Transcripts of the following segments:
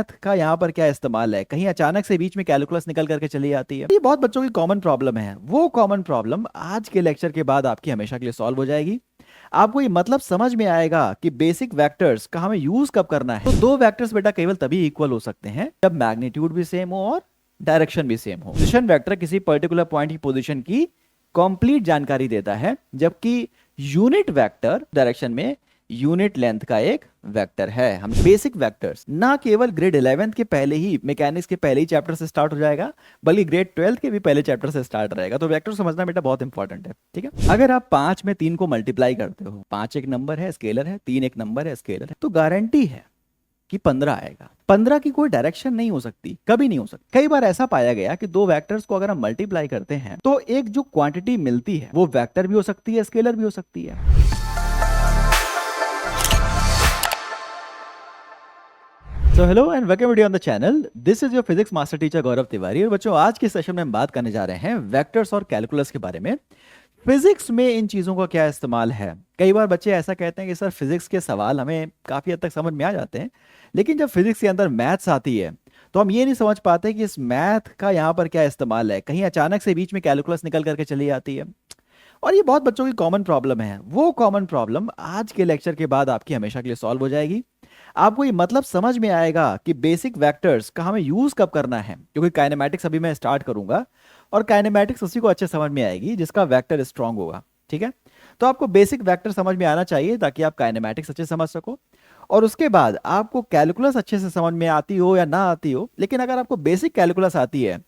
Math का यहाँ पर क्या इस्तेमाल है, कहीं अचानक से बीच में कैलकुलस निकल करके चली आती है। ये बहुत बच्चों की कॉमन प्रॉब्लम है। वो कॉमन प्रॉब्लम आज के लेक्चर के बाद आपकी हमेशा के लिए सॉल्व हो जाएगी। आपको ये मतलब समझ में आएगा कि बेसिक वेक्टर्स का हमें यूज कब करना है। तो दो वेक्टर्स बेटा केवल तभी इक्वल हो सकते हैं जब मैग्नीट्यूड भी सेम हो और डायरेक्शन भी सेम हो। पोजीशन वेक्टर किसी पर्टिकुलर पॉइंट की पोजीशन की कंप्लीट जानकारी देता है, जबकि यूनिट वेक्टर डायरेक्शन में यूनिट लेंथ का एक वेक्टर है। हम बेसिक वेक्टर्स ना केवल ग्रेड 11th के पहले ही, मैकेनिक्स के पहले ही चैप्टर से स्टार्ट हो जाएगा, बल्कि ग्रेड 12th के भी पहले चैप्टर से स्टार्ट रहेगा। तो वेक्टर समझना बेटा बहुत इंपॉर्टेंट है, ठीक है। अगर आप 5 में 3 को मल्टीप्लाई करते हो, 5 एक नंबर है स्केलर है, 3 एक नंबर है स्केलर है, तो गारंटी है कि 15 आएगा। 15 की कोई डायरेक्शन नहीं हो सकती, कभी नहीं हो सकती। कई बार ऐसा पाया गया कि दो वेक्टर्स को अगर हम मल्टीप्लाई करते हैं तो एक जो क्वांटिटी मिलती है वो वेक्टर भी हो सकती है, स्केलर भी हो सकती है। So hello and welcome on the channel. This is your physics master teacher गौरव तिवारी। और बच्चों, आज के सेशन में हम बात करने जा रहे हैं वेक्टर्स और कैलकुलस के बारे में। फिजिक्स में इन चीज़ों का क्या इस्तेमाल है। कई बार बच्चे ऐसा कहते हैं कि सर फिजिक्स के सवाल हमें काफ़ी हद तक समझ में आ जाते हैं, लेकिन जब फिजिक्स के अंदर मैथ्स आती है तो हम ये नहीं समझ पाते कि इस मैथ का यहाँ पर क्या इस्तेमाल है, कहीं अचानक से बीच में कैलकुलस निकल करके चली आती है। और ये बहुत बच्चों की कॉमन प्रॉब्लम है। वो कॉमन प्रॉब्लम आज के लेक्चर के बाद आपकी हमेशा के लिए सॉल्व हो जाएगी। आपको ये मतलब समझ में आएगा कि बेसिक वेक्टर्स का हमें यूज कब करना है, क्योंकि काइनेमैटिक्स अभी मैं स्टार्ट करूंगा और काइनेमैटिक्स उसी को अच्छे समझ में आएगी जिसका वेक्टर स्ट्रांग होगा, ठीक है। तो आपको बेसिक वेक्टर समझ में आना चाहिए ताकि आप काइनेमैटिक्स अच्छे समझ सको, और उसके बाद आपको कैलकुलस अच्छे से समझ में आती हो या ना आती हो, लेकिन अगर आपको बेसिक कैलकुलस आती है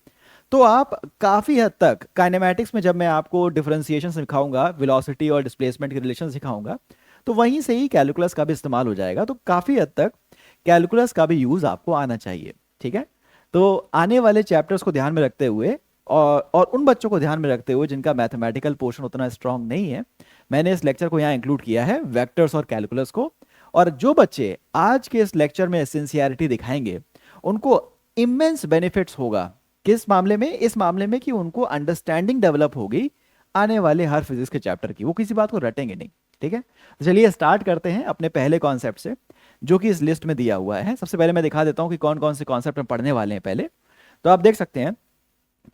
तो आप काफी हद तक काइनेमैटिक्स में, जब मैं आपको डिफरेंशिएशन सिखाऊंगा, वेलोसिटी और डिस्प्लेसमेंट के रिलेशन सिखाऊंगा, तो वहीं से ही कैलकुलस का भी इस्तेमाल हो जाएगा। तो काफी हद तक कैलकुलस का भी यूज आपको आना चाहिए, ठीक है। तो आने वाले चैप्टर्स को ध्यान में रखते हुए और उन बच्चों को ध्यान में रखते हुए जिनका मैथमेटिकल पोर्शन उतना स्ट्रांग नहीं है, मैंने इस लेक्चर को यहाँ इंक्लूड किया है, वेक्टर्स और कैलकुलस को। और जो बच्चे आज के इस लेक्चर में सिंसियरिटी दिखाएंगे उनको इमेंस बेनिफिट्स होगा। किस मामले में? इस मामले में कि उनको अंडरस्टैंडिंग डेवलप होगी आने वाले हर फिजिक्स के चैप्टर की, वो किसी बात को रटेंगे नहीं, ठीक है। तो चलिए स्टार्ट करते हैं अपने पहले कॉन्सेप्ट से, जो कि इस लिस्ट में दिया हुआ है। सबसे पहले मैं दिखा देता हूं कि कौन कौन से कॉन्सेप्ट हम पढ़ने वाले हैं पहले। तो आप देख सकते हैं,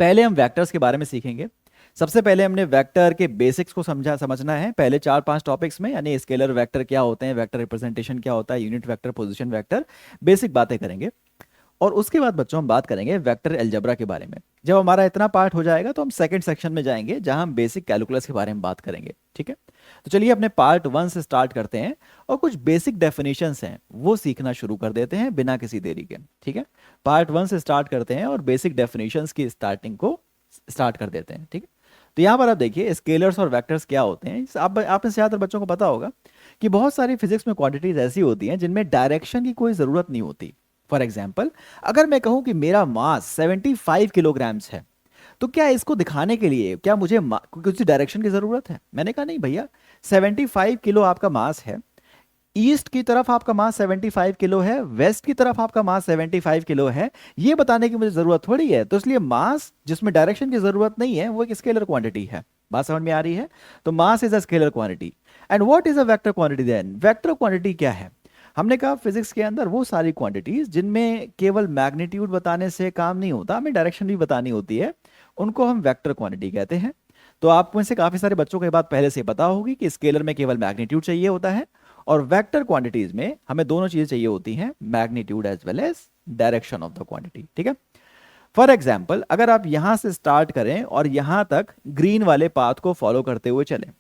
पहले हम वेक्टर्स के बारे में सीखेंगे। सबसे पहले हमने वेक्टर के बेसिक्स को समझना है, पहले 4-5 टॉपिक्स में, यानी स्केलर वेक्टर क्या होते हैं, वेक्टर रिप्रेजेंटेशन क्या होता है, unit vector, position vector, basic बातें करेंगे। और उसके बाद बच्चों हम बात करेंगे वेक्टर अलजेब्रा के बारे में। जब हमारा इतना पार्ट हो जाएगा तो हम सेकंड सेक्शन में जाएंगे जहां हम बेसिक कैलकुलस के बारे में बात करेंगे, ठीक है। तो चलिए अपने पार्ट 1 से स्टार्ट करते हैं और कुछ बेसिक डेफिनेशंस हैं वो सीखना शुरू कर देते हैं बिना किसी देरी के, ठीक है। पार्ट 1 से स्टार्ट करते हैं और बेसिक डेफिनेशंस की स्टार्टिंग को स्टार्ट कर देते हैं, ठीक है। तो यहाँ पर आप देखिए स्केलर्स और वेक्टर्स क्या होते हैं। आप में से ज़्यादातर बच्चों को पता होगा कि बहुत सारी फिजिक्स में क्वांटिटीज ऐसी होती हैं जिनमें डायरेक्शन की कोई ज़रूरत नहीं होती। फॉर एग्जाम्पल, अगर मैं कहूं कि मेरा मास 75 किलोग्राम्स है, तो क्या इसको दिखाने के लिए क्या मुझे कुछ डायरेक्शन की जरूरत है? मैंने कहा नहीं भैया, 75 किलो आपका मास है, ईस्ट की तरफ आपका मास 75 किलो है, वेस्ट की तरफ आपका मास 75 किलो है, ये बताने की मुझे जरूरत थोड़ी है। तो इसलिए मास जिसमें डायरेक्शन की जरूरत नहीं है वो एक स्केलर क्वांटिटी है। बात समझ में आ रही है? तो mass is a scalar quantity. And what is a vector quantity then? Vector quantity क्या है? हमने कहा फिजिक्स के अंदर वो सारी क्वांटिटीज जिनमें केवल मैग्नीट्यूड बताने से काम नहीं होता, हमें डायरेक्शन भी बतानी होती है, उनको हम वेक्टर क्वांटिटी कहते हैं। तो आप में से काफी सारे बच्चों को ये बात पहले से पता होगी कि स्केलर में केवल मैग्नीट्यूड चाहिए होता है और वेक्टर क्वांटिटीज में हमें दोनों चीजें चाहिए होती हैं, magnitude as well as direction of the quantity, ठीक है। फॉर एग्जाम्पल, अगर आप यहां से स्टार्ट करें और यहां तक ग्रीन वाले पाथ को फॉलो करते हुए चलें,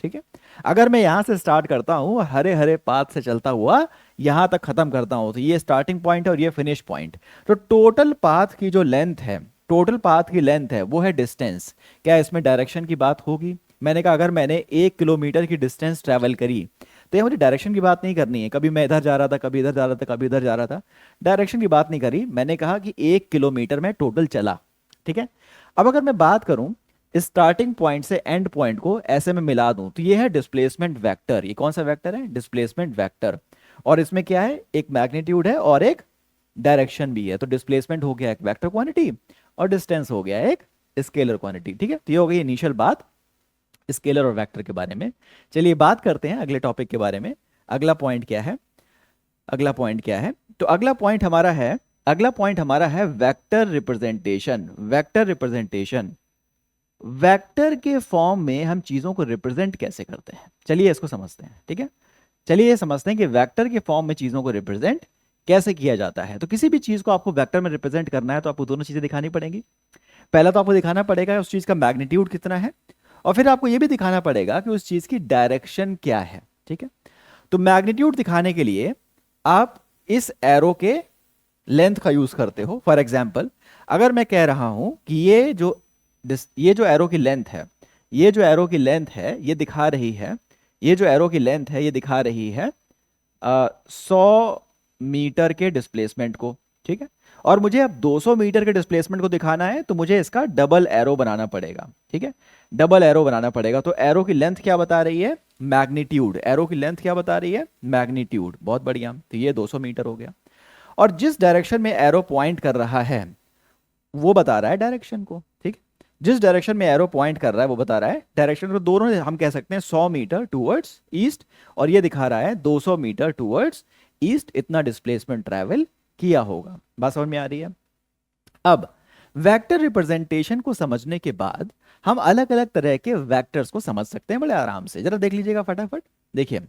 ठीक है। अगर मैं यहां से स्टार्ट करता हूं और हरे हरे पाथ से चलता हुआ यहां तक खत्म करता हूं, तो ये स्टार्टिंग पॉइंट है और ये फिनिश पॉइंट। तो टोटल पाथ की जो लेंथ है, टोटल पाथ की लेंथ है वो है डिस्टेंस। क्या इसमें डायरेक्शन की बात होगी? मैंने कहा अगर मैंने 1 किलोमीटर की डिस्टेंस ट्रेवल करी तो ये मुझे डायरेक्शन की बात नहीं करनी है, कभी मैं इधर जा रहा था, कभी इधर जा रहा था, कभी इधर जा रहा था, डायरेक्शन की बात नहीं करी। मैंने कहा कि 1 किलोमीटर में टोटल चला, ठीक है। अब अगर मैं बात करूं स्टार्टिंग पॉइंट से एंड पॉइंट को ऐसे में मिला दूं, तो ये है डिस्प्लेसमेंट वेक्टर। ये कौन सा वेक्टर है? Displacement vector. और इसमें क्या है? एक मैग्नीट्यूड है और एक डायरेक्शन भी है। तो डिस्प्लेसमेंट हो गया एक वेक्टर क्वांटिटी और डिस्टेंस हो गया एक स्केलर क्वांटिटी, ठीक है। तो ये हो गई इनिशियल बात स्केलर और वेक्टर के बारे में। चलिए बात करते हैं अगले टॉपिक के बारे में। अगला पॉइंट क्या है? अगला पॉइंट क्या है? तो अगला पॉइंट हमारा है अगला पॉइंट हमारा है vector representation. Vector representation, vector के फॉर्म में हम चीजों को रिप्रेजेंट कैसे करते हैं, चलिए इसको समझते हैं। ठीक है, चलिए ये समझते हैं कि वेक्टर के फॉर्म में चीजों को रिप्रेजेंट कैसे किया जाता है। तो किसी भी चीज को आपको वेक्टर में रिप्रेजेंट करना है तो आपको दोनों चीजें दिखानी पड़ेंगी। पहला तो आपको दिखाना पड़ेगा उस चीज का मैग्नीट्यूड कितना है, और फिर आपको यह भी दिखाना पड़ेगा कि उस चीज की डायरेक्शन क्या है। ठीक है, तो मैग्नीट्यूड दिखाने के लिए आप इस एरो के लेंथ का यूज करते हो। फॉर एग्जाम्पल, अगर मैं कह रहा हूं कि ये जो एरो की लेंथ है, ये जो एरो की लेंथ है ये दिखा रही है, ये जो एरो की लेंथ है ये दिखा रही है 100 मीटर के डिस्प्लेसमेंट को। ठीक है, और मुझे अब 200 मीटर के डिस्प्लेसमेंट को दिखाना है तो मुझे इसका डबल एरो बनाना पड़ेगा। ठीक है, डबल एरो बनाना पड़ेगा। तो एरो की लेंथ क्या बता रही है, मैग्नीट्यूड। एरो की लेंथ क्या बता रही है, मैग्नीट्यूड। बहुत बढ़िया, तो ये 200 मीटर हो गया। और जिस डायरेक्शन में एरो पॉइंट कर रहा है वो बता रहा है डायरेक्शन को। ठीक, जिस डायरेक्शन में एरो पॉइंट कर रहा है वो बता रहा है डायरेक्शन को। दोनों हम कह सकते हैं 100 मीटर टूवर्ड्स ईस्ट, और ये दिखा रहा है 200 मीटर टूवर्ड्स ईस्ट, इतना डिस्प्लेसमेंट ट्रैवल किया होगा। बात समझ में आ रही है। अब वेक्टर रिप्रेजेंटेशन को समझने के बाद हम अलग अलग तरह के वेक्टर्स को समझ सकते हैं बड़े आराम से। जरा देख लीजिएगा फटाफट। देखिए,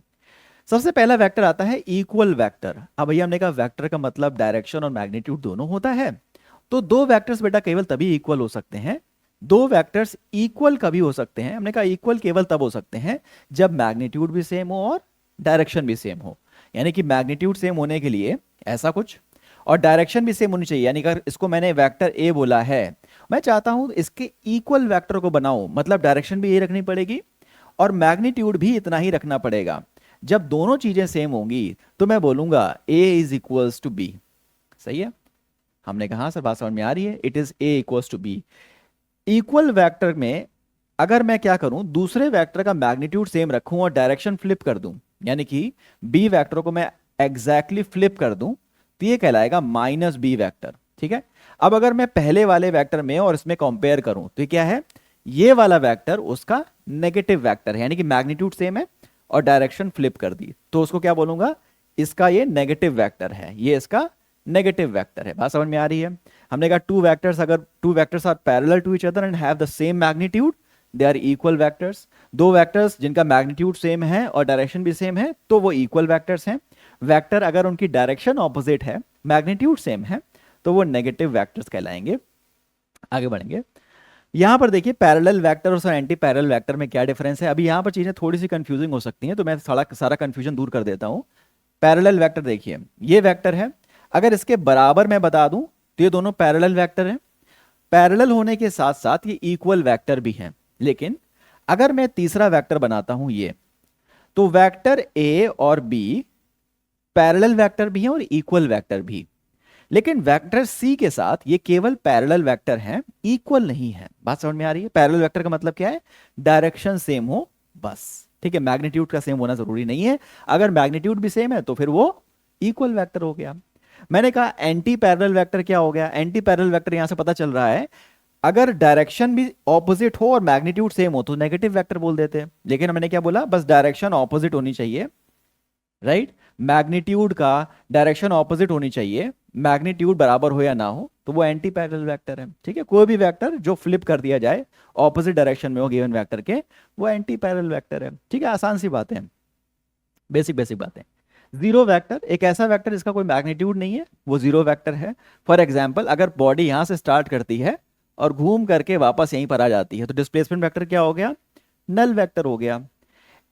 सबसे पहला वेक्टर आता है इक्वल वेक्टर। अब भैया हमने कहा वेक्टर का मतलब डायरेक्शन और मैग्नीट्यूड दोनों होता है, तो दो वेक्टर्स बेटा केवल तभी इक्वल हो सकते हैं, दो वेक्टर्स इक्वल कभी हो सकते हैं, हमने कहा इक्वल केवल तब हो सकते हैं जब मैग्नीट्यूड भी सेम हो और डायरेक्शन भी सेम हो। यानी कि मैग्नीट्यूड सेम होने के लिए ऐसा कुछ, और डायरेक्शन भी सेम होनी चाहिए। यानी अगर इसको मैंने वेक्टर ए बोला है, मैं चाहता हूं इसके इक्वल वेक्टर को बनाऊं, मतलब डायरेक्शन भी ये रखनी पड़ेगी और मैग्नीट्यूड भी इतना ही रखना पड़ेगा। जब दोनों चीजें सेम होंगी तो मैं बोलूंगा a is equals to B. सही है, हमने कहा सर बात समझ में आ रही है। It is a equals to B. Equal vector में अगर मैं क्या करूं, दूसरे वेक्टर का मैग्नीट्यूड सेम रखूं और डायरेक्शन फ्लिप कर दूं, यानी कि बी वेक्टर को मैं एग्जैक्टली फ्लिप कर दूं, तो ये कहलाएगा माइनस बी वेक्टर। ठीक है, अब अगर मैं पहले वाले वेक्टर में और इसमें कंपेयर करूं तो ये क्या है, ये वाला वेक्टर उसका नेगेटिव वेक्टर है, यानी कि मैग्नीट्यूड सेम है और डायरेक्शन फ्लिप कर दी, तो उसको क्या बोलूंगा, इसका ये नेगेटिव वेक्टर है, ये इसका नेगेटिव वेक्टर है। बात समझ में आ रही है। हमने कहा अगर two vectors are parallel to each other and have the same magnitude, they are equal vectors. दो वेक्टर्स जिनका मैग्नीट्यूड सेम है और डायरेक्शन भी सेम है तो वो इक्वल वेक्टर्स हैं। वेक्टर अगर उनकी डायरेक्शन ऑपोजिट है, मैग्नीट्यूड सेम है, तो वो नेगेटिव वेक्टर्स कहलाएंगे। आगे बढ़ेंगे। यहां पर देखिए पैरेलल वेक्टर और एंटी पैरेलल वेक्टर में क्या डिफरेंस है। अभी यहां पर चीजें थोड़ी सी कंफ्यूजिंग हो सकती हैं, तो मैं सारा कंफ्यूजन दूर कर देता हूं। पैरेलल वेक्टर देखिए, ये वेक्टर है, अगर इसके बराबर मैं बता दूं तो ये दोनों पैरेलल वेक्टर हैं। पैरेलल होने के साथ साथ ये इक्वल वेक्टर भी हैं। लेकिन अगर मैं तीसरा वेक्टर बनाता हूं ये, तो वेक्टर ए और बी पैरेलल वेक्टर भी हैं और इक्वल वेक्टर भी। लेकिन वेक्टर सी के साथ ये केवल पैरेलल वेक्टर हैं, इक्वल नहीं है। बात समझ में आ रही है। पैरेलल वेक्टर का मतलब क्या है, डायरेक्शन सेम हो बस। ठीक है, मैग्नीट्यूड का सेम होना जरूरी नहीं है। अगर मैग्नीट्यूड भी सेम है तो फिर वो इक्वल वेक्टर हो गया। मैंने कहा एंटी पैरेलल वेक्टर क्या हो गया। एंटी पैरेलल वेक्टर यहां से पता चल रहा है, अगर डायरेक्शन भी ऑपोजिट हो और मैग्नीट्यूड सेम हो तो नेगेटिव वेक्टर बोल देते हैं। लेकिन मैंने क्या बोला, बस डायरेक्शन ऑपोजिट होनी चाहिए, राइट। मैग्नीट्यूड का डायरेक्शन ऑपोजिट होनी चाहिए, मैग्नीट्यूड बराबर हो या ना हो, तो वो एंटी पैरेलल वेक्टर है। ठीक है, कोई भी वेक्टर जो फ्लिप कर दिया जाए ऑपोजिट डायरेक्शन में हो गिवन वेक्टर के, वो एंटी पैरेलल वेक्टर है। ठीक है, आसान सी बातें, बेसिक बेसिक बातें। जीरो वेक्टर एक ऐसा वेक्टर जिसका कोई मैग्नीट्यूड नहीं है, वो जीरो वेक्टर है। फॉर एग्जाम्पल, अगर बॉडी यहां से स्टार्ट करती है और घूम करके वापस यहीं पर आ जाती है तो डिस्प्लेसमेंट वेक्टर क्या हो गया, नल वेक्टर हो गया।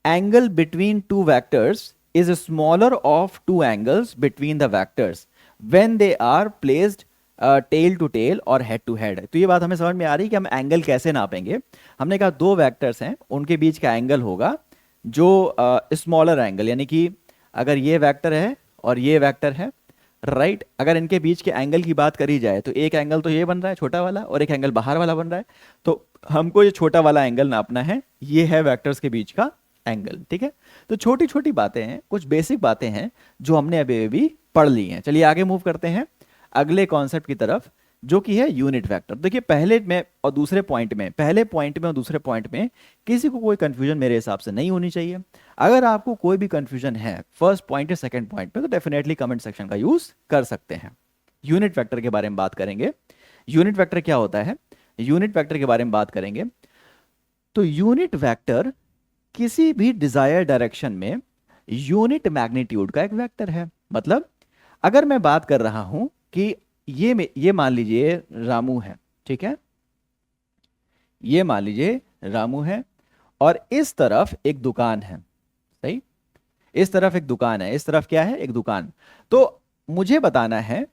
Angle between two vectors is smaller of two angles between the vectors when they are placed tail to tail और head to head। तो ये बात हमें समझ में आ रही है कि हम एंगल कैसे नापेंगे। हमने कहा दो वेक्टर्स हैं, उनके बीच का एंगल होगा जो स्मॉलर एंगल, यानी कि अगर ये वेक्टर है और ये वेक्टर है, राइट, अगर इनके बीच के एंगल की बात करी जाए तो एक एंगल तो ये बन रहा है छोटा वाला और एक एंगल बाहर वाला बन रहा है, तो हमको ये छोटा वाला एंगल नापना है, ये है वेक्टर्स के बीच का एंगल। ठीक है, तो छोटी छोटी बातें हैं, कुछ बेसिक बातें हैं जो हमने अभी अभी पढ़ ली हैं। चलिए आगे मूव करते हैं अगले कॉन्सेप्ट की तरफ, जो कि है यूनिट वेक्टर। देखिए पहले में और दूसरे पॉइंट में, पहले पॉइंट में और दूसरे पॉइंट में किसी को कोई कंफ्यूजन मेरे हिसाब से नहीं होनी चाहिए। अगर आपको कोई भी कंफ्यूजन है फर्स्ट पॉइंट या सेकंड पॉइंट पे, तो डेफिनेटली कमेंट सेक्शन का यूज कर सकते हैं। यूनिट वेक्टर के बारे में बात करेंगे। यूनिट वेक्टर क्या होता है, यूनिट वेक्टर के बारे में बात करेंगे। तो यूनिट वेक्टर किसी भी डिजायर डायरेक्शन में यूनिट मैग्नीट्यूड का एक वेक्टर है। मतलब अगर मैं बात कर रहा हूं कि ये मान लीजिए रामू है, ठीक है, ये मान लीजिए रामू है, और इस तरफ एक दुकान है, सही, इस तरफ एक दुकान है, इस तरफ क्या है, एक दुकान। तो मुझे बताना है,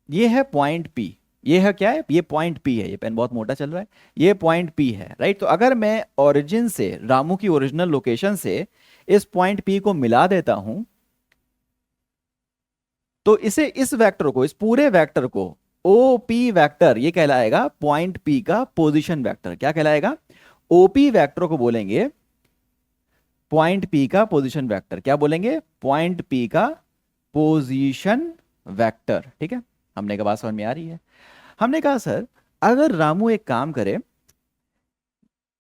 ये है पॉइंट पी, ये है क्या है, ये पॉइंट पी है, ये पेन बहुत मोटा चल रहा है, ये पॉइंट पी है, राइट। तो अगर मैं ओरिजिन से, रामू की ओरिजिनल लोकेशन से इस पॉइंट पी को मिला देता हूं, तो इसे, इस वेक्टर को, इस पूरे वेक्टर को ओपी वेक्टर, ये कहलाएगा पॉइंट पी का पोजीशन वेक्टर। क्या कहलाएगा, ओपी वेक्टर को बोलेंगे पॉइंट पी का पोजीशन वेक्टर। क्या बोलेंगे, पॉइंट पी का पोजीशन वेक्टर, ठीक है। हमने कहा बात समझ में आ रही है। हमने कहा सर अगर रामू एक काम करे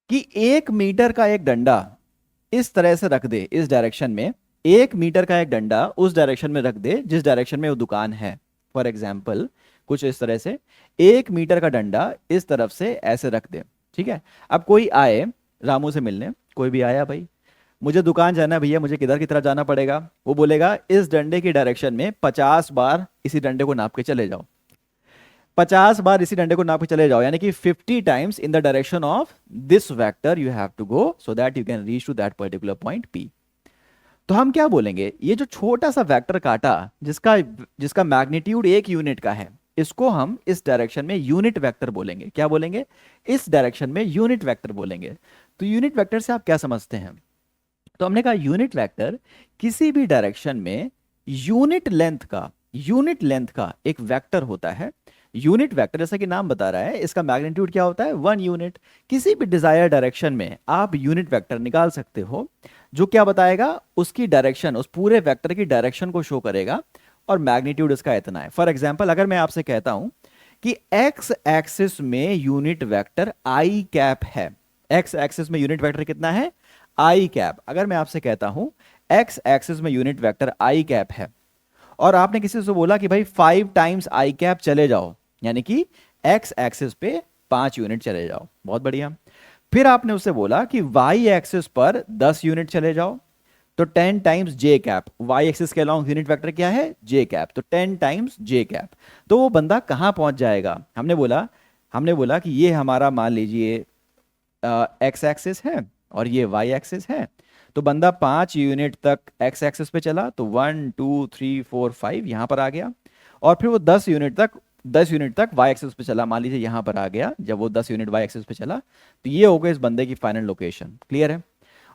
कि 1 मीटर का एक डंडा इस तरह से रख दे, इस डायरेक्शन में 1 मीटर का एक डंडा उस डायरेक्शन में रख दे जिस डायरेक्शन में वो दुकान है। फॉर एग्जाम्पल कुछ इस तरह से 1 मीटर का डंडा इस तरफ से ऐसे रख दे, ठीक है। अब कोई आए रामू से मिलने, कोई भी आया, भाई मुझे दुकान जाना है भैया, मुझे किधर की तरफ जाना पड़ेगा, वो बोलेगा इस डंडे की डायरेक्शन में 50 बार इसी डंडे को नाप के चले जाओ, 50 बार इसी डंडे को नाप के चले जाओ, यानी कि 50 times in the direction of this vector you have to go so that you can reach to that particular point P. तो हम क्या बोलेंगे, ये जो छोटा सा वेक्टर काटा जिसका जिसका मैग्नीट्यूड 1 यूनिट का है, इसको हम इस डायरेक्शन में यूनिट वेक्टर बोलेंगे। क्या बोलेंगे, इस डायरेक्शन में यूनिट वेक्टर बोलेंगे। तो यूनिट वेक्टर से आप क्या समझते हैं, तो हमने कहा यूनिट वेक्टर किसी भी डायरेक्शन में यूनिट लेंथ का एक वेक्टर होता है। यूनिट वेक्टर जैसा कि नाम बता रहा है, इसका मैग्नीट्यूड क्या होता है, 1 यूनिट। किसी भी डिजायर डायरेक्शन में आप यूनिट वेक्टर निकाल सकते हो, जो क्या बताएगा, उसकी डायरेक्शन, उस पूरे वेक्टर की डायरेक्शन को शो करेगा, और मैग्नीट्यूड इसका इतना है। फॉर एग्जाम्पल अगर मैं आपसे कहता हूं कि एक्स एक्सिस में यूनिट वेक्टर आई कैप है, एक्स एक्सिस में यूनिट वेक्टर कितना है, आई कैप। अगर मैं आपसे कहता हूं एक्स एक्सिस में यूनिट वेक्टर आई कैप है, और आपने किसी से बोला कि भाई 5 टाइम्स आई कैप चले जाओ, यानी कि एक्स एक्सिस पे 5 यूनिट चले जाओ, बहुत बढ़िया। फिर आपने उससे बोला कि वाई एक्सिस पर 10 यूनिट चले जाओ, तो 10 टाइम्स जे कैप, वाई एक्सिस के अलॉन्ग यूनिट वेक्टर क्या है, जे कैप, तो 10 टाइम्स जे कैप। तो वो बंदा कहां पहुंच जाएगा, हमने बोला कि ये हमारा मान लीजिए एक्स एक्सिस है और ये वाई एक्सिस है। तो बंदा 5 यूनिट तक एक्स एक्सिस पे चला, तो 1 2 3 4 5 यहां पर आ गया, और फिर वो 10 यूनिट तक वाई एक्सिस पे चला, मान लीजिए यहां पर आ गया। जब वो 10 यूनिट वाई एक्सिस पे चला, तो ये हो गया इस बंदे की फाइनल लोकेशन। क्लियर है।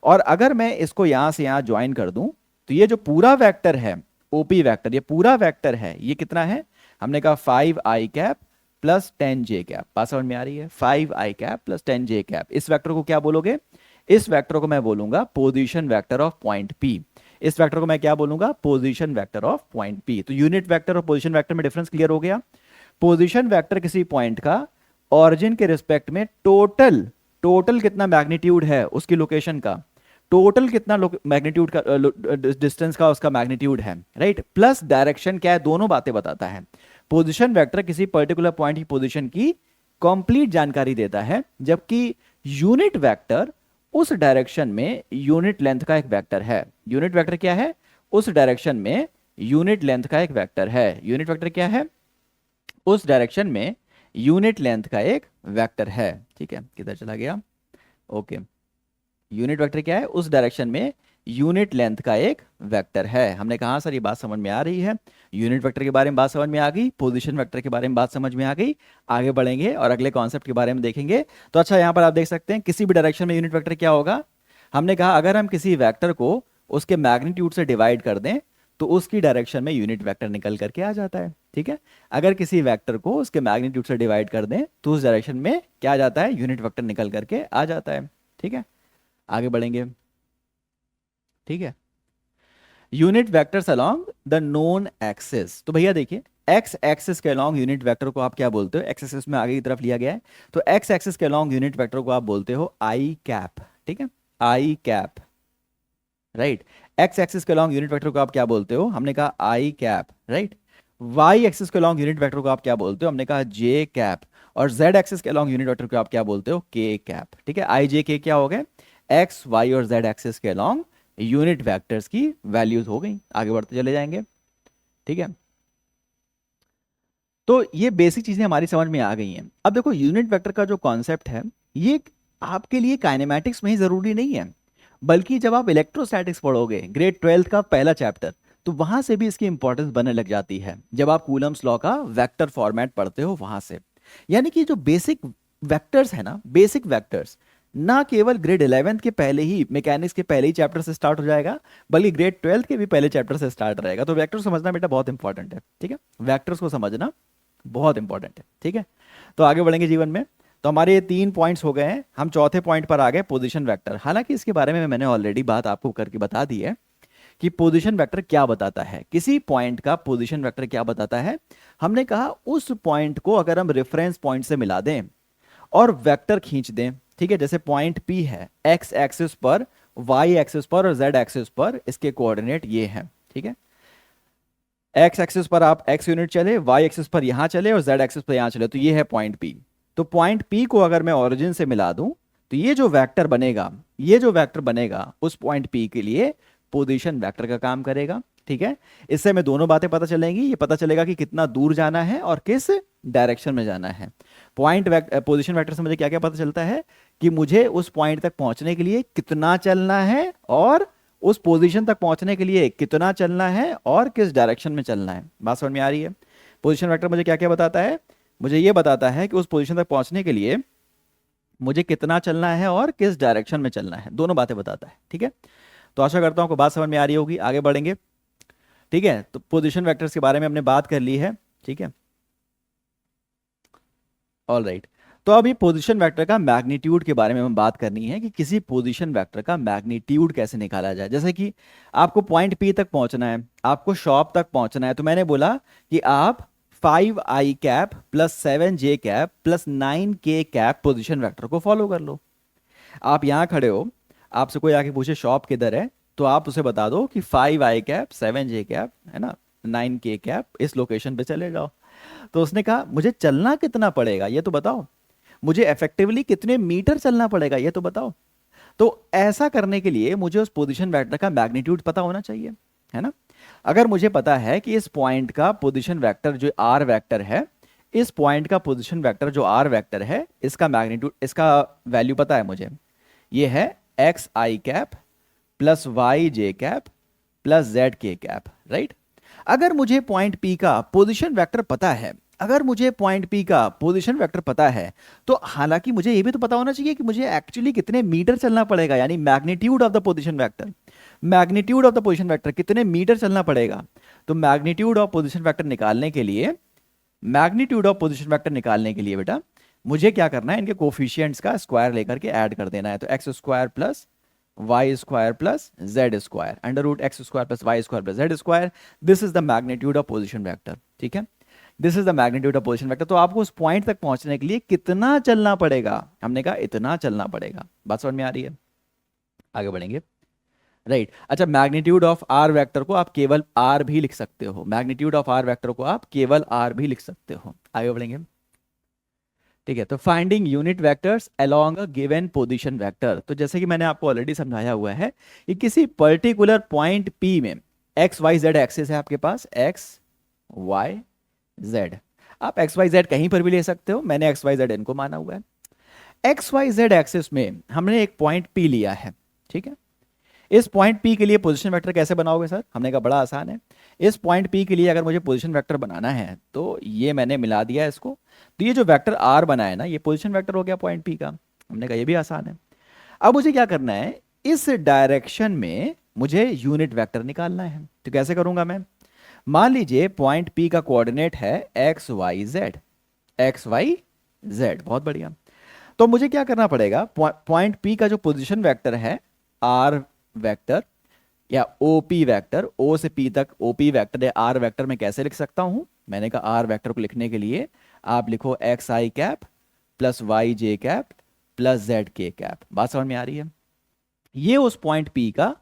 और अगर मैं इसको यहां से यहां ज्वाइन कर दूं, तो ये जो पूरा वेक्टर है, ओपी वेक्टर, ये पूरा वेक्टर है, ये कितना है, हमने कहा 5 आई कैप प्लस 10 जे कैप। बात समझ में आ रही है, 5 आई कैप प्लस 10 जे कैप। इस वेक्टर को क्या बोलोगे, इस वेक्टर को मैं बोलूंगा position vector of point P. इस वेक्टर को मैं क्या बोलूंगा, position vector of point P. तो यूनिट वेक्टर और पोजीशन वेक्टर में डिफरेंस क्लियर हो गया। पोजीशन वेक्टर किसी पॉइंट का ऑरिजिन के रिस्पेक्ट में टोटल कितना मैग्नीट्यूड है उसकी लोकेशन का, टोटल कितना मैग्नीट्यूड का डिस्टेंस का उसका मैग्नीट्यूड है, राइट, प्लस डायरेक्शन क्या है, दोनों बातें बताता है। पोजीशन वेक्टर किसी पर्टिकुलर पॉइंट की पोजीशन की कंप्लीट जानकारी देता है, जबकि यूनिट वेक्टर उस डायरेक्शन में यूनिट लेंथ का एक वेक्टर है। यूनिट वेक्टर क्या है, उस डायरेक्शन में यूनिट लेंथ का एक वेक्टर है। यूनिट वेक्टर क्या है, उस डायरेक्शन में यूनिट लेंथ का एक वेक्टर है। ठीक है, किधर चला गया, ओके। यूनिट वेक्टर क्या है, उस डायरेक्शन में यूनिट लेंथ का एक वेक्टर है। हमने कहा सर ये बात समझ में आ रही है, यूनिट वेक्टर के बारे में बात समझ में आ गई, पोजीशन वेक्टर के बारे में बात समझ में आ गई। आगे बढ़ेंगे और अगले कॉन्सेप्ट के बारे में देखेंगे। तो अच्छा, यहां पर आप देख सकते हैं किसी भी डायरेक्शन में यूनिट वेक्टर क्या होगा। हमने कहा अगर हम किसी वेक्टर को उसके मैग्नीट्यूड से डिवाइड कर दें, तो उसकी डायरेक्शन में यूनिट वेक्टर निकल करके आ जाता है। ठीक है, अगर किसी वेक्टर को उसके मैग्नीट्यूड से डिवाइड कर दें, तो उस डायरेक्शन में क्या आ जाता है, यूनिट वेक्टर निकल करके आ जाता है। ठीक है, आगे बढ़ेंगे। ठीक है, unit vectors along the known axis. तो भैया देखिए, एक्स एक्सिस के अलोंग यूनिट वेक्टर को आप क्या बोलते हो, एक्स एक्सिस में आगे की तरफ लिया गया है, तो एक्स एक्सिस के अलोंग यूनिट वेक्टर को आप बोलते हो आई कैप। ठीक है, आई कैप, राइट। एक्स एक्सिस के अलोंग यूनिट वेक्टर को आप क्या बोलते हो, हमने कहा आई कैप, राइट। वाई एक्सिस के अलॉन्ग यूनिट वेक्टर को आप क्या बोलते हो? हमने कहा जे कैप। और जेड एक्सिस के अलॉन्ग यूनिट वेक्टर को आप क्या बोलते हो? के कैप। ठीक है, आई जे के क्या हो गए? एक्स वाई और जेड एक्सिस के अलॉन्ग यूनिट वेक्टर्स की वैल्यूज हो गई। आगे बढ़ते चले जाएंगे। ठीक है, तो ये बेसिक चीजें हमारी समझ में आ गई हैं। अब देखो, यूनिट वेक्टर का जो कॉन्सेप्ट है, ये आपके लिए काइनेमैटिक्स में ही जरूरी नहीं है, बल्कि जब आप इलेक्ट्रोस्टैटिक्स पढ़ोगे ग्रेड 12th का पहला चैप्टर, तो वहां से भी इसकी इंपॉर्टेंस बनने लग जाती है, जब आप कूलम्स लॉ का वेक्टर फॉर्मेट पढ़ते हो वहां से। यानी कि जो बेसिक वेक्टर्स है ना, बेसिक वेक्टर्स, ना केवल ग्रेड 11th के पहले ही, मैकेनिक्स के पहले ही चैप्टर से स्टार्ट हो जाएगा, बल्कि ग्रेड 12th के भी पहले चैप्टर से स्टार्ट रहेगा। तो वेक्टर समझना बेटा बहुत इंपॉर्टेंट है। ठीक है, वेक्टर्स को समझना बहुत इंपॉर्टेंट है। ठीक है, तो आगे बढ़ेंगे जीवन में। तो हमारे ये 3 पॉइंट्स हो गए हैं, हम चौथे पॉइंट पर आ गए, पोजीशन वेक्टर। हालांकि इसके बारे में मैंने ऑलरेडी बात आपको करके बता दी है कि पोजीशन वेक्टर क्या बताता है, किसी पॉइंट का पोजीशन वेक्टर क्या बताता है। हमने कहा उस पॉइंट को अगर हम रेफरेंस पॉइंट से मिला दें और वेक्टर खींच दें, ठीक है, जैसे पॉइंट पी है, एक्स एक्सिस पर, वाई एक्सिस पर और जेड एक्सिस पर इसके कोऑर्डिनेट ये हैं। ठीक है, एक्स एक्सिस पर आप एक्स यूनिट चले, वाई एक्सिस पर यहां चले और जेड एक्सिस पर यहां चले, तो ये है पॉइंट पी। तो पॉइंट पी को अगर मैं ओरिजिन से मिला दूं, तो ये जो वेक्टर बनेगा, ये जो वेक्टर बनेगा उस पॉइंट पी के लिए पोजीशन वेक्टर का काम करेगा। ठीक है, इससे हमें दोनों बातें पता चलेंगी। ये पता चलेगा कि कितना दूर जाना है और किस डायरेक्शन में जाना है। पोजीशन वेक्टर से मुझे क्या क्या पता चलता है कि मुझे उस पॉइंट तक पहुंचने के लिए कितना चलना है, और उस पोजीशन तक पहुंचने के लिए कितना चलना है और किस डायरेक्शन में चलना है। बात समझ में आ रही है? पोजीशन वेक्टर मुझे क्या क्या बताता है? मुझे ये बताता है कि उस पोजीशन तक पहुंचने के लिए मुझे कितना चलना है और किस डायरेक्शन में चलना है, दोनों बातें बताता है। ठीक है, तो आशा करता हूं आपको बात समझ में आ रही होगी। आगे बढ़ेंगे। ठीक है, तो पोजीशन वेक्टर्स के बारे में हमने बात कर ली है। ठीक है, ऑल राइट। तो अभी पोजीशन वेक्टर का मैग्नीट्यूड के बारे में हम बात करनी है कि किसी पोजीशन वेक्टर का मैग्नीट्यूड कैसे निकाला जाए। जैसे कि आपको पॉइंट पी तक पहुंचना है, आपको शॉप तक पहुंचना है, तो मैंने बोला कि आप 5i cap plus 7j cap plus 9k cap position vector को फॉलो कर लो। आप यहां खड़े हो, आपसे कोई आके पूछे शॉप किधर है, तो आप उसे बता दो कि 5i कैप 7j कैप है ना, 9k कैप इस लोकेशन पे चले जाओ। तो उसने कहा मुझे चलना कितना पड़ेगा ये तो बताओ, मुझे इफेक्टिवली कितने मीटर चलना पड़ेगा ये तो बताओ। तो ऐसा करने के लिए मुझे उस पोजीशन वेक्टर का मैग्नीट्यूड पता होना चाहिए, है ना। अगर मुझे पता है कि इस पॉइंट का पोजीशन वेक्टर जो आर वेक्टर है, इस पॉइंट का पोजीशन वेक्टर जो आर वेक्टर है, इसका मैग्नीट्यूड, इसका वैल्यू पता है मुझे, ये है x I cap plus Y J cap plus Z K cap, right. अगर मुझे पॉइंट पी का पोजीशन वेक्टर पता है, अगर मुझे पॉइंट पी का पोजीशन वेक्टर पता है, तो हालांकि मुझे ये भी तो पता होना चाहिए कि मुझे एक्चुअली कितने मीटर चलना पड़ेगा, यानी magnitude of the position vector. Magnitude of the position vector कितने मीटर चलना पड़ेगा। तो मैग्नीट्यूड ऑफ पोजीशन वेक्टर निकालने के लिए, मैग्नीट्यूड ऑफ पोजीशन वेक्टर निकालने के लिए बेटा मुझे क्या करना है, इनके कोफिशिएंट्स का स्क्वायर लेकर के ऐड कर देना है। तो x square plus y square plus z square under root x square plus y square plus z square, this is the magnitude of position vector. ठीक है, this is the magnitude of position vector. तो आपको उस point तक पहुंचने के लिए कितना चलना पड़ेगा, हमने कहा इतना चलना पड़ेगा। बात समझ में आ रही है? आगे बढ़ेंगे, राइट। अच्छा, मैग्नीट्यूड ऑफ आर वेक्टर को आप केवल आर भी लिख सकते हो, मैग्नीट्यूड ऑफ आर वेक्टर को आप केवल आर भी लिख सकते हो। आगे बढ़ेंगे। ठीक है, तो finding unit vectors along a given position vector. तो जैसे कि मैंने आपको ऑलरेडी समझाया हुआ है कि किसी पर्टिकुलर पॉइंट पी में एक्स वाई जेड एक्सिस है आपके पास, एक्स वाई जेड। आप एक्स वाई जेड कहीं पर भी ले सकते हो, मैंने एक्स वाई जेड इनको माना हुआ है। एक्स वाई जेड एक्सिस में हमने एक पॉइंट पी लिया है। ठीक है, इस पॉइंट पी के लिए पोजीशन वेक्टर कैसे बनाओगे सर? हमने कहा बड़ा आसान है। इस पॉइंट पी के लिए अगर मुझे पोजीशन वेक्टर बनाना है, तो ये मैंने मिला दिया इसको, तो ये जो वेक्टर आर बना है ना, ये पोजीशन वेक्टर हो गया पॉइंट पी का। हमने कहा ये भी आसान है। अब मुझे क्या करना है, इस डायरेक्शन में मुझे यूनिट वेक्टर निकालना है। तो कैसे करूंगा मैं? मान लीजिए पॉइंट पी का कोऑर्डिनेट है x y z, x y z, बहुत बढ़िया। तो मुझे क्या करना पड़ेगा, पॉइंट पी का जो पोजीशन वेक्टर है आर वेक्टर या ओपी वेक्टर, ओ से पी तक ओपी वेक्टर या आर वेक्टर में कैसे लिख सकता हूं? मैंने कहा आर वेक्टर को लिखने के लिए आप लिखो x I cap plus Y J cap plus Z K cap. बात समझ में आ रही है? ये उस पॉइंट पी का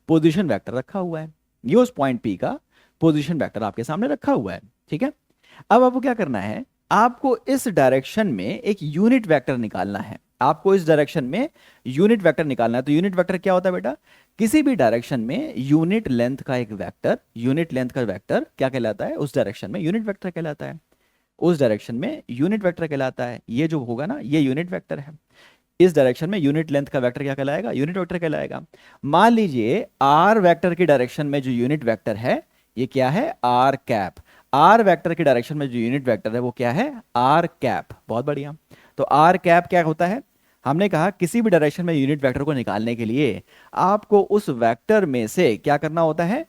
पोजीशन वेक्टर रखा हुआ है, ये उस पॉइंट पी का पोजीशन वेक्टर आपके सामने रखा हुआ है। ठीक है। अब आपको क्या करना है, आपको इस डायरेक्शन में एक यूनिट वेक्टर निकालना है। आपको इस डायरेक्शन में यूनिट वेक्टर निकालना है। तो यूनिट वेक्टर क्या होता है बेटा, किसी भी डायरेक्शन में यूनिट लेंथ का एक वेक्टर, यूनिट लेंथ का वेक्टर क्या कहलाता है, उस डायरेक्शन में यूनिट वेक्टर कहलाता है। उस डायरेक्शन में यूनिट वेक्टर कहलाता है। ये जो होगा ना, ये यूनिट वेक्टर है। इस डायरेक्शन में यूनिट लेंथ का वेक्टर क्या कहलाएगा, यूनिट वेक्टर कहलाएगा। मान लीजिए आर वेक्टर की डायरेक्शन में जो यूनिट वेक्टर है ये क्या है, आर कैप। आर वेक्टर की डायरेक्शन में जो यूनिट वेक्टर है वो क्या है, आर कैप। बहुत बढ़िया। तो आर कैप क्या होता है, हमने कहा किसी भी डायरेक्शन में यूनिट वेक्टर को निकालने के लिए आपको उस वेक्टर में से क्या करना होता है,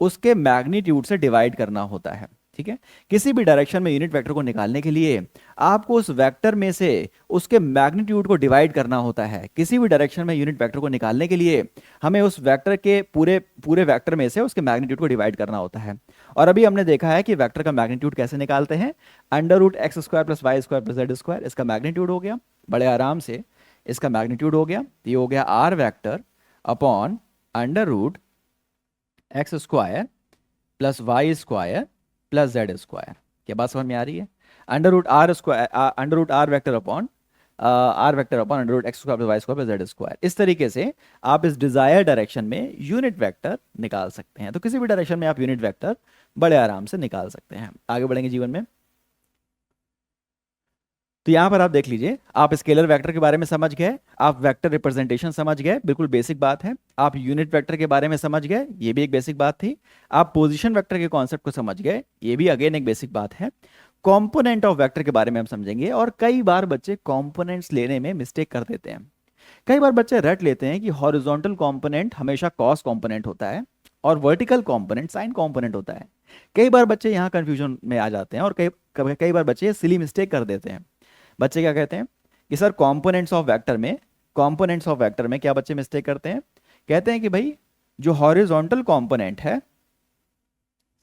उसके मैग्नीट्यूड से डिवाइड करना होता है। ठीक है। किसी भी डायरेक्शन में यूनिट वेक्टर को निकालने के लिए आपको उस वेक्टर में से उसके मैग्नीट्यूड को डिवाइड करना होता है। किसी भी डायरेक्शन में यूनिट वेक्टर को निकालने के लिए हमें उस वेक्टर के पूरे पूरे वेक्टर में से उसके मैग्नीट्यूड को डिवाइड करना होता है। और अभी हमने देखा है कि वेक्टर का मैग्नीट्यूड कैसे निकालते हैं, √x² + y² + z²। इसका मैग्नीट्यूड हो गया, बड़े आराम से इसका मैग्नीट्यूड हो गया, ये हो गया are vector upon √x² + y² + z²। क्या बात समझ में आ रही है? Under root R vector upon √x² + y² + z²। इस तरीके से आप इस डिजायर डायरेक्शन में यूनिट वेक्टर निकाल सकते हैं। तो किसी भी डायरेक्शन में आप यूनिट वेक्टर बड़े आराम से निकाल सकते हैं। आगे बढ़ेंगे जीवन में। तो यहां पर आप देख लीजिए, आप स्केलर वेक्टर के बारे में समझ गए, आप वेक्टर रिप्रेजेंटेशन समझ गए, बिल्कुल बेसिक बात है। आप यूनिट वेक्टर के बारे में समझ गए, ये भी एक बेसिक बात थी। आप पोजीशन वेक्टर के कॉन्सेप्ट को समझ गए, ये भी अगेन एक बेसिक बात है। कंपोनेंट ऑफ वेक्टर के बारे में हम समझेंगे। और कई बार बच्चे कंपोनेंट्स लेने में मिस्टेक कर देते हैं। कई बार बच्चे रट लेते हैं कि हॉरिजॉन्टल कंपोनेंट हमेशा कॉस कंपोनेंट होता है और वर्टिकल कंपोनेंट साइन कंपोनेंट होता है। कई बार बच्चे यहाँ कंफ्यूजन में आ जाते हैं और कई बार बच्चे सिली मिस्टेक कर देते हैं। बच्चे क्या कहते हैं कि सर कंपोनेंट्स ऑफ वेक्टर में क्या बच्चे मिस्टेक करते हैं, कहते हैं कि भाई जो हॉरिजॉन्टल कंपोनेंट है,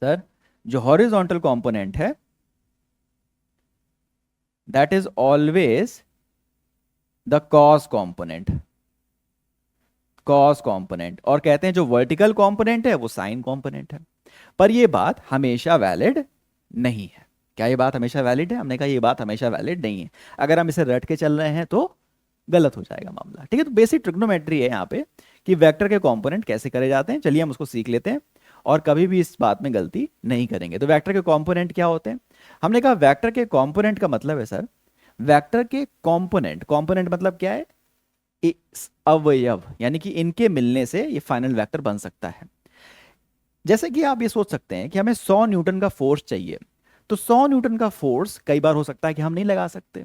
सर जो हॉरिजॉन्टल कंपोनेंट है that is always the cos component. और कहते हैं जो वर्टिकल कंपोनेंट है वो साइन कंपोनेंट है। पर ये बात हमेशा वैलिड नहीं है। क्या ये बात हमेशा वैलिड है? हमने कहा ये बात हमेशा वैलिड नहीं है। अगर हम इसे रट के चल रहे हैं तो गलत हो जाएगा मामला। ठीक है। तो बेसिक ट्रिग्नोमेट्री है यहाँ पे कि वेक्टर के कंपोनेंट कैसे करे जाते हैं। चलिए हम उसको सीख लेते हैं और कभी भी इस बात में गलती नहीं करेंगे। तो वेक्टर के कंपोनेंट क्या होते हैं? हमने कहा वेक्टर के कंपोनेंट का मतलब है सर, वेक्टर के कंपोनेंट मतलब क्या है, अवयव, यानी कि इनके मिलने से ये फाइनल वेक्टर बन सकता है। जैसे कि आप ये सोच सकते हैं कि हमें 100 न्यूटन का फोर्स चाहिए, तो 100 न्यूटन का फोर्स कई बार हो सकता है कि हम नहीं लगा सकते,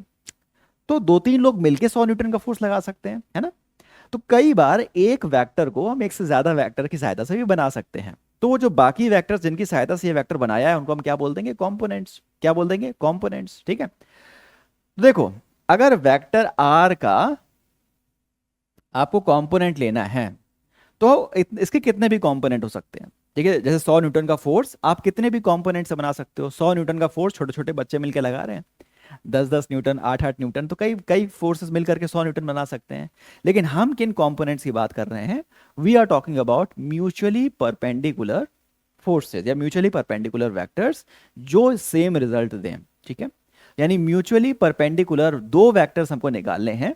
तो 2-3 लोग मिलकर 100 न्यूटन का फोर्स लगा सकते हैं, है ना। तो कई बार एक वेक्टर को हम एक से ज्यादा वेक्टर की सहायता से भी बना सकते हैं। तो वो जो बाकी वेक्टर्स जिनकी सहायता से ये वेक्टर बनाया है उनको हम क्या बोल देंगे, कंपोनेंट्स। क्या बोल देंगे, कंपोनेंट्स। ठीक है। तो देखो, अगर वेक्टर आर का आपको कंपोनेंट लेना है तो इसके कितने भी कंपोनेंट हो सकते हैं। ठीक है। जैसे 100 न्यूटन का फोर्स आप कितने भी कंपोनेंट से बना सकते हो। 100 न्यूटन का फोर्स छोटे छोटे बच्चे मिलकर लगा रहे हैं, 10-10 न्यूटन, 8-8 न्यूटन, तो कई कई फोर्सेस मिलकर के 100 न्यूटन बना सकते हैं। लेकिन हम किन कंपोनेंट्स की बात कर रहे हैं, we are talking about mutually perpendicular forces या म्यूचुअली परपेंडिकुलर वेक्टर्स जो सेम रिजल्ट दें। ठीक है। यानी म्यूचुअली परपेंडिकुलर दो वेक्टर्स हमको निकालने हैं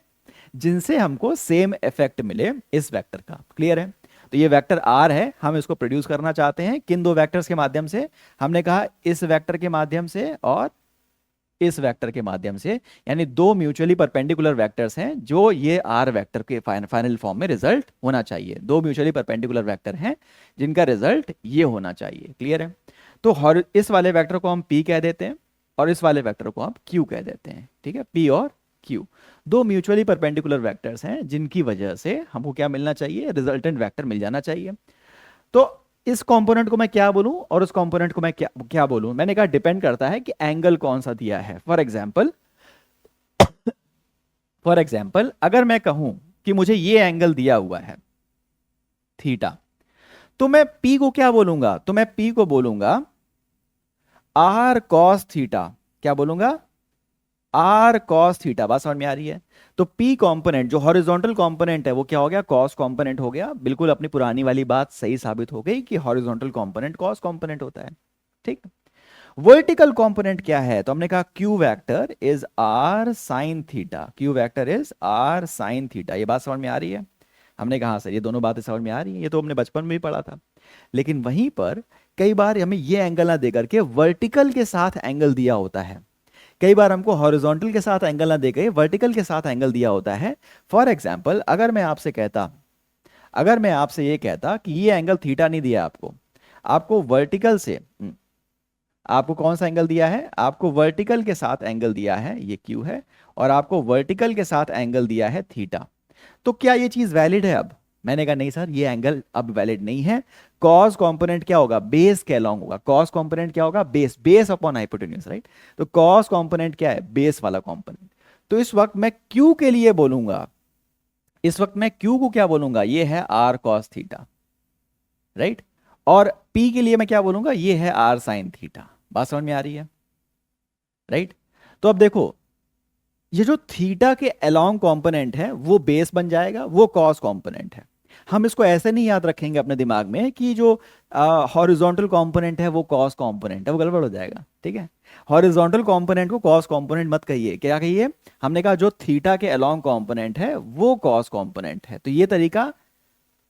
जिनसे हमको सेम इफेक्ट मिले इस वेक्टर का। क्लियर है? तो ये वेक्टर आर है, हम इसको प्रोड्यूस करना चाहते हैं किन दो वेक्टर्स के माध्यम से, हमने कहा इस वेक्टर के माध्यम से और इस वेक्टर के माध्यम से। यानी दो म्यूचुअली परपेंडिकुलर वेक्टर्स हैं जो ये आर वेक्टर के फाइनल फॉर्म में रिजल्ट होना चाहिए। दो म्यूचुअली परपेंडिकुलर वेक्टर हैं जिनका रिजल्ट ये होना चाहिए। क्लियर है? तो इस वाले वेक्टर को हम पी कह देते हैं और इस वाले वेक्टर को हम क्यू कह देते हैं। ठीक है। पी और क्यू दो म्यूचुअली परपेंडिकुलर वेक्टर्स हैं जिनकी वजह से हमको क्या मिलना चाहिए, रिजल्टेंट वेक्टर मिल जाना चाहिए। तो इस कंपोनेंट को मैं क्या बोलूं और उस कंपोनेंट को मैं क्या क्या बोलूं, मैंने कहा डिपेंड करता है कि एंगल कौन सा दिया है। फॉर एग्जाम्पल अगर मैं कहूं कि मुझे ये एंगल दिया हुआ है थीटा, तो मैं पी को क्या बोलूंगा, तो मैं पी को बोलूंगा आर कॉस थीटा। क्या बोलूंगा, आर कॉस थीटा। बात समझ में आ रही है? तो पी कंपोनेंट जो हॉरिजॉन्टल कंपोनेंट है वो क्या हो गया, कॉस कंपोनेंट हो गया। बिल्कुल अपनी पुरानी वाली बात सही साबित हो गई कि हॉरिजॉन्टल कंपोनेंट कॉस कंपोनेंट होता है। ठीक। वर्टिकल कंपोनेंट क्या है? तो हमने कहा Q vector is R sine theta, Q vector is R sine theta. ये बात समझ में आ रही है? हमने कहा सर ये दोनों बातें समझ में आ रही हैं, ये तो हमने बचपन में भी पढ़ा था। लेकिन वहीं पर कई बार हमें ये एंगल ना दे करके वर्टिकल के साथ एंगल दिया होता है, कई बार हमको हॉरिजॉन्टल के साथ एंगल ना देकर वर्टिकल के साथ एंगल दिया होता है। फॉर एग्जाम्पल अगर मैं आपसे ये कहता कि ये एंगल थीटा नहीं दिया आपको, आपको वर्टिकल से आपको कौन सा एंगल दिया है? आपको वर्टिकल के साथ एंगल दिया है, ये क्यू है, और आपको वर्टिकल के साथ एंगल दिया है थीटा। तो क्या ये चीज वैलिड है? अब मैंने कहा नहीं सर, ये एंगल अब वैलिड नहीं है। कॉस कंपोनेंट क्या होगा? बेस के अलोंग होगा। कॉस कंपोनेंट क्या होगा? Base, base upon hypotenuse, right? तो कॉस कंपोनेंट क्या है? बेस वाला कंपोनेंट। तो इस वक्त मैं क्यू के लिए बोलूंगा, इस वक्त मैं क्यू को क्या बोलूंगा? ये है आर कॉस थीटा, राइट? और पी के लिए मैं क्या बोलूंगा? ये है आर साइन थीटा। बात समझ में आ रही है, राइट? तो अब देखो, ये जो थीटा के अलोंग कंपोनेंट है वो बेस बन जाएगा, वो कॉस कंपोनेंट है। हम इसको ऐसे नहीं याद रखेंगे अपने दिमाग में कि जो हॉरिजॉन्टल कंपोनेंट है वो कॉस कंपोनेंट है, वो गड़बड़ हो जाएगा, ठीक है? हॉरिजॉन्टल कंपोनेंट को कॉस कंपोनेंट मत कहिए। क्या कहिए? हमने कहा जो थीटा के अलोंग कंपोनेंट है वो कॉस कंपोनेंट है। तो ये तरीका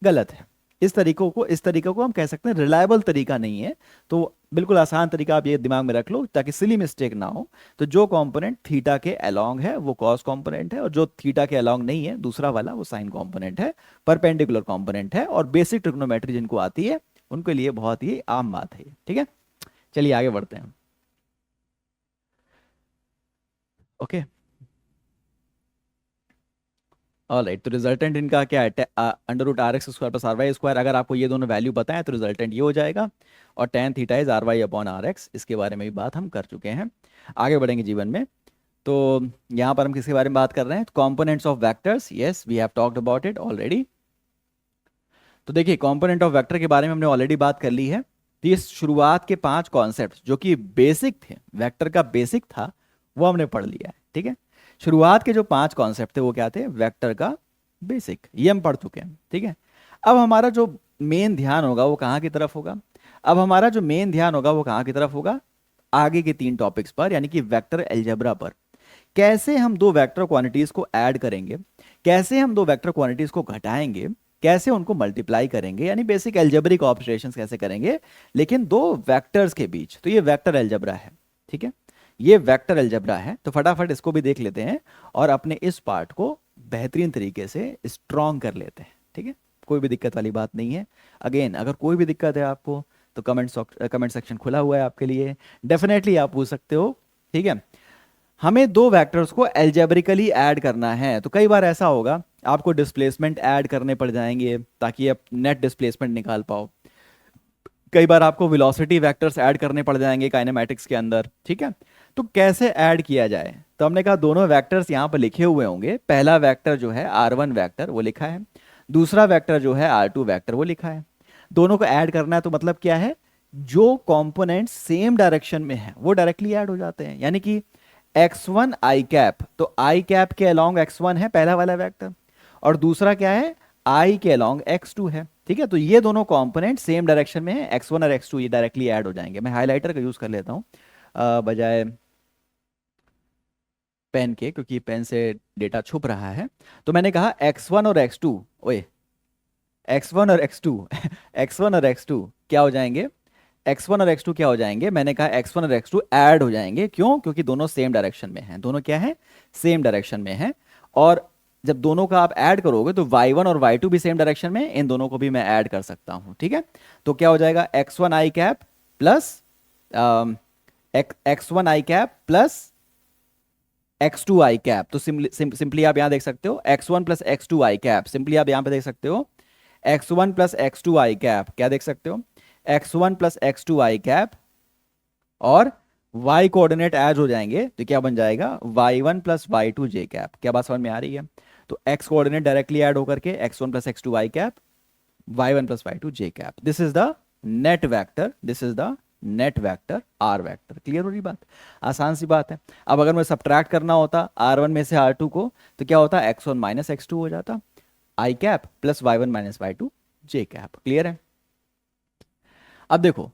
गलत है। इस तरीकों को हम कह सकते हैं रिलायबल तरीका नहीं है। तो बिल्कुल आसान तरीका आप ये दिमाग में रख लो ताकि सिली मिस्टेक ना हो। तो जो कंपोनेंट थीटा के अलोंग है वो कॉस कंपोनेंट है, और जो थीटा के अलोंग नहीं है दूसरा वाला वो साइन कंपोनेंट है, परपेंडिकुलर कंपोनेंट है। और बेसिक ट्रिग्नोमेट्री जिनको आती है उनके लिए बहुत ही आम बात है, ठीक है? चलिए आगे बढ़ते हैं। Okay, alright. तो रिजल्टेंट इनका क्या है? Under root R x square plus R y square. अगर आपको ये दोनों वैल्यू पता है तो रिजल्टेंट ये हो जाएगा। और tan theta is R y upon R x, इसके बारे में भी बात हम कर चुके हैं। आगे बढ़ेंगे जीवन में। तो यहाँ पर हम किसके बारे में बात कर रहे हैं? Components of vectors. Yes, we have talked about it already. तो देखिए, कॉम्पोनेंट ऑफ वेक्टर के बारे में हमने ऑलरेडी बात कर ली है। तो ये शुरुआत के 5 कॉन्सेप्ट जो कि बेसिक थे, वेक्टर का बेसिक था, वो हमने पढ़ लिया है, ठीक है? शुरुआत के जो 5 कॉन्सेप्ट थे वो क्या थे? वेक्टर का बेसिक, ये हम पढ़ चुके हैं, ठीक है? अब हमारा जो मेन ध्यान होगा वो कहाँ की तरफ होगा? अब हमारा जो मेन ध्यान होगा वो कहाँ की तरफ होगा? आगे के 3 टॉपिक्स पर, यानी कि वेक्टर अलजेब्रा पर। कैसे हम दो वेक्टर क्वांटिटीज को ऐड करेंगे, कैसे हम दो वेक्टर क्वांटिटीज को घटाएंगे, कैसे उनको मल्टीप्लाई करेंगे, यानी बेसिक अलजेब्रिक ऑपरेशंस कैसे करेंगे लेकिन दो वेक्टर्स के बीच। तो ये वेक्टर अलजेब्रा है, ठीक है? ये वेक्टर अलजेब्रा है। तो फटाफट इसको भी देख लेते हैं और अपने इस पार्ट को बेहतरीन तरीके से स्ट्रॉन्ग कर लेते हैं, ठीक है? कोई भी दिक्कत वाली बात नहीं है। अगेन, अगर कोई भी दिक्कत है आपको तो कमेंट सेक्शन खुला हुआ है आपके लिए, डेफिनेटली आप पूछ सकते हो, ठीक है? हमें दो वेक्टर्स को एल्जेब्रिकली ऐड करना है। तो कई बार ऐसा होगा आपको डिस्प्लेसमेंट ऐड करने पड़ जाएंगे ताकि आप नेट डिस्प्लेसमेंट निकाल पाओ। कई बार आपको वेलोसिटी वेक्टर्स ऐड करने पड़ जाएंगे काइनेमैटिक्स के अंदर, ठीक है? तो कैसे ऐड किया जाए? तो हमने कहा दोनों वेक्टर्स यहाँ पर लिखे हुए होंगे। पहला वेक्टर जो है R1 वेक्टर वो लिखा है, दूसरा वेक्टर जो है R2 वेक्टर वो लिखा है। दोनों को ऐड करना है तो मतलब क्या है? जो कंपोनेंट सेम डायरेक्शन में है वो डायरेक्टली ऐड हो जाते हैं। यानी कि x1 i कैप, तो i कैप के अलोंग x1 है पहला वाला वेक्टर, और दूसरा क्या है? i के अलोंग x2 है, ठीक है? तो ये दोनों कंपोनेंट सेम डायरेक्शन में है, x1 और x2 ये डायरेक्टली ऐड हो जाएंगे। मैं हाइलाइटर का यूज कर लेता हूँ बजाय पेन के, क्योंकि पेन से डेटा छुप रहा है। तो मैंने कहा x1 और x2, ओए x1 और x2 x1 और x2 क्या हो जाएंगे? x1 और x2 क्या हो जाएंगे? मैंने कहा x1 और x2 ऐड हो जाएंगे। क्यों? क्योंकि दोनों सेम डायरेक्शन में हैं। दोनों क्या है? सेम डायरेक्शन में हैं। और जब दोनों का आप ऐड करोगे तो y1 और y2 भी सेम डायरेक्शन में, इन दोनों को भी मैं ऐड कर सकता हूं, ठीक है? तो क्या हो जाएगा? x1 i cap plus x1 i cap plus x2 i cap. तो सिंपली आप यहां देख सकते हो x1 plus x2 i cap. Simply आप यहां पे देख सकते हो x1 plus x2 i cap. क्या देख सकते हो? x1 plus x2 i cap, और y कोऑर्डिनेट ऐड हो जाएंगे तो क्या बन जाएगा? y1 plus y2 j cap. क्या बात समझ में आ रही है? तो x कोऑर्डिनेट डायरेक्टली ऐड होकर के x1 plus x2 i cap, y1 plus y2 j cap. This is the net vector, this is the net vector R vector. Clear हो रही बात? आसान सी बात है। अब अगर मुझे सब्ट्रैक्ट करना होता R1 में से R2 को तो क्या होता? x1 माइनस x2 हो जाता, i cap plus y1 minus y2 j cap. Clear है? अब देखो,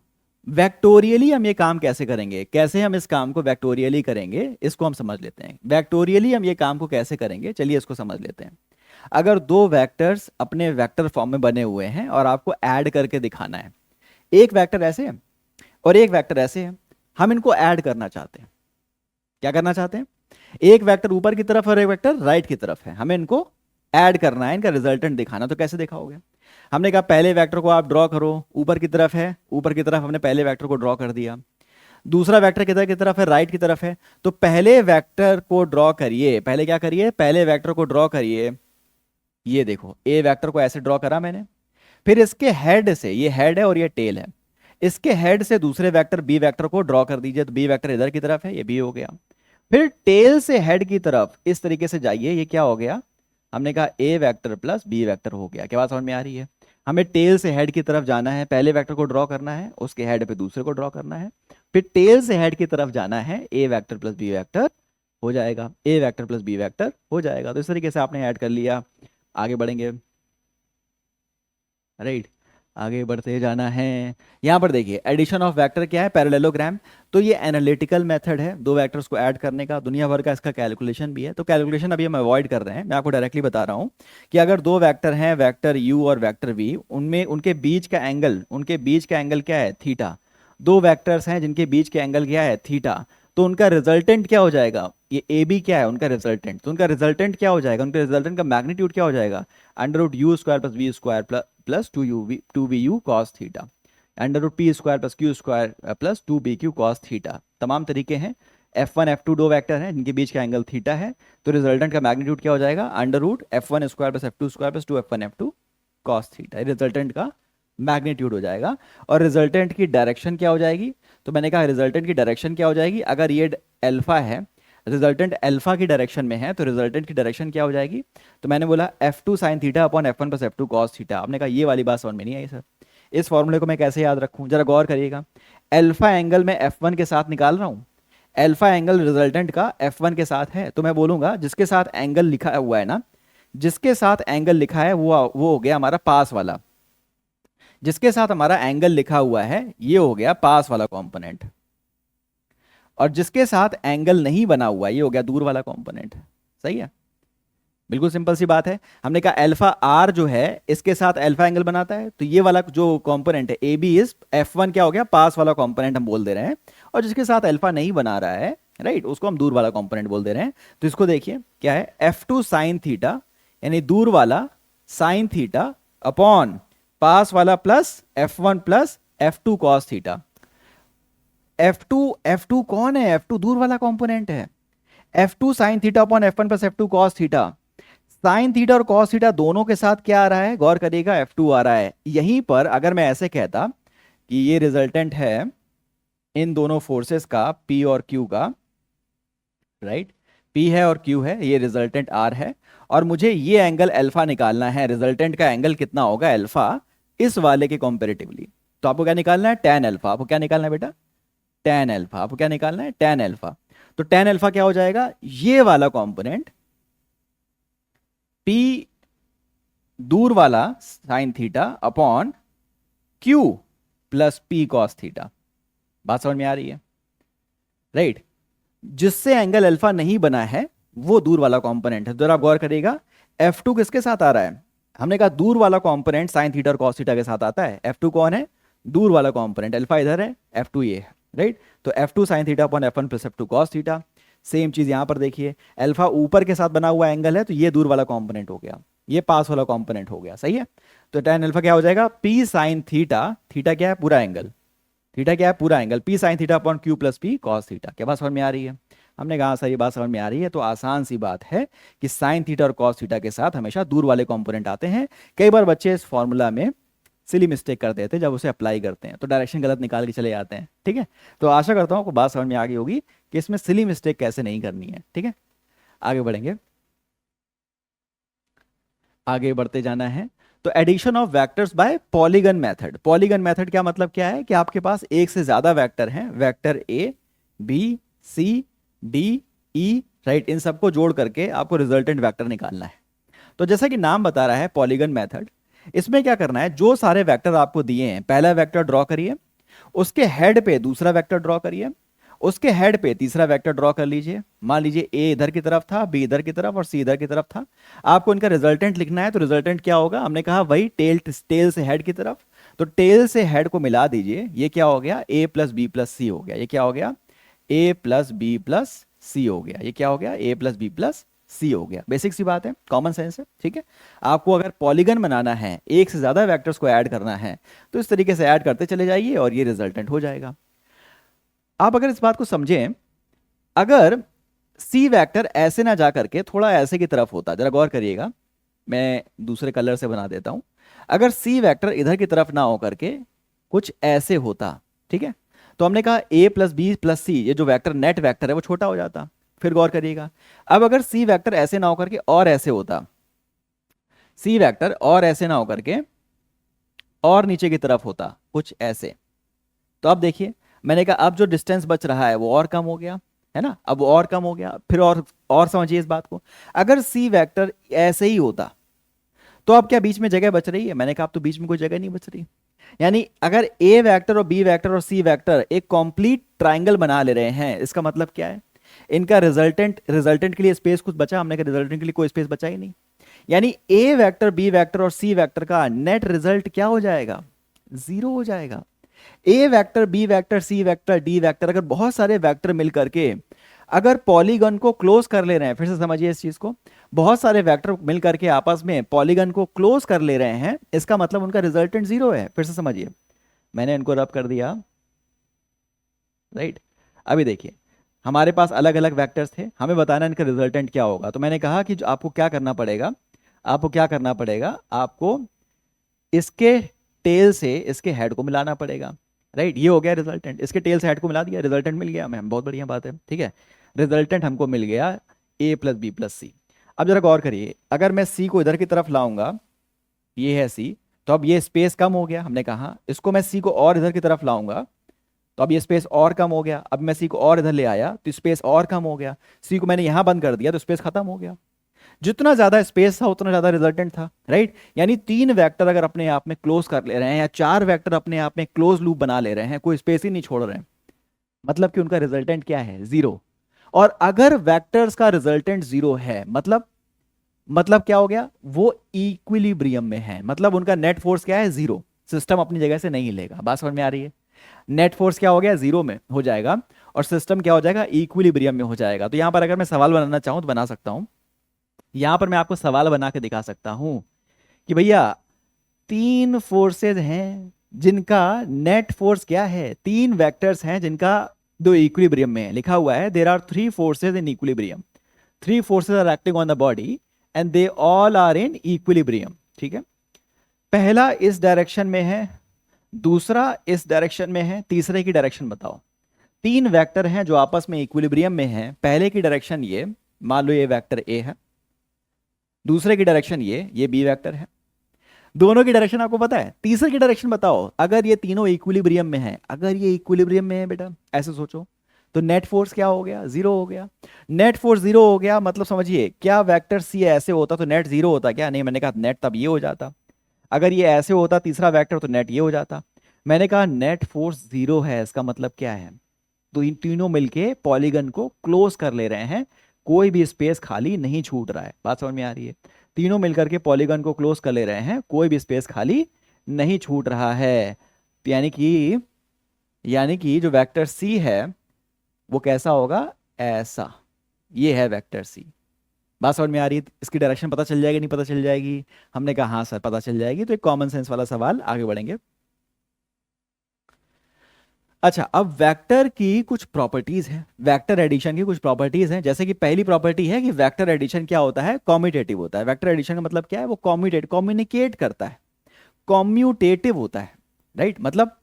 वेक्टोरियली हम ये काम कैसे करेंगे, कैसे हम इस काम को वेक्टोरियली करेंगे, इसको हम समझ लेते हैं। वेक्टोरियली हम ये काम को कैसे करेंगे, चलिए इसको समझ लेते हैं। अगर दो वेक्टर्स अपने वेक्टर फॉर्म में बने हुए हैं और आपको ऐड करके दिखाना है, एक वेक्टर ऐसे है और एक वेक्टर ऐसे है, हम इनको ऐड करना चाहते हैं। क्या करना चाहते हैं? एक वेक्टर ऊपर की तरफ और एक वेक्टर राइट की तरफ है, हमें इनको ऐड करना है, इनका रिजल्टेंट दिखाना। तो कैसे दिखाओगे? हमने कहा पहले वेक्टर को आप ड्रॉ करो, ऊपर की तरफ है, ऊपर की तरफ हमने पहले वेक्टर को ड्रॉ कर दिया। दूसरा वेक्टर किधर की तरफ है? राइट की तरफ है। तो पहले वेक्टर को ड्रॉ करिए, पहले क्या करिए? पहले वेक्टर को ड्रॉ करिए। ये देखो, ए वेक्टर को ऐसे ड्रॉ करा मैंने, फिर इसके हेड से, ये हेड है और ये टेल है, इसके हेड से दूसरे वेक्टर बी वेक्टर को ड्रॉ कर दीजिए। तो बी वेक्टर इधर की तरफ है, ये बी हो गया। फिर टेल से हेड की तरफ इस तरीके से जाइए, ये क्या हो गया? हमने कहा ए वेक्टर प्लस बी वेक्टर हो गया। क्या बात समझ में आ रही है? हमें टेल से हेड की तरफ जाना है, पहले वेक्टर को ड्रॉ करना है, उसके हेड पे दूसरे को ड्रॉ करना है, फिर टेल से हेड की तरफ जाना है, A vector plus B vector हो जाएगा, A vector plus B vector हो जाएगा। तो इस तरीके से आपने ऐड कर लिया। आगे बढ़ेंगे, राइट, आगे बढ़ते जाना है। यहाँ पर देखिए, एडिशन ऑफ वेक्टर क्या है? पैरेललोग्राम। तो ये एनालिटिकल मेथड है दो वेक्टर्स को ऐड करने का, दुनिया भर का इसका कैलकुलेशन भी है। तो कैलकुलेशन अभी हम अवॉइड कर रहे हैं, मैं आपको डायरेक्टली बता रहा हूँ कि अगर दो वेक्टर हैं, वेक्टर यू और वेक्टर वी, उनमें उनके बीच का एंगल क्या है? थीटा। दो वेक्टर्स हैं जिनके बीच के एंगल क्या है? थीटा। तो उनका रिजल्टेंट क्या हो जाएगा? ये ए बी क्या है? उनका रिजल्टेंट। तो उनका रिजल्टेंट क्या हो जाएगा? उनके रिजल्टेंट का मैग्नीट्यूड क्या हो जाएगा? Under root u square plus v square plus two b u cos theta, under root P square plus Q square plus two b Q cos theta. तमाम तरीके हैं। F1 F2 दो वेक्टर हैं जिनके बीच का एंगल थीटा है, तो resultant का मैग्नीट्यूड क्या हो जाएगा? Under root F1 square plus F2 square plus 2F1 F2 cos theta. Resultant का मैग्नीट्यूड हो जाएगा। और रिजल्टेंट की डायरेक्शन क्या हो जाएगी? तो मैंने कहा रिजल्टेंट की डायरेक्शन क्या हो जाएगी? अगर ये अल्फा है, रिजल्टेंट अल्फा की डायरेक्शन में है, तो रिजल्टेंट की डायरेक्शन क्या हो जाएगी? तो मैंने बोला F2 sine theta upon F1 plus F2 cos theta. आपने कहा ये वाली बात समझ में नहीं आई सर, इस फॉर्मूले को मैं कैसे याद रखूं? जरा गौर करिएगा। अल्फा एंगल में F1 के साथ निकाल रहा हूं, अल्फा एंगल रिजल्टेंट का F1 के साथ है, तो मैं बोलूंगा जिसके साथ एंगल लिखा हुआ है ना, जिसके साथ एंगल लिखा है वो हो गया हमारा पास वाला। जिसके साथ हमारा एंगल लिखा हुआ है ये हो गया पास वाला कंपोनेंट, और जिसके साथ एंगल नहीं बना हुआ ये हो गया दूर वाला कंपोनेंट। सही है, बिल्कुल सिंपल सी बात है। हमने कहा अल्फा आर जो है इसके साथ अल्फा एंगल बनाता है, तो ये वाला जो कंपोनेंट है ए बी इज F1 क्या हो गया? पास वाला कंपोनेंट हम बोल दे रहे हैं। और जिसके साथ अल्फा नहीं बना रहा है, राइट, उसको हम दूर वाला कंपोनेंट बोल दे रहे हैं। तो इसको देखिए क्या है? F2 साइन थीटा, यानी दूर वाला साइन थीटा अपॉन पास वाला plus F1 plus F2 cos theta. F2 कौन है? F2 दूर वाला कंपोनेंट है। F2 sine theta upon F1 plus F2 cos theta. Sign theta और कॉस थीटा दोनों के साथ क्या आ रहा है? गौर करिएगा, F2 आ रहा है। यहीं पर अगर मैं ऐसे कहता कि ये रिजल्टेंट है इन दोनों फोर्सेस का, P और Q का, राइट, P है और Q है, ये रिजल्टेंट R है, और मुझे ये एंगल अल्फा निकालना है, रिजल्टेंट का एंगल कितना होगा अल्फा इस वाले के कंपैरेटिवली। तो आपको क्या निकालना है? tan alpha. आपको क्या निकालना है बेटा? tan alpha. आपको क्या निकालना है? tan alpha. तो tan अल्फा क्या हो जाएगा? ये वाला कंपोनेंट P दूर वाला sine theta upon Q plus P cos theta. बात समझ में आ रही है? राइट, जिससे एंगल अल्फा नहीं बना है वो दूर वाला कंपोनेंट है। तो आप गौर करिएगा, F2 किसके साथ आ रहा है? हमने कहा दूर वाला कंपोनेंट साइन थीटा और कॉस थीटा के साथ आता है। F2 कौन है? दूर वाला कंपोनेंट। अल्फा इधर है, F2 ये है, राइट। तो F2 sine theta upon F1 plus F2 cos theta. Same चीज यहां पर देखिए, अल्फा ऊपर के साथ बना हुआ एंगल है, तो ये दूर वाला कंपोनेंट हो गया, ये पास वाला कंपोनेंट हो गया। सही है। तो tan अल्फा क्या हो जाएगा? P साइन थीटा, थीटा क्या है? पूरा एंगल, थीटा क्या है? पूरा angle, P sine theta upon Q plus P cos theta. क्या बात समझ में आ रही है? हमने कहा सर ये बात समझ में आ रही है। तो आसान सी बात है कि साइन थीटा और कॉस थीटा के साथ हमेशा दूर वाले कंपोनेंट आते हैं। कई बार बच्चे इस फॉर्मूला में सिली मिस्टेक कर देते हैं, जब उसे अप्लाई करते हैं तो डायरेक्शन गलत निकाल के चले जाते हैं। ठीक है, तो आशा करता हूँ आपको बात समझ में आ गई होगी कि इसमें सिली मिस्टेक कैसे नहीं करनी है। ठीक है, आगे बढ़ेंगे, आगे बढ़ते जाना है। तो addition of vectors by polygon method. Polygon method क्या मतलब क्या है? कि आपके पास एक से ज्यादा वेक्टर हैं, vector A B C D E, right, इन सबको जोड़ करके आपको रिजल्टेंट वेक्टर निकालना है। तो जैसा कि नाम बता रहा है पॉलीगन मेथड, इसमें क्या करना है? जो सारे वेक्टर आपको दिए हैं, पहला वेक्टर ड्रॉ करिए, उसके हेड पे दूसरा वेक्टर ड्रॉ करिए, उसके हेड पे तीसरा वेक्टर ड्रॉ कर लीजिए। मान लीजिए ए इधर की तरफ था, बी इधर की तरफ और सी इधर की तरफ था। आपको इनका रिजल्टेंट लिखना है, तो रिजल्टेंट क्या होगा? हमने कहा वही टेल से हेड की तरफ, तो टेल से हेड को मिला दीजिए। ये क्या हो गया? ए प्लस बी प्लस सी हो गया। ये क्या हो गया? ए प्लस बी प्लस सी हो गया। ये क्या हो गया? ए प्लस बी प्लस सी हो गया। बेसिक सी बात है, कॉमन सेंस है, ठीक है। आपको अगर पॉलीगन बनाना है, एक से ज्यादा वेक्टर्स को ऐड करना है, तो इस तरीके से ऐड करते चले जाइए और ये रिजल्टेंट हो जाएगा। आप अगर इस बात को समझें, अगर सी वेक्टर ऐसे ना जा करके थोड़ा ऐसे की तरफ होता, जरा गौर करिएगा, मैं दूसरे कलर से बना देता हूं। अगर सी वेक्टर इधर की तरफ ना हो करके कुछ ऐसे होता, ठीक है, तो हमने कहा ए प्लस बी प्लस सी, ये जो वेक्टर नेट वेक्टर है वो छोटा हो जाता। फिर गौर करिएगा, अब अगर सी वेक्टर ऐसे ना हो करके और ऐसे होता, सी वेक्टर और ऐसे ना हो करके और नीचे की तरफ होता कुछ ऐसे, तो अब देखिए, मैंने कहा अब जो डिस्टेंस बच रहा है वो और कम हो गया, है ना। अब वो और कम हो गया। फिर और समझिए इस बात को, अगर सी वेक्टर ऐसे ही होता तो अब क्या बीच में जगह बच रही है? मैंने कहा अब तो बीच में कोई जगह नहीं बच रही। यानी अगर ए वेक्टर और बी वेक्टर और सी वेक्टर एक कंप्लीट ट्राइंगल बना ले रहे हैं, इसका मतलब क्या है? इनका रिजल्टेंट के लिए स्पेस कुछ बचा? हमने कहा रिजल्टेंट के लिए कोई स्पेस बचा ही नहीं। यानी ए वेक्टर बी वेक्टर और सी वेक्टर का नेट रिजल्ट क्या हो जाएगा? जीरो हो जाएगा। A vector B vector C vector D vector, अगर बहुत सारे वेक्टर मिल करके अगर पॉलीगन को क्लोज कर ले रहे हैं, फिर से समझिए इस चीज को, बहुत सारे वेक्टर मिल करके आपस में पॉलीगन को क्लोज कर ले रहे हैं, इसका मतलब उनका रिजल्टेंट जीरो है। फिर से समझिए, मैंने इनको रब कर दिया, राइट। अभी देखिए, हमारे पास अलग अलग वेक्टर्स थे, हमें बताना इनका रिजल्टेंट क्या होगा। तो मैंने कहा कि आपको क्या करना पड़ेगा, आपको क्या करना पड़ेगा, आपको इसके टेल से इसके हेड को मिलाना पड़ेगा, राइट। ये हो गया रिजल्टेंट, इसके टेल से हेड को मिला दिया, रिजल्टेंट मिल गया हमें, बहुत बढ़िया बात है, ठीक है। रिजल्टेंट हमको मिल गया ए प्लस बी प्लस सी। अब जरा गौर करिए, अगर मैं सी को इधर की तरफ लाऊंगा, ये है सी, तो अब ये स्पेस कम हो गया, हमने कहा इसको मैं सी को और इधर की तरफ लाऊंगा, तो अब ये स्पेस और कम हो गया। अब मैं सी को और इधर ले आया तो स्पेस और कम हो गया। सी को मैंने यहां बंद कर दिया तो स्पेस खत्म हो गया। जितना ज्यादा स्पेस था उतना ज्यादा रिजल्टेंट था, राइट। यानी तीन वेक्टर अगर अपने आप में क्लोज कर ले रहे हैं, या चार वेक्टर अपने आप में क्लोज लूप बना ले रहे हैं, कोई स्पेस ही नहीं छोड़ रहे हैं, मतलब कि उनका रिजल्टेंट क्या है? जीरो। और अगर वेक्टर्स का रिजल्टेंट जीरो है, मतलब क्या हो गया? वो इक्विलिब्रियम में है, मतलब उनका नेट फोर्स क्या है? जीरो। सिस्टम अपनी जगह से नहीं हिलेगा। बात समझ में आ रही है? नेट फोर्स क्या हो गया? जीरो में हो जाएगा, और सिस्टम क्या हो जाएगा? इक्विलिब्रियम में हो जाएगा। तो यहां पर अगर मैं सवाल बनाना चाहूं तो बना सकता हूं। यहां पर मैं आपको सवाल बना के दिखा सकता हूं कि भैया तीन फोर्सेज हैं जिनका नेट फोर्स क्या है? तीन वेक्टर्स हैं जिनका दो इक्विलिब्रियम में है। लिखा हुआ है there are three forces in equilibrium, three forces are acting on the body and they all are in equilibrium, ठीक है। पहला इस डायरेक्शन में है, दूसरा इस डायरेक्शन में है, तीसरे की डायरेक्शन बताओ। तीन वेक्टर हैं जो आपस में इक्विलिब्रियम में हैं। पहले की डायरेक्शन ये, मान लो ये वेक्टर ए है, दूसरे की डायरेक्शन ये बी वेक्टर है। दोनों की डायरेक्शन आपको पता है, तीसरे की डायरेक्शन बताओ। अगर ये तीनों इक्विलिब्रियम में है, अगर ये इक्विलिब्रियम में है बेटा, ऐसे सोचो, तो नेट फोर्स क्या हो गया? जीरो हो गया। नेट फोर्स जीरो हो गया, मतलब समझिए, क्या वेक्टर सी ऐसे होता तो नेट जीरो होता क्या? नहीं, मैंने कहा नेट तब ये हो जाता। अगर ये ऐसे होता तीसरा वेक्टर, तो नेट ये हो जाता। मैंने कहा नेट फोर्स जीरो है, इसका मतलब क्या है? तो इन तीनों मिलके पॉलीगन को क्लोज कर ले रहे हैं, कोई भी स्पेस खाली नहीं छूट रहा है। बात समझ में आ रही है? तीनों मिलकर के पॉलीगन को क्लोज कर ले रहे हैं, कोई भी स्पेस खाली नहीं छूट रहा है। तो यानी कि जो वेक्टर सी है वो कैसा होगा? ऐसा। ये है वेक्टर सी। बात समझ में आ रही है? इसकी डायरेक्शन पता चल जाएगी, नहीं पता चल जाएगी? हमने कहा हाँ सर पता चल जाएगी। तो एक कॉमन सेंस वाला सवाल, आगे बढ़ेंगे। अच्छा, अब वेक्टर की कुछ प्रॉपर्टीज हैं, वेक्टर एडिशन की कुछ प्रॉपर्टीज हैं। जैसे कि पहली प्रॉपर्टी है कि वेक्टर एडिशन क्या होता है? कॉम्यूटेटिव होता है। वेक्टर एडिशन का मतलब क्या है? वो कम्युनिकेट करता है, कॉम्यूटेटिव होता है, राइट। मतलब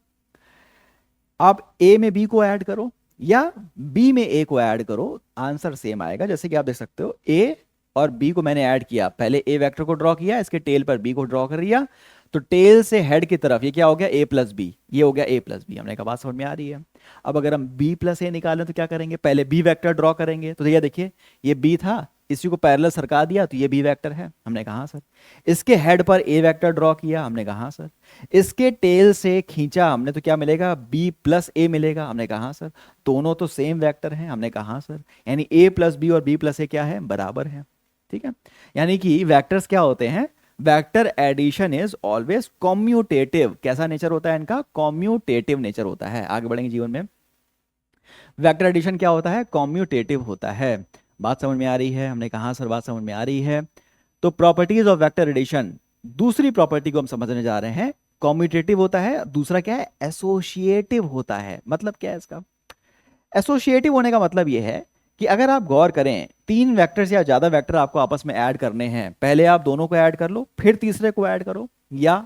आप ए में बी को ऐड करो या बी में ए को ऐड करो, आंसर सेम आएगा। जैसे कि आप देख सकते हो, ए और बी को मैंने ऐड किया, पहले ए वेक्टर को ड्रॉ किया, इसके टेल पर बी को ड्रॉ कर दिया, तो टेल से हेड की तरफ ये क्या हो गया? ए प्लस बी। ये हो गया ए प्लस बी। हमने कहा बात समझ में आ रही है? अब अगर हम बी प्लस ए निकालें तो क्या करेंगे? पहले बी वेक्टर ड्रॉ करेंगे, तो ये देखिए, ये बी था, इसी को पैरेलल सरका दिया तो ये बी वेक्टर है, हमने कहा सर। इसके हेड पर ए वेक्टर ड्रॉ किया, हमने कहा सर। इसके टेल से खींचा हमने तो क्या मिलेगा, बी प्लस ए मिलेगा, हमने कहा सर। दोनों तो सेम वेक्टर हैं, हमने कहा सर। यानी ए प्लस बी और बी प्लस ए क्या है, बराबर है। ठीक है, यानी कि वेक्टर्स क्या होते हैं, vector addition is always commutative. कैसा नेचर होता है इनका, कॉम्यूटेटिव नेचर होता है। आगे बढ़ेंगे जीवन में, वेक्टर एडिशन क्या होता है, कॉम्यूटेटिव होता है। बात समझ में आ रही है, हमने कहा सर बात समझ में आ रही है। तो प्रॉपर्टीज ऑफ वेक्टर एडिशन, दूसरी प्रॉपर्टी को हम समझने जा रहे हैं। कॉम्यूटेटिव होता है, दूसरा क्या है, एसोसिएटिव होता है। मतलब क्या है इसका, एसोसिएटिव होने का मतलब यह है कि अगर आप गौर करें, तीन वेक्टर्स या ज्यादा वेक्टर आपको आपस में ऐड करने हैं, पहले आप दोनों को ऐड कर लो, फिर तीसरे को ऐड करो, या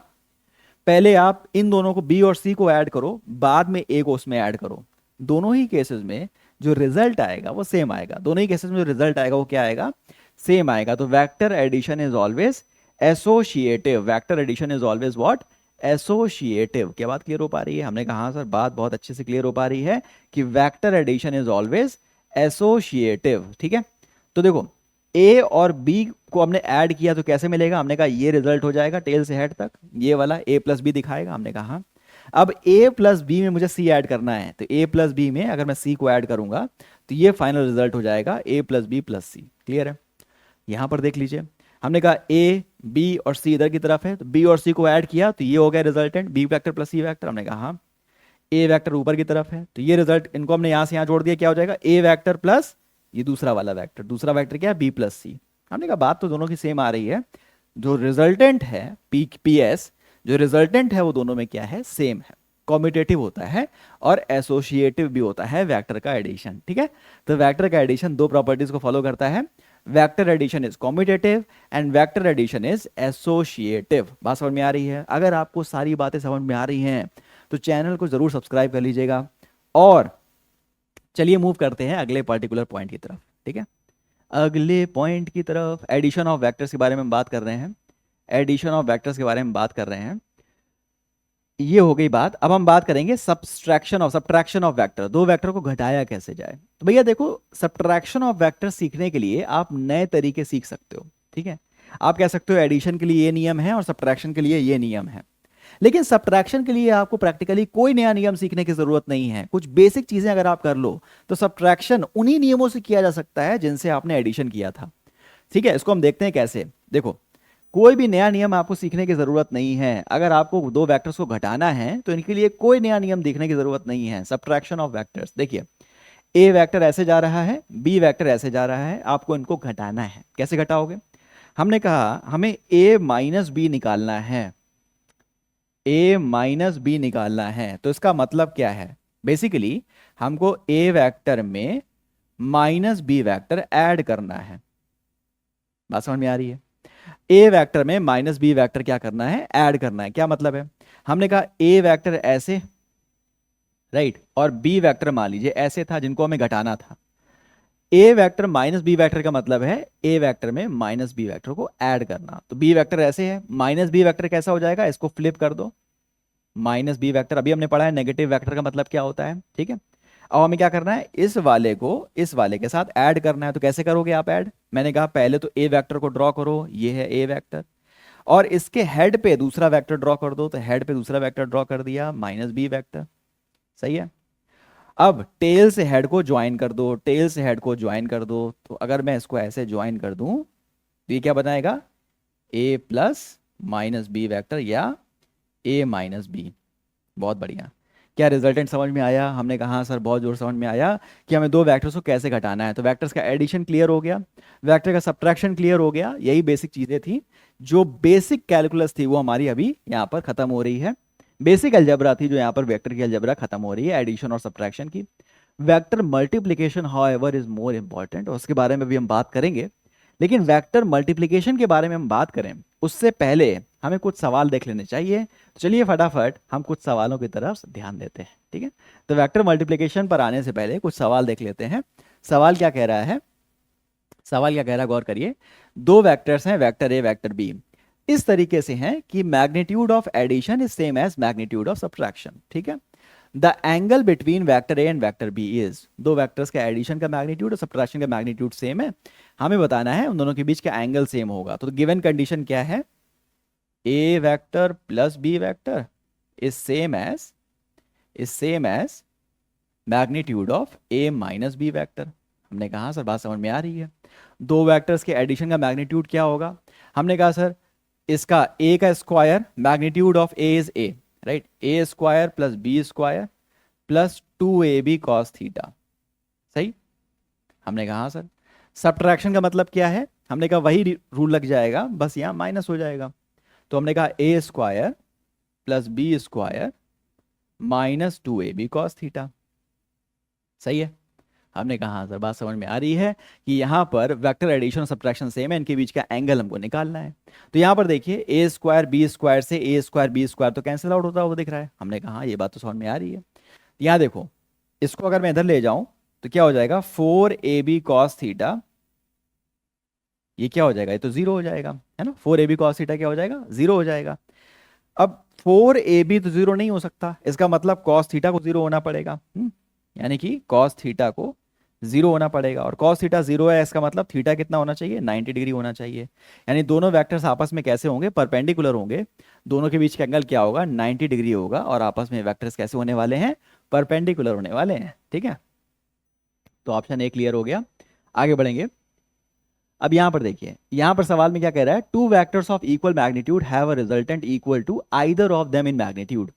पहले आप इन दोनों को बी और सी को ऐड करो, बाद में ए को उसमें ऐड करो। दोनों ही केसेस में जो रिजल्ट आएगा वो सेम आएगा। दोनों ही केसेस में जो रिजल्ट आएगा वो क्या आएगा, सेम आएगा। तो vector addition is always associative. Vector addition is always what, associative. क्या बात क्लियर हो पा रही है, हमने कहा सर बात बहुत अच्छे से क्लियर हो पा रही है कि vector addition is always associative. ठीक है, तो देखो ए और बी को हमने ऐड किया तो कैसे मिलेगा, हमने कहा ये रिजल्ट हो जाएगा टेल से हेड तक, ये वाला ए प्लस बी दिखाएगा, हमने कहा। अब ए प्लस बी में मुझे सी ऐड करना है, तो ए प्लस बी में अगर मैं सी को ऐड करूंगा तो ये फाइनल रिजल्ट हो जाएगा ए प्लस बी प्लस सी। क्लियर है, यहां पर देख लीजिए, हमने कहा ए बी और सी इधर की तरफ है, तो बी और सी को ऐड किया तो ये हो गया resultant B vector plus C vector. हमने कहा ए वेक्टर ऊपर की तरफ है, तो ये रिजल्ट इनको हमने यहां से यहां जोड़ दिया, क्या हो जाएगा, ए वेक्टर प्लस ये दूसरा वाला वेक्टर, दूसरा वेक्टर क्या है, बी प्लस सी। हमने कहा बात तो दोनों की सेम आ रही है, जो रिजल्टेंट है पी पी एस, जो रिजल्टेंट है वो दोनों में क्या है, सेम है। कॉम्यूटेटिव होता है और एसोसिएटिव भी होता है वेक्टर का एडिशन। ठीक है, तो वेक्टर का एडिशन दो प्रॉपर्टीज को फॉलो करता है, vector addition is commutative and vector addition is associative. बात समझ में आ रही है, अगर आपको सारी बातें समझ में आ रही हैं तो चैनल को जरूर सब्सक्राइब कर लीजिएगा। और चलिए मूव करते हैं अगले पर्टिकुलर पॉइंट की तरफ। ठीक है, अगले पॉइंट की तरफ एडिशन ऑफ वेक्टर्स के बारे में बात कर रहे हैं। एडिशन ऑफ वेक्टर्स के बारे में बात कर रहे हैं, ये हो गई बात। अब हम बात करेंगे सब्ट्रैक्शन ऑफ वेक्टर, दो वेक्टर को घटाया कैसे जाए। तो भैया देखो, सब्ट्रैक्शन ऑफ वेक्टर सीखने के लिए आप नए तरीके सीख सकते हो। ठीक है, आप कह सकते हो एडिशन के लिए ये नियम है और सब्ट्रैक्शन के लिए ये नियम है, लेकिन सब्ट्रैक्शन के लिए आपको प्रैक्टिकली कोई नया नियम सीखने की जरूरत नहीं है। कुछ बेसिक चीजें अगर आप कर लो तो सब्ट्रैक्शन उन्हीं नियमों से किया जा सकता है जिनसे आपने एडिशन किया था। ठीक है, इसको हम देखते हैं कैसे। देखो, कोई भी नया नियम आपको सीखने की जरूरत नहीं है। अगर आपको दो वेक्टर्स को घटाना है तो इनके लिए कोई नया नियम देखने की जरूरत नहीं है। सब्ट्रैक्शन ऑफ वेक्टर्स, देखिए ए वेक्टर ऐसे जा रहा है, बी वेक्टर ऐसे जा रहा है, आपको इनको घटाना है। कैसे घटाओगे, हमने कहा हमें ए माइनस बी निकालना है, ए माइनस बी निकालना है। तो इसका मतलब क्या है, बेसिकली हमको ए वेक्टर में माइनस बी वेक्टर ऐड करना है। बात समझ में आ रही है, ए वेक्टर में माइनस बी वेक्टर क्या करना है, ऐड करना है। क्या मतलब है, हमने कहा ए वेक्टर ऐसे, राइट, और बी वेक्टर मान लीजिए ऐसे था, जिनको हमें घटाना था। ए वेक्टर माइनस बी वेक्टर का मतलब है ए वेक्टर में माइनस बी वेक्टर को ऐड करना। तो बी वेक्टर ऐसे है, माइनस बी वेक्टर कैसा हो जाएगा, इसको फ्लिप कर दो, माइनस बी वेक्टर। अभी हमने पढ़ा है नेगेटिव वेक्टर का मतलब क्या होता है। ठीक है, अब हमें क्या करना है, इस वाले को इस वाले के साथ ऐड करना है। तो कैसे करोगे आप ऐड, मैंने कहा पहले तो ए वेक्टर को ड्रॉ करो, ये है ए वेक्टर, और इसके हेड पे दूसरा वेक्टर ड्रॉ कर दो। तो हेड पे दूसरा वेक्टर ड्रॉ कर दिया, माइनस बी वेक्टर। सही है, अब टेल से हेड को ज्वाइन कर दो, टेल से हेड को ज्वाइन कर दो। तो अगर मैं इसको ऐसे ज्वाइन कर दूं तो ये क्या बनाएगा, ए प्लस माइनस बी वेक्टर या ए माइनस बी। बहुत बढ़िया, क्या रिजल्टेंट समझ में आया, हमने कहा हाँ सर बहुत जोर समझ में आया कि हमें दो वेक्टर्स को कैसे घटाना है। तो वेक्टर्स का एडिशन क्लियर हो गया, वेक्टर का सब्ट्रैक्शन क्लियर हो गया। यही बेसिक चीजें थी, जो बेसिक कैलकुलस थी वो हमारी अभी यहाँ पर खत्म हो रही है। बेसिक अलजेब्रा थी जो यहाँ पर वेक्टर की अलजेब्रा खत्म हो रही है, एडिशन और सब्ट्रैक्शन की। Vector multiplication however is more important, और उसके बारे में भी हम बात करेंगे। लेकिन वेक्टर मल्टीप्लीकेशन के बारे में हम बात करें उससे पहले हमें कुछ सवाल देख लेने चाहिए। तो चलिए फटाफट हम कुछ सवालों की तरफ ध्यान देते हैं। ठीक है, तो वेक्टर मल्टीप्लिकेशन पर आने से पहले कुछ सवाल देख लेते हैं। सवाल क्या कह रहा है, सवाल क्या कह रहा है, गौर करिए। दो वेक्टर्स हैं, वेक्टर ए वेक्टर बी, इस तरीके से हैं कि magnitude of addition is same as magnitude of subtraction. ठीक है, the angle between vector A and vector B is, दो वेक्टर्स का एडिशन का मैग्नीट्यूड और सब्ट्रैक्शन का मैग्नीट्यूड सेम है, हमें बताना है उन दोनों के बीच का एंगल सेम होगा। तो गिवन कंडीशन क्या है, A vector plus B vector is same as magnitude of A minus B vector. हमने कहा सर बात समझ में आ रही है, दो वेक्टर्स के एडिशन का मैग्नीट्यूड क्या होगा, हमने कहा सर इसका ए का square, magnitude of A is A, right, A square plus B square plus 2ab cos theta, सही। हमने कहा सर सब्ट्रैक्शन का मतलब क्या है, हमने कहा वही रूल लग जाएगा, बस यहाँ माइनस हो जाएगा। तो हमने कहा A square plus B square minus 2ab cos theta, सही है। हमने कहा हाँ सर बात समझ में आ रही है कि यहाँ पर वेक्टर एडिशन और सब्ट्रैक्शन सेम है, इनके बीच का एंगल हमको निकालना है। तो यहाँ पर देखिए ए स्क्वायर बी स्क्वायर से ए स्क्वायर बी स्क्वायर तो कैंसिल आउट होता हुआ दिख रहा है। हमने कहा हाँ ये बात तो समझ में आ रही है। यहाँ देखो इसको अगर मैं इधर ले जाऊं तो क्या हो जाएगा, 4ab cos थीटा, ये क्या हो जाएगा, ये तो जीरो हो जाएगा, है ना। 4ab cos थीटा क्या हो जाएगा, जीरो हो जाएगा। अब 4ab तो जीरो नहीं हो सकता, इसका मतलब cos थीटा को जीरो होना पड़ेगा, यानी कि cos थीटा को जीरो होना पड़ेगा। और cos थीटा जीरो है, इसका मतलब थीटा कितना होना चाहिए, 90 डिग्री होना चाहिए। यानी दोनों वेक्टर्स आपस में कैसे होंगे, परपेंडिकुलर होंगे, दोनों के बीच का एंगल क्या होगा, 90 डिग्री होगा। और आपस में वेक्टर्स कैसे होने वाले हैं, परपेंडिकुलर होने वाले हैं, ठीक है। तो ऑप्शन ए क्लियर हो गया, आगे बढ़ेंगे। अब यहां पर देखिए, यहां पर सवाल में क्या कह रहा है, two vectors of equal magnitude have a resultant equal to either of them in magnitude.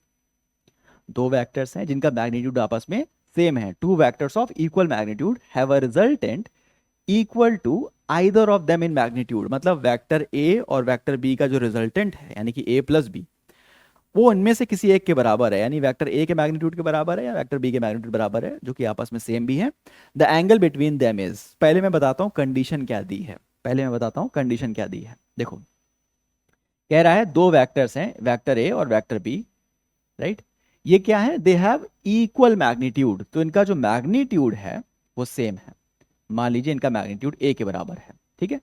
दो वेक्टर्स हैं जिनका मैग्नीट्यूड आपस में सेम है, two vectors of equal magnitude have a resultant equal to either of them in magnitude. मतलब vector A और vector B का जो रिजल्टेंट है, यानी कि ए प्लस बी, वो इनमें से किसी एक के बराबर है, यानी वेक्टर ए के मैग्नीट्यूड के बराबर है या वेक्टर बी के मैग्नीट्यूड बराबर है, जो कि आपस में सेम भी है। The angle between them is, पहले मैं बताता हूं कंडीशन क्या दी है, कंडीशन क्या दी है। देखो कह रहा है दो वेक्टर्स हैं, वेक्टर ए और वेक्टर बी, राइट। ये क्या है, दे हैव इक्वल मैग्नीट्यूड, तो इनका जो मैग्नीट्यूड है वो सेम है। मान लीजिए इनका मैग्नीट्यूड ए के बराबर है, ठीक है।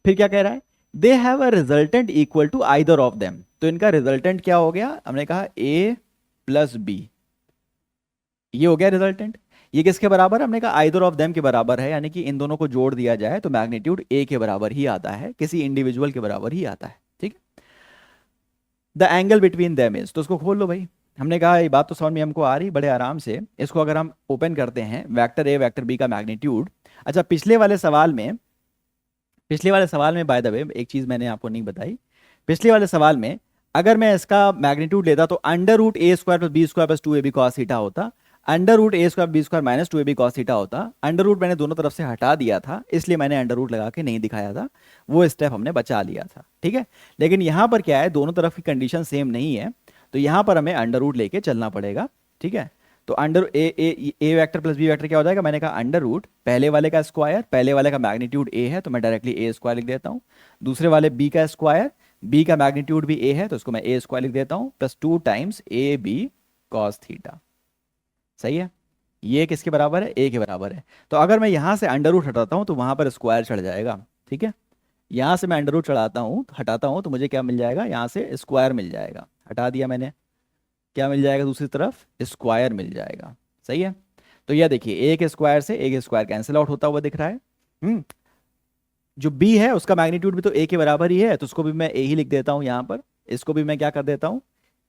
फिर क्या कह रहा है, they have a resultant equal to either of them, तो इनका रिजल्टेंट क्या हो गया, हमने कहा ए प्लस बी, ये हो गया रिजल्टेंट। ये किसके बराबर है, हमने कहा आइदर ऑफ देम के बराबर है, यानी कि इन दोनों को जोड़ दिया जाए तो मैग्नीट्यूड ए के बराबर ही आता है, किसी इंडिविजुअल के बराबर ही आता है, ठीक है। The angle between them is, तो उसको खोल लो भाई। हमने कहा ये बात तो समझ में हमको आ रही बड़े आराम से। इसको अगर हम ओपन करते हैं, वेक्टर ए वेक्टर बी का मैग्नीट्यूड। अच्छा पिछले वाले सवाल में बाय द वे एक चीज मैंने आपको नहीं बताई, पिछले वाले सवाल में अगर मैं इसका मैग्नीट्यूड लेता तो under root A square plus B square plus 2ab cos theta होता, under root A square B square minus 2ab cos theta होता। अंडर रूट मैंने दोनों तरफ से हटा दिया था, इसलिए मैंने अंडर रूट लगा के नहीं दिखाया था, वो स्टेप हमने बचा लिया था, ठीक है। लेकिन यहाँ पर क्या है, दोनों तरफ की कंडीशन सेम नहीं है, तो यहाँ पर हमें अंडर रूट लेके चलना पड़ेगा, ठीक है। तो अंडर ए वेक्टर प्लस बी वेक्टर क्या हो जाएगा, मैंने कहा अंडर रूट पहले वाले का स्क्वायर, पहले वाले का मैग्नीट्यूड ए है तो मैं डायरेक्टली ए स्क्वायर लिख देता हूँ, दूसरे वाले बी का स्क्वायर, बी का मैग्नीट्यूड भी ए है तो उसको मैं ए स्क्वायर लिख देता हूँ, plus 2 times A B cos theta, सही है। ये किसके बराबर है, ए के बराबर है। तो अगर मैं यहाँ से अंडर रूट हटाता हूँ तो वहाँ पर स्क्वायर चढ़ जाएगा, ठीक है। यहाँ से मैं अंडर रूट चढ़ाता हूँ हटाता हूँ तो मुझे क्या मिल जाएगा, यहाँ से स्क्वायर मिल जाएगा, हटा दिया मैंने, क्या मिल जाएगा, दूसरी तरफ स्क्वायर मिल जाएगा, सही है। तो यह देखिए एक स्क्वायर से एक स्क्वायर कैंसिल आउट होता हुआ दिख रहा है। जो बी है उसका मैग्नीट्यूड भी तो ए के बराबर ही है, तो उसको भी मैं ए ही लिख देता हूँ यहाँ पर, इसको भी मैं क्या कर देता हूँ,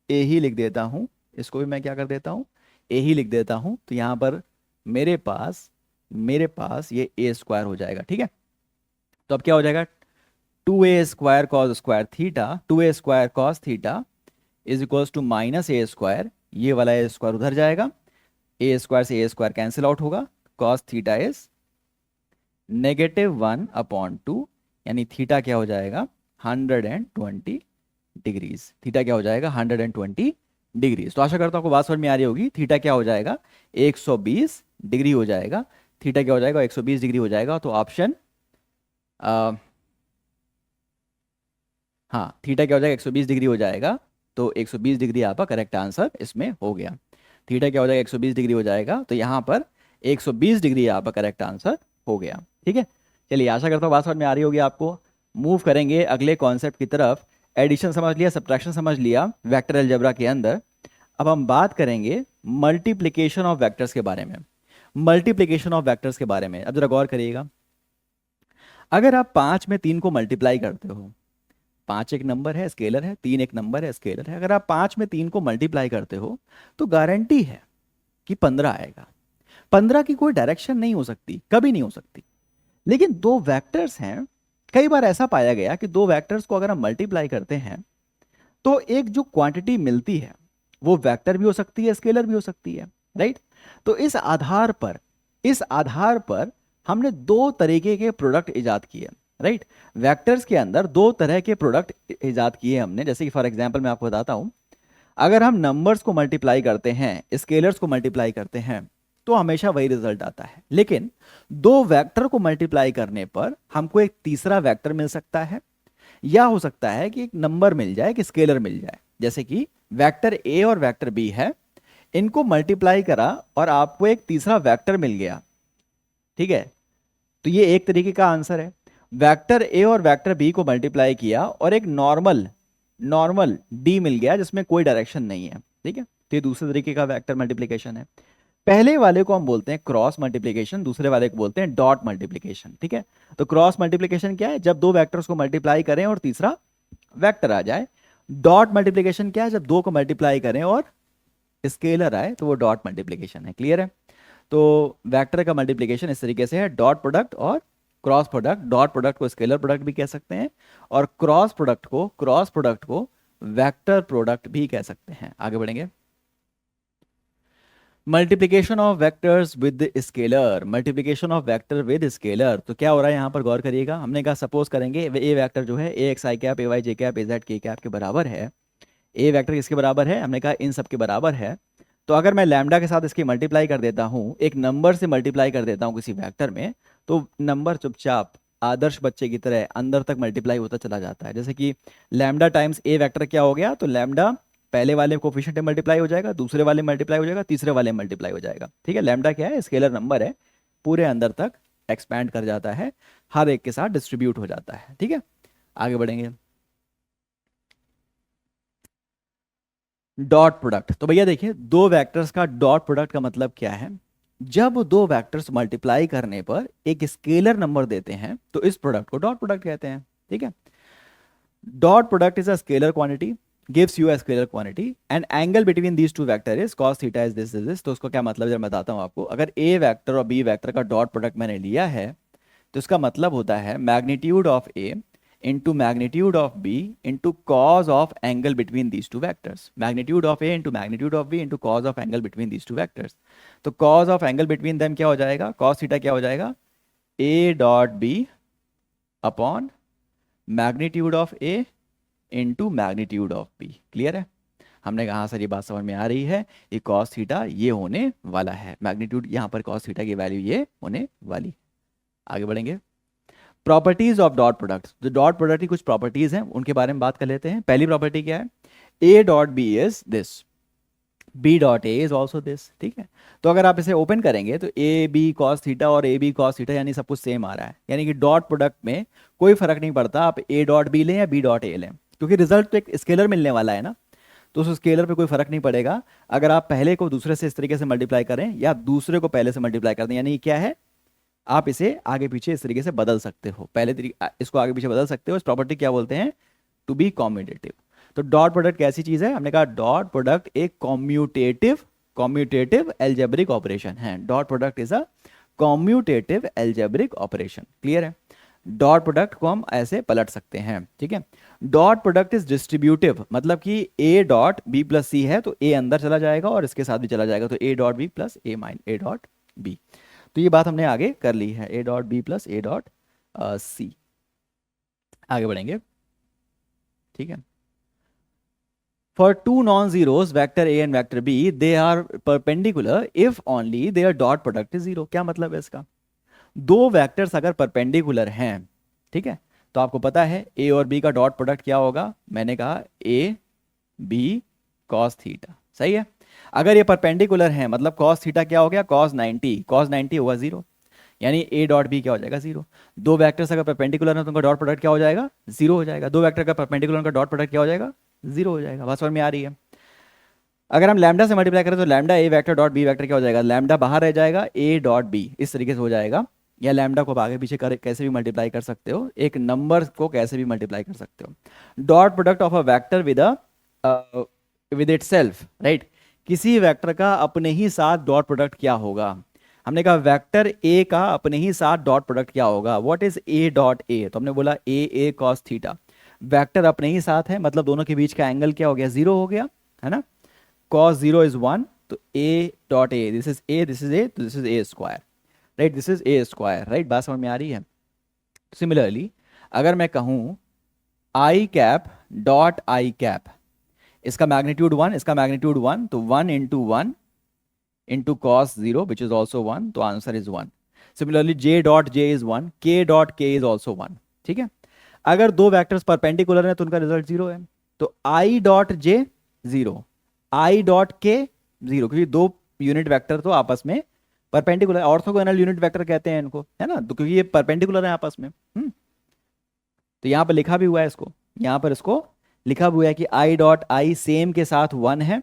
ए ही लिख देता हूँ, इसको भी मैं क्या कर देता हूँ, ए ही लिख देता हूँ। तो यहाँ पर मेरे पास ये ए स्क्वायर हो जाएगा, ठीक है। तो अब क्या हो जाएगा, 2a square cos square theta, 2a square cos theta is equals to minus A square, ये वाला ए स्क्वायर उधर जाएगा, ए स्क्वायर से ए स्क्वायर कैंसिल आउट होगा, कॉस थीटा इज -1/2, यानी थीटा क्या हो जाएगा 120 डिग्रीज, थीटा क्या हो जाएगा 120 डिग्रीज। तो आशा करता हूँ आपको बात समझ में आ रही होगी, थीटा क्या हो जाएगा 120 डिग्री हो जाएगा, थीटा क्या हो जाएगा 120 डिग्री हो जाएगा। तो ऑप्शन हाँ थीटा क्या हो जाएगा 120 डिग्री हो जाएगा, तो 120 डिग्री आपका करेक्ट आंसर इसमें हो गया। थीटा क्या हो जाएगा 120 डिग्री हो जाएगा, तो यहाँ पर 120 डिग्री आपका करेक्ट आंसर हो गया, ठीक है। चलिए आशा करता हूँ बात समझ में आ रही होगी आपको। मूव करेंगे अगले कॉन्सेप्ट की तरफ। एडिशन समझ लिया, सब्ट्रैक्शन समझ लिया वेक्टर अलजेब्रा के अंदर। अब हम बात करेंगे मल्टीप्लिकेशन ऑफ वेक्टर्स के बारे में। मल्टीप्लिकेशन ऑफ वेक्टर्स के बारे में अब जरा गौर करिएगा। अगर आप 5 में 3 को मल्टीप्लाई करते हो, 5 एक नंबर है स्केलर है, 3 एक नंबर है स्केलर है, अगर आप 5 में 3 को मल्टीप्लाई करते हो तो गारंटी है कि 15 आएगा। 15 की कोई डायरेक्शन नहीं हो सकती, कभी नहीं हो सकती। लेकिन दो वेक्टर्स हैं, कई बार ऐसा पाया गया कि दो वेक्टर्स को अगर हम मल्टीप्लाई करते हैं तो एक जो क्वांटिटी मिलती है वो वेक्टर भी हो सकती है, स्केलर भी हो सकती है, राइट। तो इस आधार पर हमने दो तरीके के प्रोडक्ट इजाद किए, राइट। वेक्टर्स के अंदर दो तरह के प्रोडक्ट इजाद किए हमने। जैसे कि फॉर एग्जांपल मैं आपको बताता हूं, अगर हम नंबर्स को मल्टीप्लाई करते हैं, स्केलर्स को मल्टीप्लाई करते हैं, तो हमेशा वही रिजल्ट आता है। लेकिन दो वेक्टर को मल्टीप्लाई करने पर हमको एक तीसरा वेक्टर मिल सकता है, या हो सकता है कि एक नंबर मिल जाए, कि स्केलर मिल जाए। जैसे कि वेक्टर ए और वेक्टर बी है, इनको मल्टीप्लाई करा और आपको एक तीसरा वेक्टर मिल गया, ठीक है। तो ये एक तरीके का आंसर है। वेक्टर ए और वेक्टर बी को मल्टीप्लाई किया और एक नॉर्मल नॉर्मल डी मिल गया जिसमें कोई डायरेक्शन नहीं है, ठीक है। तो ये दूसरे तरीके का वेक्टर मल्टीप्लिकेशन है। पहले वाले को हम बोलते हैं क्रॉस मल्टीप्लिकेशन, दूसरे वाले को बोलते हैं डॉट मल्टीप्लिकेशन, ठीक है। तो क्रॉस मल्टीप्लिकेशन क्या है? जब दो वेक्टर्स को मल्टीप्लाई करें और तीसरा वेक्टर आ जाए। डॉट मल्टीप्लिकेशन क्या है? जब दो को मल्टीप्लाई करें और स्केलर आए तो वो डॉट मल्टीप्लिकेशन है। क्लियर है? तो वेक्टर का मल्टीप्लिकेशन इस तरीके से है, डॉट प्रोडक्ट और क्रॉस प्रोडक्ट। डॉट प्रोडक्ट को स्केलर प्रोडक्ट भी कह सकते हैं और क्रॉस प्रोडक्ट को वेक्टर प्रोडक्ट भी कह सकते हैं। आगे बढ़ेंगे। Multiplication of vectors with scalar, multiplication of vector with scalar. तो क्या हो रहा है यहाँ पर? गौर करिएगा। हमने कहा सपोज करेंगे ए वेक्टर जो है A X I cap A Y J cap A Z K cap के बराबर है। ए वेक्टर किसके बराबर है? हमने कहा इन सब के बराबर है। तो अगर मैं लैम्डा के साथ इसकी मल्टीप्लाई कर देता हूँ, एक नंबर से मल्टीप्लाई कर देता हूँ किसी वेक्टर में, तो नंबर चुपचाप आदर्श बच्चे की तरह अंदर तक मल्टीप्लाई होता चला जाता है। जैसे कि लैम्डा टाइम्स ए वेक्टर क्या हो गया? तो लैम्डा पहले वाले कोफिशिएंट में मल्टीप्लाई हो जाएगा, दूसरे वाले मल्टीप्लाई हो जाएगा, तीसरे वाले मल्टीप्लाई हो जाएगा, ठीक है। लैम्डा क्या है? स्केलर नंबर है, पूरे अंदर तक एक्सपैंड कर जाता है, हर एक के साथ डिस्ट्रीब्यूट हो जाता है, ठीक है। आगे बढ़ेंगे। Dot product. तो भैया देखिए, दो वेक्टर्स का डॉट प्रोडक्ट का मतलब क्या है? जब दो वेक्टर्स मल्टीप्लाई करने पर एक स्केलर नंबर देते हैं तो इस प्रोडक्ट को डॉट प्रोडक्ट कहते हैं, ठीक है। Dot product is a scalar quantity, gives you a scalar quantity and angle between these two vector is cos theta is this। तो उसको क्या मतलब है जरा बताता हूँ आपको। अगर a वेक्टर और b वेक्टर का डॉट प्रोडक्ट मैंने लिया है तो इसका मतलब होता है magnitude of a into magnitude of b into cos of angle between these two vectors. Magnitude of a into magnitude of b into cos of angle between these two vectors. तो cos of angle between them क्या हो जाएगा? Cos theta क्या हो जाएगा? a dot b upon magnitude of a into magnitude of B. Clear है? हमने कहा सर ये बात समझ में आ रही है, ये कॉस थीटा ये होने वाला है, मैग्नीट्यूड यहाँ पर कॉस थीटा की वैल्यू ये होने वाली। आगे बढ़ेंगे। Properties of dot product. जो डॉट प्रोडक्ट की कुछ प्रॉपर्टीज हैं उनके बारे में बात कर लेते हैं। पहली प्रॉपर्टी क्या है? A dot B is this, B dot A is also this, ठीक है। तो अगर आप इसे ओपन करेंगे तो ए बी कॉस थीटा और ए बी कॉस थीटा यानी सब कुछ सेम आ रहा है, यानी कि डॉट प्रोडक्ट में कोई फर्क नहीं पड़ता आप ए डॉट बी लें या बी डॉट ए लें, क्योंकि रिजल्ट तो एक स्केलर मिलने वाला है ना। तो उस स्केलर पे कोई फर्क नहीं पड़ेगा अगर आप पहले को दूसरे से इस तरीके से मल्टीप्लाई करें या दूसरे को पहले से मल्टीप्लाई कर दें। यानी क्या है? आप इसे आगे पीछे इस तरीके से बदल सकते हो, पहले इसको आगे पीछे बदल सकते हो। इस प्रॉपर्टी क्या बोलते हैं? To be commutative. तो डॉट प्रोडक्ट कैसी चीज है? हमने कहा डॉट प्रोडक्ट एक कॉम्यूटेटिव एल्जेब्रिक ऑपरेशन है। Dot product is a commutative algebraic operation. Clear है? डॉट प्रोडक्ट को हम ऐसे पलट सकते हैं, ठीक है। डॉट प्रोडक्ट इज डिस्ट्रीब्यूटिव, मतलब कि ए डॉट बी प्लस सी है तो ए अंदर चला जाएगा और इसके साथ भी चला जाएगा, तो A dot B plus A dot B. तो ये बात हमने आगे कर ली है, A dot B plus A dot C. आगे बढ़ेंगे, ठीक है। For two non zeros vector A and vector B they are perpendicular if only their dot product is zero. क्या मतलब है इसका? दो वेक्टर्स अगर परपेंडिकुलर हैं, ठीक है, तो आपको पता है ए और बी का डॉट प्रोडक्ट क्या होगा? मैंने कहा ए बी कॉस थीटा, सही है। अगर ये परपेंडिकुलर हैं मतलब कॉस थीटा क्या हो गया? कॉस 90 होगा जीरो, यानी ए डॉट बी क्या हो जाएगा? जीरो। दो वेक्टर्स अगर परपेंडिकुलर हैं तो उनका डॉट प्रोडक्ट क्या हो जाएगा? जीरो हो जाएगा। दो वेक्टर का परपेंडिकुलर का डॉट प्रोडक्ट क्या हो जाएगा? जीरो हो जाएगा। बात समझ में आ रही है? अगर हम लैम्डा से मल्टीप्लाई करें तो लैम्डा ए वेक्टर डॉट बी वेक्टर क्या हो जाएगा, लैम्डा बाहर रह जाएगा, ए डॉट बी इस तरीके से हो जाएगा। या लैम्डा को आगे पीछे कर कैसे भी मल्टीप्लाई कर सकते हो, एक नंबर को कैसे भी मल्टीप्लाई कर सकते हो। Dot product of a vector with it self, right. किसी वेक्टर का अपने ही साथ डॉट प्रोडक्ट क्या होगा। हमने कहा वेक्टर ए का अपने ही साथ डॉट प्रोडक्ट क्या होगा, what is a dot A, तो हमने बोला ए कॉस थीटा। वेक्टर अपने ही साथ है मतलब दोनों के बीच का एंगल क्या हो गया, जीरो हो गया, है ना। cos 0 is 1, तो a dot A, this is a, this is a, तो this is a square, right, this is a square, right. बात समझ में आ रही है। सिमिलरली अगर मैं कहूँ आई कैप डॉट आई कैप, इसका मैग्नीट्यूड 1, इसका मैग्नीट्यूड 1, तो 1 into cos 0 which is also 1, तो answer is 1। Similarly j dot j is 1, k dot k is also 1, ठीक है। अगर दो वेक्टर्स परपेंडिकुलर हैं तो उनका रिजल्ट 0 है, तो i dot j 0, I dot के 0, क्योंकि दो यूनिट वेक्टर तो आपस में परपेंडिकुलर, ऑर्थोगोनल यूनिट वेक्टर कहते हैं इनको, है ना, तो क्योंकि ये परपेंडिकुलर है आपस में। तो यहाँ पर लिखा भी हुआ है इसको, यहाँ पर इसको लिखा हुआ है कि आई डॉट आई सेम के साथ 1 है,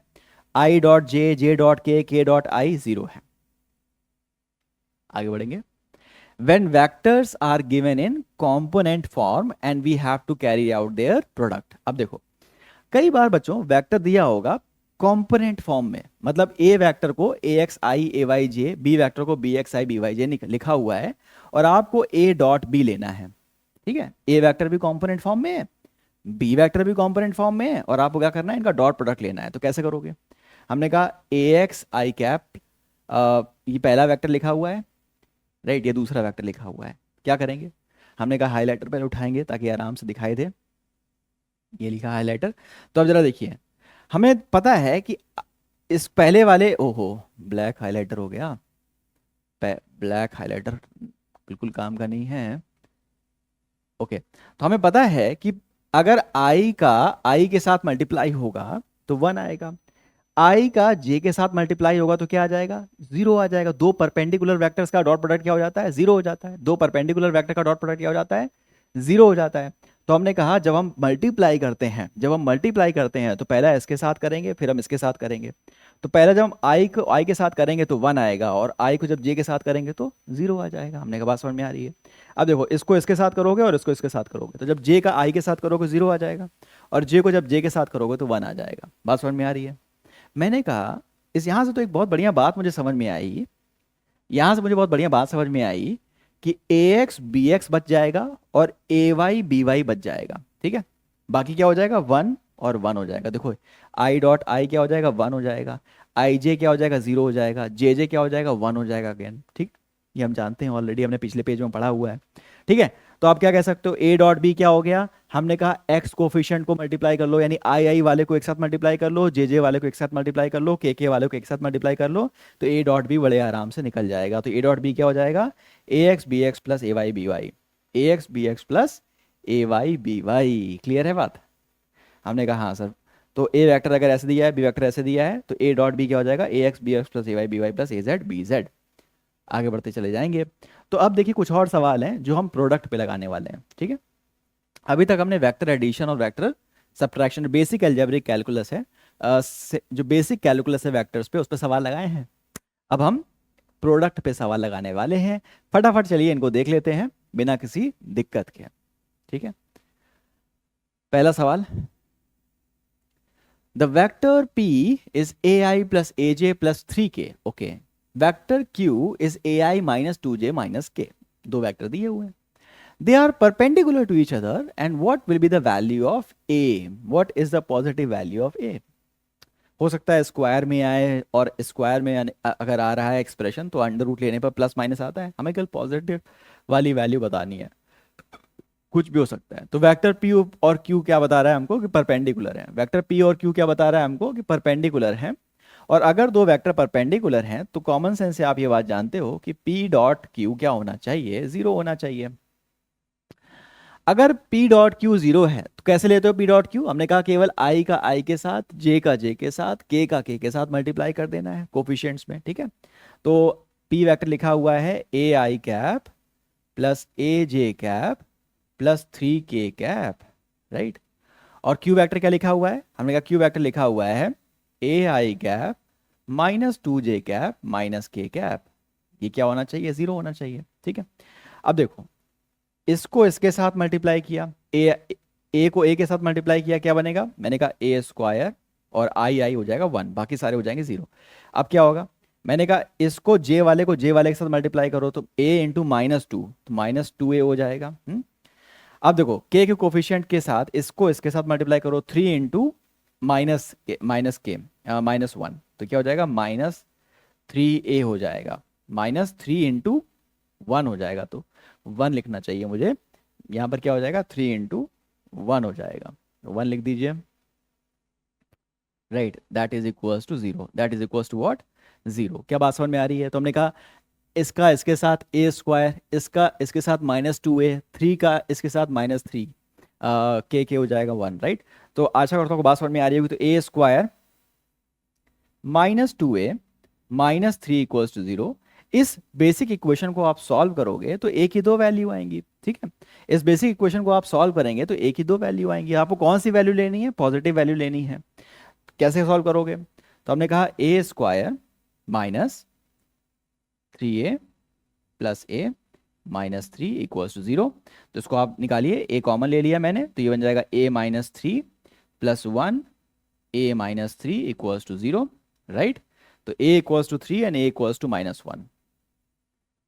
आई डॉट जे डॉट के डॉट आई 0 है। आगे बढ़ेंगे। when vectors are given in component form and we have to carry out their product। अब देखो कई बार बच्चों वेक्टर दिया होगा कंपोनेंट फॉर्म में, मतलब ए वेक्टर को ए एक्स आई ए वाई जे, बी वेक्टर को बी एक्स आई बी वाई जे लिखा हुआ है और आपको ए डॉट बी लेना है, ठीक है। ए वेक्टर भी कंपोनेंट फॉर्म में है, बी वेक्टर भी कंपोनेंट फॉर्म में है, और आपको क्या करना है, इनका डॉट प्रोडक्ट लेना है। तो कैसे करोगे, हमने कहा ए एक्स आई कैप, ये पहला वेक्टर लिखा हुआ है, राइट, ये दूसरा वेक्टर लिखा हुआ है। क्या करेंगे, हमने कहा हाईलाइटर पहले उठाएंगे ताकि आराम से दिखाई दे, ये लिखा हाईलाइटर। तो अब जरा देखिए, हमें पता है कि इस पहले वाले, ओहो ब्लैक हाइलाइटर हो गया, ब्लैक हाइलाइटर बिल्कुल काम का नहीं है। ओके, तो हमें पता है कि अगर आई का आई के साथ मल्टीप्लाई होगा तो 1 आएगा, आई का जे के साथ मल्टीप्लाई होगा तो क्या आ जाएगा, 0 आ जाएगा। दो परपेंडिकुलर वेक्टर्स का डॉट प्रोडक्ट क्या हो जाता है, 0 हो जाता है। दो परपेंडिकुलर वेक्टर का डॉट प्रोडक्ट क्या हो जाता है, 0 हो जाता है। तो हमने कहा जब हम मल्टीप्लाई करते हैं तो पहला इसके साथ करेंगे फिर हम इसके साथ करेंगे। तो पहला जब हम आई को आई के साथ करेंगे तो 1 आएगा, और आई को जब जे के साथ करेंगे तो 0 आ जाएगा। हमने कहा बात समझ में आ रही है। अब देखो इसको इसके साथ करोगे और इसको इसके साथ करोगे, तो जब जे का आई के साथ करोगे 0 आ जाएगा, और जे को जब जे के साथ करोगे तो 1 आ जाएगा। बात समझ में आ रही है। मैंने कहा इस यहाँ से तो एक बहुत बढ़िया बात मुझे समझ में आई, यहाँ से मुझे बहुत बढ़िया बात समझ में आई कि ए एक्स बी एक्स बच जाएगा और ए वाई बी वाई बच जाएगा, ठीक है। बाकी क्या हो जाएगा, 1 और 1 हो जाएगा। देखो आई डॉट आई क्या हो जाएगा, 1 हो जाएगा, आई जे क्या हो जाएगा, 0 हो जाएगा, जे जे क्या हो जाएगा, 1 हो जाएगा अगेन, ठीक। ये हम जानते हैं ऑलरेडी, हमने पिछले पेज में पढ़ा हुआ है, ठीक है। तो आप क्या कह सकते हो, ए डॉट बी क्या हो गया, हमने कहा एक्स कोफिशिएंट को मल्टीप्लाई कर लो, यानी आई आई वाले को एक साथ मल्टीप्लाई कर लो, जे जे वाले को एक साथ मल्टीप्लाई कर लो, के वाले को एक साथ मल्टीप्लाई कर लो, तो ए डॉट बी बड़े आराम से निकल जाएगा। तो ए डॉट बी क्या हो जाएगा, ए एक्स बी एक्स प्लस ए वाई बी वाई, ए एक्स बी एक्स प्लस ए वाई बी वाई। क्लियर है बात। हमने कहा हाँ सर। तो ए वेक्टर अगर ऐसे दिया है, बी वेक्टर ऐसे दिया है, तो ए डॉट बी क्या हो जाएगा, ए एक्स बी एक्स प्लस ए वाई बी वाई प्लस ए जेड बी जेड। आगे बढ़ते चले जाएंगे। तो अब देखिए कुछ और सवाल हैं जो हम प्रोडक्ट पे लगाने वाले हैं, ठीक है। अभी तक हमने वेक्टर एडिशन और vector subtraction, basic algebraic calculus है, जो बेसिक कैलकुलस है वेक्टर्स पे, उस पर सवाल लगाए हैं। अब हम प्रोडक्ट पे सवाल लगाने वाले हैं। फटाफट चलिए इनको देख लेते हैं बिना किसी दिक्कत के, ठीक है। पहला सवाल, the vector p is ai plus aj plus 3k, okay. Vector q is ai minus 2j minus k। दो वेक्टर दिए हुए हैं, they are perpendicular to each other, and what will be the value of a, what is the positive value of a। हो सकता है square में आए, और स्क्वायर में अगर आ रहा है एक्सप्रेशन तो अंडर रूट लेने पर प्लस माइनस आता है, हमें केवल पॉजिटिव वाली वैल्यू बतानी है, कुछ भी हो सकता है। तो वेक्टर p और q क्या बता रहा है हमको, कि परपेंडिकुलर है। वेक्टर p और q क्या बता रहा है हमको, कि परपेंडिकुलर है। और अगर दो वेक्टर परपेंडिकुलर हैं तो कॉमन सेंस से आप ये बात जानते हो कि p डॉट q क्या होना चाहिए, 0 होना चाहिए। अगर p डॉट क्यू 0 है तो कैसे लेते हो p डॉट क्यू, हमने कहा केवल i का i के साथ, j का j के साथ, k का k के साथ मल्टीप्लाई कर देना है कोफिशिएंट्स में, ठीक है। तो p वेक्टर लिखा हुआ है A I cap plus A J cap plus 3k cap, right. और q वेक्टर क्या लिखा हुआ है, हमने कहा q वेक्टर लिखा हुआ है A I cap minus 2j cap minus k cap, ये क्या होना चाहिए, 0 होना चाहिए। ठीक है, अब देखो इसको इसके साथ मल्टीप्लाई किया, ए को ए के साथ मल्टीप्लाई किया, क्या बनेगा, मैंने कहा ए स्क्वायर और आई आई हो जाएगा 1, बाकी सारे हो जाएंगे 0। अब क्या होगा, मैंने कहा इसको जे वाले को जे वाले के साथ मल्टीप्लाई करो तो ए इंटू -2, तो -2a हो जाएगा। अब देखो के कोफिशिएंट के साथ इसको इसके साथ मल्टीप्लाई करो, 3 इंटू -1, तो क्या हो जाएगा, -3a हो जाएगा, -3 इंटू 1 हो जाएगा, तो 1 लिखना चाहिए मुझे, यहाँ पर क्या हो जाएगा, 3 इंटू 1 हो जाएगा, 1 लिख दीजिए। Right, that is equals to 0, that is equals to what, 0। क्या बात समझ में आ रही है, तो हमने कहा इसका इसके साथ ए स्क्वायर, इसका इसके साथ -2a, 3 का इसके साथ -3, के हो जाएगा 1। राइट, तो आशा करता हूँ बात समझ में आ रही होगी। तो ए स्क्वायर -2a -3 इक्वल्स टू 0, इस बेसिक इक्वेशन को आप सॉल्व करोगे तो ए की 2 वैल्यू आएंगी। ठीक है, इस बेसिक इक्वेशन को आप सॉल्व करेंगे तो ए की 2 वैल्यू आएंगी। आपको कौन सी वैल्यू लेनी है, पॉजिटिव वैल्यू लेनी है। कैसे सॉल्व करोगे, तो हमने कहा A square -3a plus A -3 equals to 0, तो इसको आप निकालिए, ए कॉमन ले लिया मैंने, तो ये बन जाएगा a -3 plus 1 a -3 equals to 0। Right, तो a equals to 3 and a equals to -1,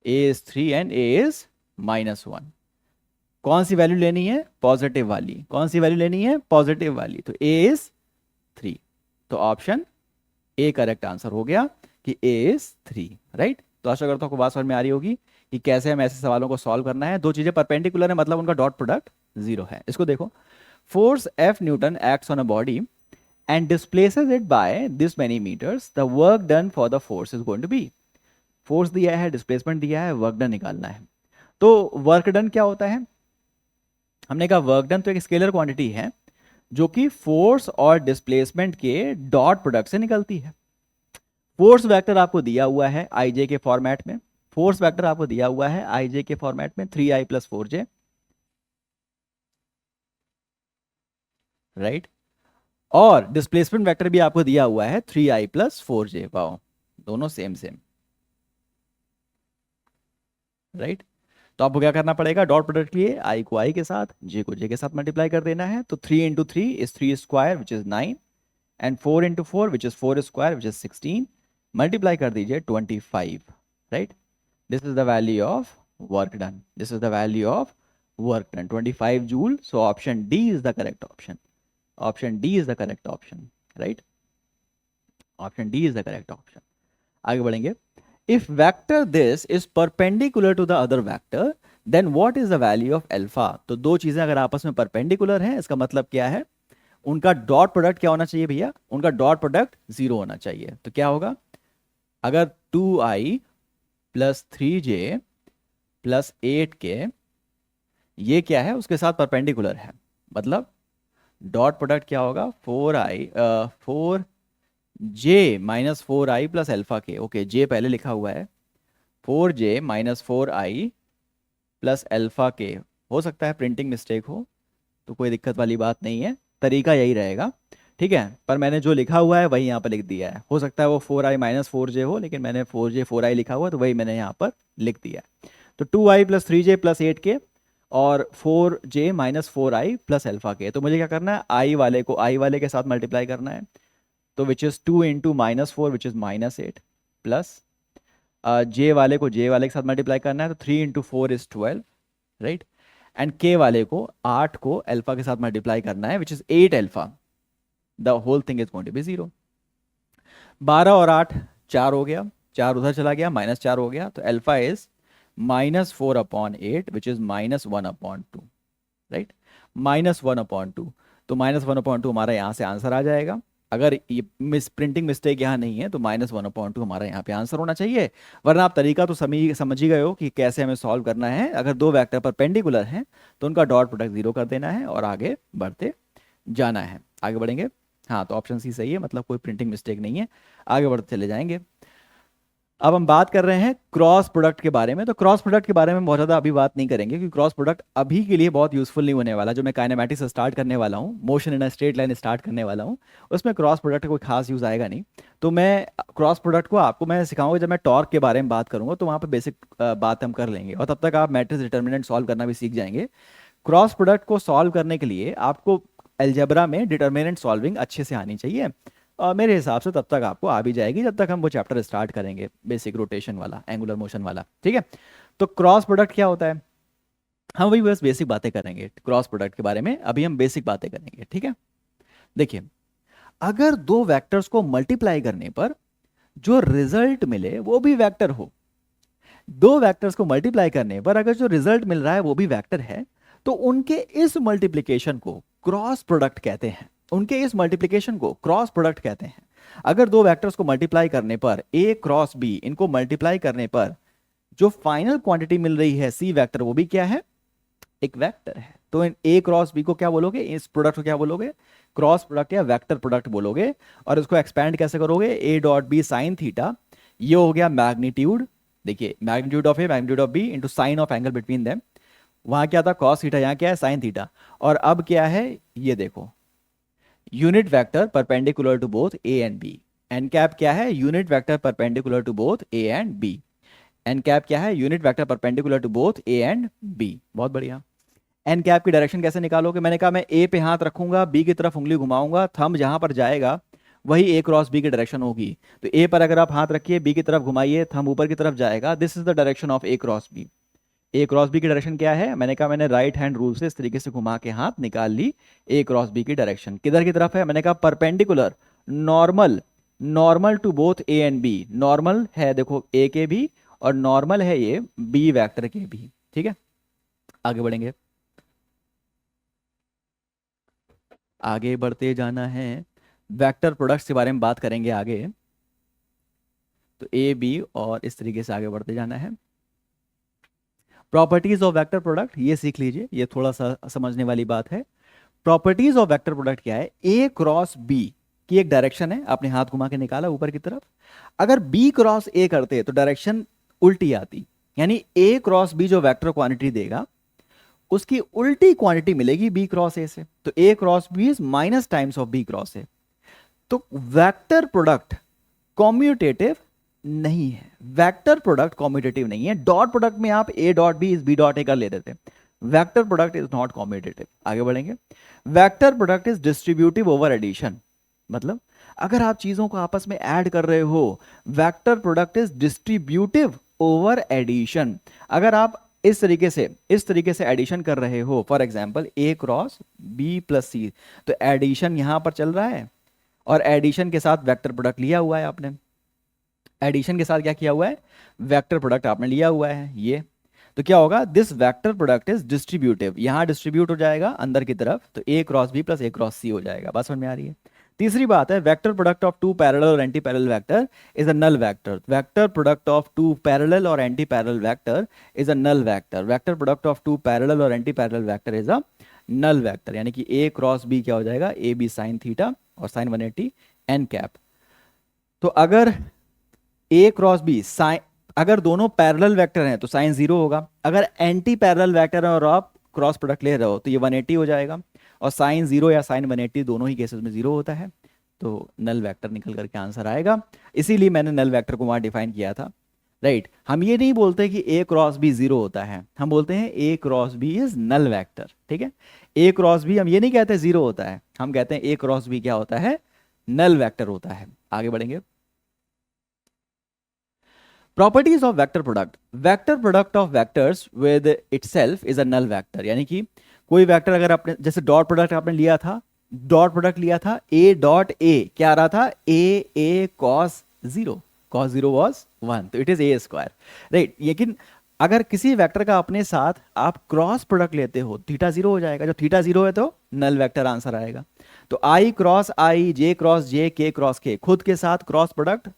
a is 3 and a is -1। कौन सी वैल्यू लेनी है, पॉजिटिव वाली, कौन सी वैल्यू लेनी है, पॉजिटिव वाली, तो a इज 3, तो ऑप्शन ए करेक्ट आंसर हो गया कि a इज 3। राइट, तो आशा करता हूँ आपको बात समझ में आ रही होगी कि कैसे हम ऐसे सवालों को सॉल्व करना है। दो चीजें परपेंडिकुलर है, मतलब उनका डॉट प्रोडक्ट 0 है। इसको देखो, force F Newton acts on a body and displaces it by this many meters, the work done for the force is going to be, force दिया है, डिस्प्लेसमेंट दिया है, वर्क डन निकालना है। तो वर्क डन क्या होता है, हमने कहा वर्क डन तो एक स्केलर क्वांटिटी है जो कि फोर्स और डिस्प्लेसमेंट के डॉट प्रोडक्ट से निकलती है। फोर्स वेक्टर आपको दिया हुआ है आई जे के फॉर्मेट में, फोर्स वेक्टर आपको दिया हुआ है आई जे के फॉर्मेट में 3i + 4j। राइट, और डिस्प्लेसमेंट वेक्टर भी आपको दिया हुआ है 3i + 4j। वाओ, दोनों सेम सेम। राइट, तो आपको क्या करना पड़ेगा, डॉट प्रोडक्ट लिए i को i के साथ, j को j के साथ मल्टीप्लाई कर देना है। तो 3 into 3 is 3 square which is 9 and 4 into 4 which is 4 square which is 16, multiply कर दीजिए 25। Right, this is the value of work done, this is the value of work done 25 joule. So option D is the correct option, option D is the correct option. Right, option D is the correct option. आगे बढ़ेंगे, if vector this is perpendicular to the other vector then what is the value of alpha. तो दो चीजें अगर आपस में perpendicular हैं, इसका मतलब क्या है, उनका डॉट प्रोडक्ट क्या होना चाहिए भैया, उनका डॉट प्रोडक्ट 0 होना चाहिए। तो क्या होगा, अगर 2i + 3j + 8k ये क्या है, उसके साथ परपेंडिकुलर है, मतलब डॉट प्रोडक्ट क्या होगा, 4j - 4i + alpha k। Okay, j पहले लिखा हुआ है, 4j - 4i + अल्फा k। हो सकता है प्रिंटिंग मिस्टेक हो, तो कोई दिक्कत वाली बात नहीं है, तरीका यही रहेगा। ठीक है, पर मैंने जो लिखा हुआ है वही यहाँ पर लिख दिया है। हो सकता है वो 4i - 4j हो, लेकिन मैंने 4j 4i लिखा हुआ, तो वही मैंने यहाँ पर लिख दिया है। तो 2i + 3j + 8k और 4j - 4i + अल्फा k। तो मुझे क्या करना है, i वाले को i वाले के साथ मल्टीप्लाई करना है, तो which is 2 into -4 which is -8 plus j वाले को j वाले के साथ मल्टीप्लाई करना है, तो 3 into 4 is 12। Right, and k वाले को 8 को अल्फा के साथ मल्टीप्लाई करना है which is 8 alpha, the whole thing is going to be 0। 12 और 8 4 हो गया, 4 उधर चला गया, -4 हो गया, तो alpha is -4/8 which is -1/2। Right, -1/2, तो -1/2 हमारा यहाँ से आंसर आ जाएगा। अगर ये प्रिंटिंग मिस्टेक यहाँ नहीं है तो -1/2 हमारा यहाँ पे आंसर होना चाहिए। वरना आप तरीका तो समझ ही गए हो कि कैसे हमें सॉल्व करना है। अगर दो वेक्टर परपेंडिकुलर हैं तो उनका डॉट प्रोडक्ट 0 कर देना है और आगे बढ़ते जाना है। आगे बढ़ेंगे, हाँ, तो ऑप्शन सी सही है, मतलब कोई प्रिंटिंग मिस्टेक नहीं है, आगे बढ़ते चले जाएंगे। अब हम बात कर रहे हैं क्रॉस प्रोडक्ट के बारे में। तो क्रॉस प्रोडक्ट के बारे में बहुत ज़्यादा अभी बात नहीं करेंगे, क्योंकि क्रॉस प्रोडक्ट अभी के लिए बहुत यूजफुल नहीं होने वाला। जो मैं काइनेमैटिक्स से स्टार्ट करने वाला हूँ, motion in a straight line start करने वाला हूँ, उसमें क्रॉस प्रोडक्ट का कोई खास यूज़ आएगा नहीं। तो मैं क्रॉस प्रोडक्ट को आपको मैं सिखाऊंगा जब मैं टॉर्क के बारे में बात करूंगा, तो वहाँ पर बेसिक बात हम कर लेंगे, और तब तक आप मैट्रिक्स डिटर्मिनेंट सॉल्व करना भी सीख जाएंगे। क्रॉस प्रोडक्ट को सॉल्व करने के लिए आपको अलजेब्रा में डिटर्मिनेंट सॉल्विंग अच्छे से आनी चाहिए, और मेरे हिसाब से तब तक आपको आ भी जाएगी जब तक हम वो चैप्टर स्टार्ट करेंगे, बेसिक रोटेशन वाला, एंगुलर मोशन वाला। ठीक है। तो क्रॉस प्रोडक्ट क्या होता है, हम वही बस बेसिक बातें करेंगे क्रॉस प्रोडक्ट के बारे में, अभी हम बेसिक बातें करेंगे। ठीक है। देखिए, अगर दो वेक्टर्स को मल्टीप्लाई करने पर जो रिजल्ट मिले वो भी वेक्टर हो, दो वेक्टर्स को मल्टीप्लाई करने पर अगर जो रिजल्ट मिल रहा है वो भी वेक्टर है, तो उनके इस मल्टीप्लिकेशन को क्रॉस प्रोडक्ट कहते हैं। उनके इस मल्टीप्लिकेशन को क्रॉस प्रोडक्ट कहते हैं। अगर दो वेक्टर्स को मल्टीप्लाई करने पर ए क्रॉस बी, इनको मल्टीप्लाई करने पर जो फाइनल क्वांटिटी मिल रही है सी वेक्टर, वो भी क्या है, एक वेक्टर है। तो इन ए क्रॉस बी को क्या बोलोगे, इस प्रोडक्ट को क्या बोलोगे, क्रॉस प्रोडक्ट या वेक्टर प्रोडक्ट बोलोगे। और इसको एक्सपैंड कैसे करोगे, A dot B sine theta, ये हो गया मैग्नीट्यूड। देखिए, magnitude of A magnitude of B into sine of angle between them. वहां क्या था, कॉस थीटा, यहाँ क्या है, साइन थीटा। और अब क्या है, ये देखो, unit vector perpendicular to both A and B. N cap क्या है, unit vector perpendicular to both A and B. N cap क्या है, unit vector perpendicular to both A and B. बहुत बढ़िया। एन कैप की डायरेक्शन कैसे निकालोगे, मैंने कहा मैं ए पे हाथ रखूंगा, बी की तरफ उंगली घुमाऊंगा, थंब जहां पर जाएगा वही ए क्रॉस बी की डायरेक्शन होगी। तो ए पर अगर आप हाथ रखिए, बी की तरफ घुमाइए, थंब ऊपर की तरफ जाएगा, this is the direction of A cross B. A cross B की डायरेक्शन क्या है, मैंने कहा मैंने राइट हैंड रूल से इस तरीके से घुमा के हाथ निकाल ली। ए क्रॉस बी की डायरेक्शन किधर की तरफ है, मैंने कहा perpendicular, normal, normal to both A and B. Normal है देखो ए के भी, और नॉर्मल है ये बी वेक्टर के भी। ठीक है, आगे बढ़ेंगे, आगे बढ़ते जाना है, वेक्टर प्रोडक्ट्स के बारे में बात करेंगे आगे। तो ए बी और इस तरीके से आगे बढ़ते जाना है। प्रॉपर्टीज ऑफ वेक्टर प्रोडक्ट ये सीख लीजिए, ये थोड़ा सा समझने वाली बात है। प्रॉपर्टीज ऑफ वेक्टर प्रोडक्ट क्या है, ए क्रॉस बी की एक डायरेक्शन है, आपने हाथ घुमा के निकाला ऊपर की तरफ। अगर बी क्रॉस ए करते तो डायरेक्शन उल्टी आती, यानी ए क्रॉस बी जो वेक्टर क्वांटिटी देगा उसकी उल्टी क्वांटिटी मिलेगी बी क्रॉस ए से। तो A cross B is minus times of B cross A. तो वेक्टर प्रोडक्ट कॉम्यूटेटिव नहीं है, वेक्टर प्रोडक्ट कॉम्यूटेटिव नहीं है। डॉट प्रोडक्ट में आप A dot B is B dot A कर लेते थे, vector product is not commutative. आगे बढ़ेंगे, vector product is distributive over addition. मतलब अगर आप चीजों को आपस में ऐड कर रहे हो, vector product is distributive over addition. अगर आप इस तरीके से एडिशन कर रहे हो, for example A cross B plus C, तो एडिशन यहां पर चल रहा है, और एडिशन के साथ वेक्टर प्रोडक्ट लिया हुआ है आपने। एडिशन के साथ क्या किया हुआ है, वेक्टर प्रोडक्ट आपने लिया हुआ है ये। तो क्या होगा, this vector product is distributive, यहां डिस्ट्रीब्यूट हो जाएगा अंदर की तरफ, तो A cross B plus A cross सी हो जाएगा। बात समझ में आ रही है। तीसरी बात है, vector product of two parallel और anti parallel vector is a null vector. Vector product of two parallel और anti parallel vector is a null vector. Vector product of two parallel और anti parallel vector is a null vector, यानी कि A cross B क्या हो जाएगा, A B sine theta और sine 180 N cap. तो अगर ए क्रॉस बी साइन, अगर दोनों पैरेलल वेक्टर हैं तो साइन 0 होगा। अगर एंटी पैरेलल वेक्टर है और आप क्रॉस प्रोडक्ट ले रहे हो तो ये 180 हो जाएगा, और साइन 0 या साइन 180 दोनों ही केसेस में 0 होता है। तो नल वेक्टर निकल करके आंसर आएगा, इसीलिए मैंने नल वेक्टर को वहां डिफाइन किया था। राइट, हम ये नहीं बोलते कि ए क्रॉस बी 0 होता है, हम बोलते हैं A cross B is null vector. ठीक है, ए क्रॉस बी हम ये नहीं कहते 0 होता है, हम कहते हैं ए क्रॉस बी क्या होता है, नल वेक्टर होता है। आगे बढ़ेंगे, properties of vector product. Vector product of vectors with itself is a null vector, यानी कि कोई वेक्टर अगर आपने, जैसे डॉट प्रोडक्ट आपने लिया था, डॉट प्रोडक्ट लिया था, ए डॉट ए क्या आ रहा था, ए कॉस 0, कॉस 0 वाज 1, तो it is a square. Right, लेकिन अगर किसी वेक्टर का अपने साथ आप क्रॉस प्रोडक्ट लेते हो, थीटा 0 हो जाएगा। जब थीटा 0 है तो नल वेक्टर आंसर आएगा। तो आई क्रॉस आई, जे क्रॉस जे, के क्रॉस के, खुद के साथ क्रॉस प्रोडक्ट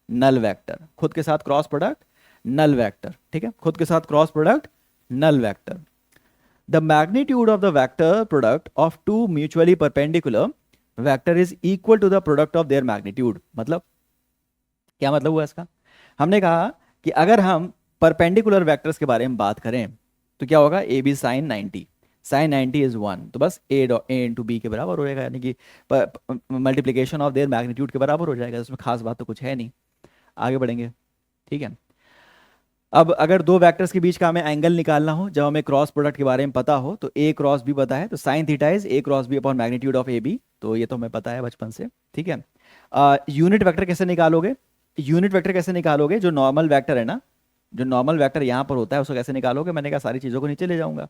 नल वेक्टर, खुद के साथ क्रॉस प्रोडक्ट नल वेक्टर। ठीक है, खुद के साथ cross product null vector. The magnitude of the vector product of two mutually perpendicular vector is equal to the product of their magnitude. मतलब क्या मतलब हुआ इसका, हमने कहा कि अगर हम परपेंडिकुलर वेक्टर्स के बारे में बात करें तो क्या होगा, A B sine 90, sine 90 is 1, तो बस ए इंटू बी के बराबर हो जाएगा, यानी कि मल्टीप्लीकेशन ऑफ देयर मैग्नीट्यूड के बराबर हो जाएगा। इसमें खास बात तो कुछ है नहीं, आगे बढ़ेंगे। ठीक है, अब अगर दो वेक्टर्स के बीच का हमें एंगल निकालना हो, जब हमें क्रॉस प्रोडक्ट के बारे में पता हो, तो ए क्रॉस बी पता है, तो sine theta is A cross B upon magnitude of A B, तो ये तो हमें पता है बचपन से। ठीक है, यूनिट वेक्टर कैसे निकालोगे, यूनिट वेक्टर कैसे निकालोगे, जो नॉर्मल वेक्टर है ना, जो नॉर्मल वेक्टर यहाँ पर होता है उसको कैसे निकालोगे, मैंने कहा सारी चीज़ों को नीचे ले जाऊंगा,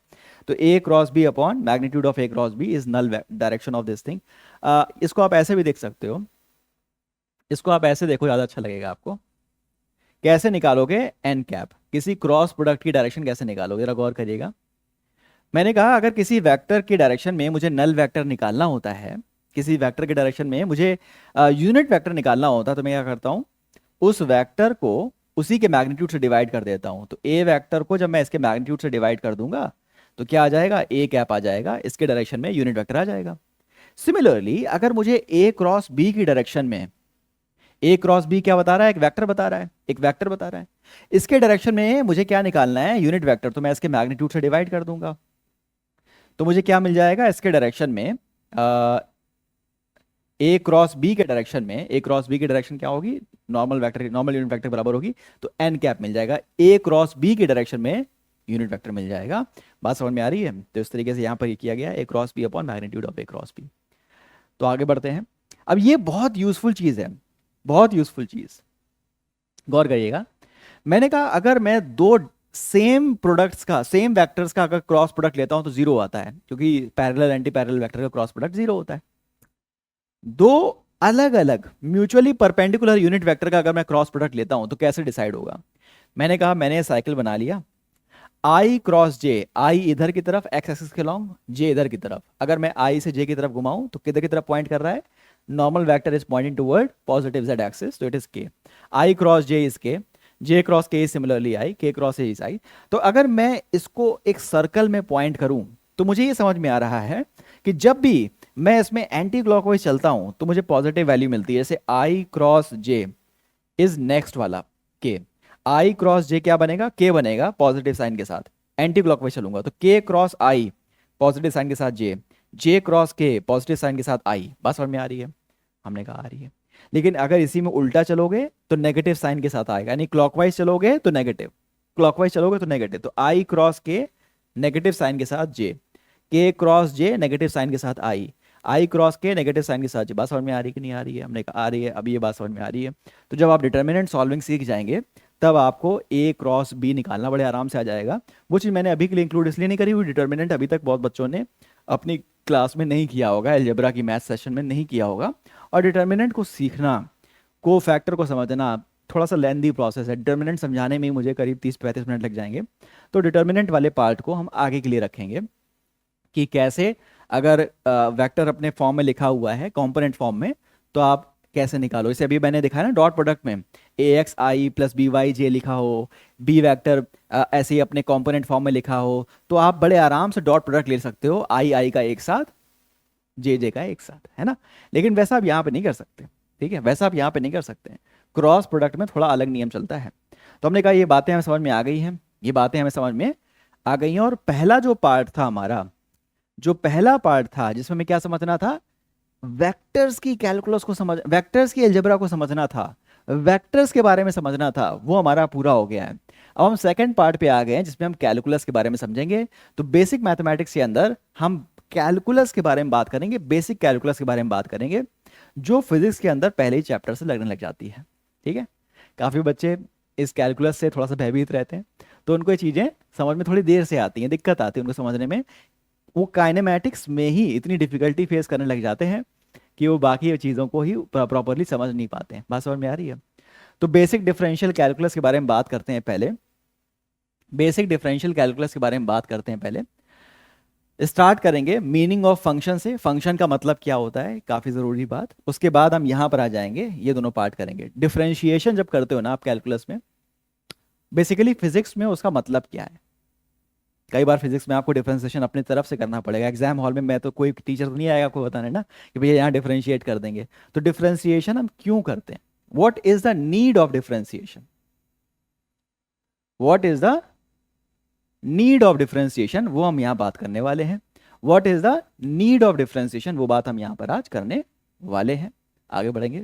तो A cross B upon magnitude of A cross B is null direction of this thing. इसको आप ऐसे भी देख सकते हो, इसको आप ऐसे देखो, ज़्यादा अच्छा लगेगा आपको। कैसे निकालोगे एन कैप, किसी क्रॉस प्रोडक्ट की डायरेक्शन कैसे निकालोगे, जरा गौर करिएगा। मैंने कहा अगर किसी वेक्टर की डायरेक्शन में मुझे नल वेक्टर निकालना होता है, किसी वेक्टर के डायरेक्शन में मुझे यूनिट वेक्टर निकालना होता है, तो मैं क्या करता हूँ, उस वेक्टर को उसी के मैग्नीट्यूड से डिवाइड कर देता हूँ। तो ए वेक्टर को जब मैं इसके मैग्नीट्यूड से डिवाइड कर दूंगा तो क्या आ जाएगा, ए कैप आ जाएगा, इसके डायरेक्शन में यूनिट वेक्टर आ जाएगा। सिमिलरली अगर मुझे ए क्रॉस बी की डायरेक्शन में, ए क्रॉस बी क्या बता रहा है, एक वेक्टर बता रहा है, एक वेक्टर बता रहा है, इसके डायरेक्शन में मुझे क्या निकालना है, यूनिट वेक्टर, तो मैं इसके मैग्नीट्यूड से डिवाइड कर दूंगा, तो मुझे क्या मिल जाएगा, इसके डायरेक्शन में ए क्रॉस बी के डायरेक्शन में, ए क्रॉस बी की डायरेक्शन क्या होगी, normal vector, normal unit vector बराबर होगी, तो एन कैप मिल जाएगा, ए क्रॉस बी की डायरेक्शन में यूनिट वेक्टर मिल जाएगा। बात समझ में आ रही है, तो इस तरीके से यहाँ पर ये किया गया, A cross B upon magnitude of A cross B. तो आगे बढ़ते हैं। अब ये बहुत यूजफुल चीज़ है, बहुत यूजफुल चीज़, गौर करिएगा। मैंने कहा अगर मैं दो सेम प्रोडक्ट्स का, सेम वेक्टर्स का अगर क्रॉस प्रोडक्ट लेता हूं तो जीरो आता है, क्योंकि पैरेलल एंटी पैरेलल वेक्टर का क्रॉस प्रोडक्ट जीरो होता है। दो अलग अलग म्यूचुअली परपेंडिकुलर यूनिट वेक्टर का अगर मैं क्रॉस प्रोडक्ट लेता हूं तो कैसे डिसाइड होगा। मैंने कहा मैंने साइकिल बना लिया, आई क्रॉस जे, आई इधर की तरफ एक्स एक्सिस के लॉन्ग, जे इधर की तरफ, अगर मैं आई से जे की तरफ घुमाऊं तो किधर की तरफ पॉइंट कर रहा है, normal vector is pointing toward positive Z axis, तो इट इज के, आई क्रॉस जे इज के, जे क्रॉस के इज सिमिलरली आई, के क्रॉस ए इज आई। तो अगर मैं इसको एक सर्कल में पॉइंट करूं तो मुझे ये समझ में आ रहा है कि जब भी मैं इसमें एंटी क्लॉकवाइज चलता हूं तो मुझे पॉजिटिव वैल्यू मिलती है, जैसे आई क्रॉस जे इज नेक्स्ट वाला के, आई क्रॉस जे क्या बनेगा, के बनेगा पॉजिटिव साइन के साथ, एंटी क्लॉकवाइज चलूंगा तो के क्रॉस आई पॉजिटिव साइन के साथ जे, जे क्रॉस के पॉजिटिव साइन के साथ आई। बात समझ में आ रही है, हमने कहा आ रही है। लेकिन अगर इसी में उल्टा चलोगे तो नेगेटिव साइन के साथ आएगा, यानी क्लॉकवाइज चलोगे तो नेगेटिव, क्लॉकवाइज चलोगे तो नेगेटिव, तो आई क्रॉस के नेगेटिव साइन के साथ जे, के क्रॉस जे नेगेटिव साइन के साथ आई क्रॉस के नेगेटिव साइन के साथ जे। बात समझ में आ रही कि नहीं आ रही है, हमने कहा आ रही है, अभी ये बात समझ में आ रही है। तो जब आप डिटर्मिनेंट सॉल्विंग सीख जाएंगे तब आपको ए क्रॉस बी निकालना बड़े आराम से आ जाएगा। वो चीज़ मैंने अभी के लिए इंक्लूड इसलिए नहीं करी हुई, डिटर्मिनेंट अभी तक बहुत बच्चों ने अपनी क्लास में नहीं किया होगा, अलजेब्रा की मैथ सेशन में नहीं किया होगा। और डिटर्मिनेंट को सीखना, को फैक्टर को समझना थोड़ा सा लेंदी प्रोसेस है, डिटर्मिनेंट समझाने में ही मुझे करीब 30-35 मिनट लग जाएंगे। तो डिटर्मिनेंट वाले पार्ट को हम आगे के लिए रखेंगे कि कैसे अगर वेक्टर अपने फॉर्म में लिखा हुआ है कंपोनेंट फॉर्म में तो आप कैसे निकालो। इसे अभी मैंने दिखाया ना डॉट प्रोडक्ट में, ए एक्स आई प्लस बी वाई जे लिखा हो, बी वेक्टर ऐसे ही अपने कंपोनेंट फॉर्म में लिखा हो, तो आप बड़े आराम से डॉट प्रोडक्ट ले सकते हो, आई आई का एक साथ, जे जे का एक साथ, है ना। लेकिन वैसा आप यहाँ पे नहीं कर सकते, ठीक है, वैसा आप यहाँ पे नहीं कर सकते हैं, क्रॉस प्रोडक्ट में थोड़ा अलग नियम चलता है। तो हमने कहा ये बातें हमें समझ में आ गई हैं, ये बातें हमें समझ में आ गई हैं। और पहला जो पार्ट था हमारा, जो पहला पार्ट था जिसमें हमें क्या समझना था, वेक्टर्स की कैलकुलस को समझ, वेक्टर्स की अलजेब्रा को समझना था, वेक्टर्स के बारे में समझना था, वो हमारा पूरा हो गया है। अब हम सेकंड पार्ट पे आ गए हैं जिसमें हम कैलकुलस के बारे में समझेंगे। तो बेसिक मैथमेटिक्स के अंदर हम कैलकुलस के बारे में बात करेंगे, बेसिक कैलकुलस के बारे में बात करेंगे, जो फिजिक्स के अंदर पहले ही चैप्टर से लगने लग जाती है। ठीक है, काफ़ी बच्चे इस कैलकुलस से थोड़ा सा भयभीत रहते हैं, तो उनको ये चीज़ें समझ में थोड़ी देर से आती हैं, दिक्कत आती है उनको समझने में, वो काइनेमैटिक्स में ही इतनी डिफिकल्टी फेस करने लग जाते हैं कि वो बाकी चीज़ों को ही प्रॉपरली समझ नहीं पाते हैं। बात समझ में आ रही है। तो बेसिक डिफरेंशियल कैलकुलस के बारे में बात करते हैं पहले, बेसिक डिफरेंशियल कैलकुलस के बारे में बात करते हैं पहले। स्टार्ट करेंगे मीनिंग ऑफ फंक्शन से, फंक्शन का मतलब क्या होता है, काफ़ी ज़रूरी बात। उसके बाद हम यहाँ पर आ जाएंगे, ये दोनों पार्ट करेंगे। डिफरेंशिएशन जब करते हो ना आप कैलकुलस में, बेसिकली फिजिक्स में उसका मतलब क्या है। कई बार फिजिक्स में आपको डिफरेंशिएशन अपनी तरफ से करना पड़ेगा, एग्जाम हॉल में मैं तो कोई टीचर तो नहीं आएगा आपको बताने ना कि भैया यहाँ डिफरेंशिएट कर देंगे। तो डिफरेंशिएशन हम क्यों करते हैं, what is the need of differentiation, what is the need of differentiation, वो हम यहां बात करने वाले हैं। What is the need of differentiation, वो बात हम यहां पर आज करने वाले हैं। आगे बढ़ेंगे,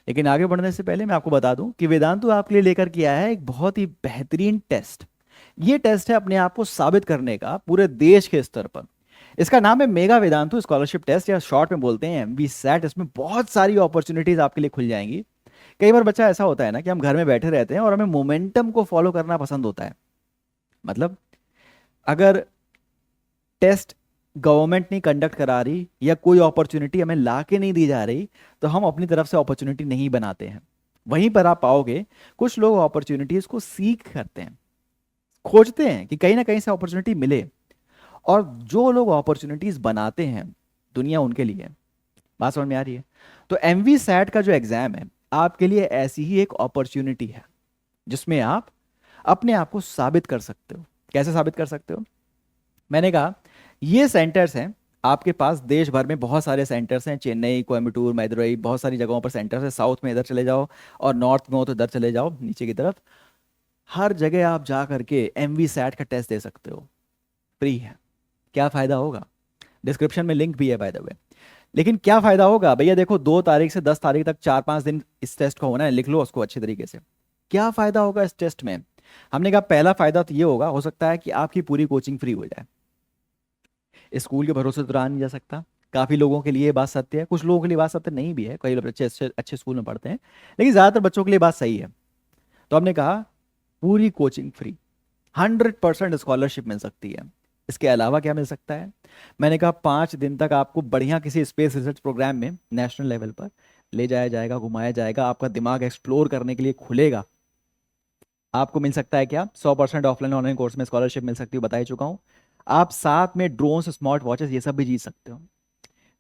लेकिन आगे बढ़ने से पहले मैं आपको बता दूं कि वेदांतु आपके लिए लेकर के आया है एक बहुत ही बेहतरीन टेस्ट। ये टेस्ट है अपने आप को साबित करने का पूरे देश के स्तर पर। इसका नाम है मेगा वेदांतु स्कॉलरशिप टेस्ट, या शॉर्ट में बोलते हैं एमवी सैट। इसमें बहुत सारी अपॉर्चुनिटीज आपके लिए खुल जाएंगी। कई बार बच्चा ऐसा होता है ना कि हम घर में बैठे रहते हैं और हमें मोमेंटम को फॉलो करना पसंद होता है। मतलब अगर टेस्ट गवर्नमेंट नहीं कंडक्ट करा रही या कोई अपॉर्चुनिटी हमें ला के नहीं दी जा रही, तो हम अपनी तरफ से अपॉर्चुनिटी नहीं बनाते हैं। वहीं पर आप पाओगे कुछ लोग अपॉर्चुनिटीज को सीख करते हैं, खोजते हैं कि कहीं ना कहीं से अपॉर्चुनिटी मिले, और जो लोग अपॉर्चुनिटीज बनाते हैं दुनिया उनके लिए है। बात समझ में आ रही है? तो एमवी सैट का जो एग्जाम है आपके लिए ऐसी ही एक अपॉर्चुनिटी है, जिसमें आप अपने आप को साबित कर सकते हो। कैसे साबित कर सकते हो? मैंने कहा ये सेंटर्स हैं आपके पास, देश भर में बहुत सारे सेंटर्स हैं, चेन्नई, कोयम्बटूर, मदुरई, बहुत सारी जगहों पर सेंटर्स हैं। साउथ में इधर चले जाओ और नॉर्थ में हो तो इधर चले जाओ नीचे की तरफ। हर जगह आप जा करके एमवी सैट का टेस्ट दे सकते हो, फ्री है। क्या फायदा होगा? डिस्क्रिप्शन में लिंक भी है बाय द वे। लेकिन क्या फायदा होगा भैया? देखो 2 तारीख से 10 तारीख तक 4-5 दिन इस टेस्ट का होना है, लिख लो उसको अच्छे तरीके से। क्या फायदा होगा इस टेस्ट में? हमने कहा पहला फायदा तो ये होगा, हो सकता है कि आपकी पूरी कोचिंग फ्री हो जाए। स्कूल के भरोसे तो रहा नहीं जा सकता। काफी लोगों के लिए ये बात सत्य है, कुछ लोगों के लिए बात सत्य नहीं भी है, कई लोग बच्चे अच्छे अच्छे स्कूल में पढ़ते हैं, लेकिन ज्यादातर बच्चों के लिए बात सही है। तो हमने कहा पूरी कोचिंग फ्री, 100% स्कॉलरशिप मिल सकती है। इसके अलावा क्या मिल सकता है? मैंने कहा 5 दिन तक आपको बढ़िया किसी स्पेस रिसर्च प्रोग्राम में नेशनल लेवल पर ले जाया जाएगा, घुमाया जाएगा, आपका दिमाग एक्सप्लोर करने के लिए खुलेगा। आपको मिल सकता है क्या? 100% ऑफलाइन ऑनलाइन कोर्स में स्कॉलरशिप मिल सकती है, बता ही चुका हूँ। आप साथ में ड्रोन्स, स्मार्ट वॉचेस, ये सब भी जीत सकते हो।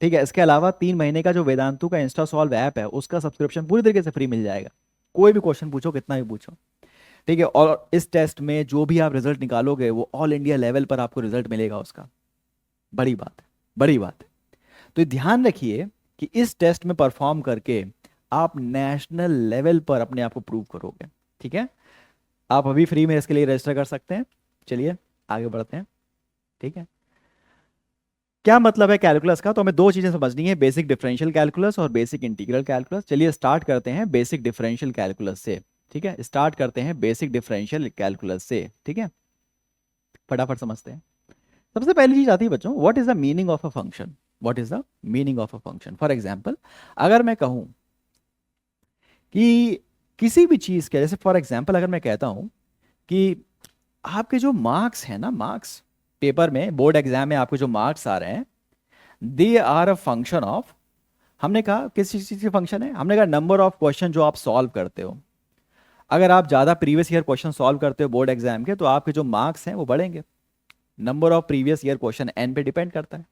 ठीक है, इसके अलावा 3 महीने का जो वेदांतु का इंस्टा सॉल्व ऐप है उसका सब्सक्रिप्शन पूरी तरीके से फ्री मिल जाएगा। कोई भी क्वेश्चन पूछो, कितना भी पूछो। ठीक है, और इस टेस्ट में जो भी आप रिजल्ट निकालोगे वो ऑल इंडिया लेवल पर आपको रिजल्ट मिलेगा उसका। बड़ी बात है, बड़ी बात है। तो ध्यान रखिए कि इस टेस्ट में परफॉर्म करके आप नेशनल लेवल पर अपने आप को प्रूव करोगे। ठीक है, आप अभी फ्री में इसके लिए रजिस्टर कर सकते हैं। चलिए आगे बढ़ते हैं। ठीक है, क्या मतलब है कैलकुलस का? तो हमें दो चीजें समझनी है, बेसिक डिफरेंशियल कैलकुलस और बेसिक इंटीग्रल कैलकुलस। चलिए स्टार्ट करते हैं बेसिक डिफरेंशियल कैलकुलस से। ठीक है, स्टार्ट करते हैं बेसिक डिफरेंशियल कैलकुलस से। ठीक है, फटाफट समझते हैं। सबसे पहली चीज आती है बच्चों, what is the meaning of a function. What is the meaning of a function? For example, अगर मैं कहूं कि किसी भी चीज के, जैसे फॉर एग्जाम्पल अगर मैं कहता हूं कि आपके जो मार्क्स हैं ना, मार्क्स पेपर में, बोर्ड एग्जाम में आपके जो मार्क्स आ रहे हैं, they are a function of, हमने कहा किस चीज की फंक्शन है? हमने कहा नंबर ऑफ क्वेश्चन जो आप सॉल्व करते हो। अगर आप ज्यादा प्रीवियस ईयर क्वेश्चन सॉल्व करते हो बोर्ड एग्जाम के, तो आपके जो मार्क्स हैं वो बढ़ेंगे। Number of previous year question एन पे डिपेंड करता है।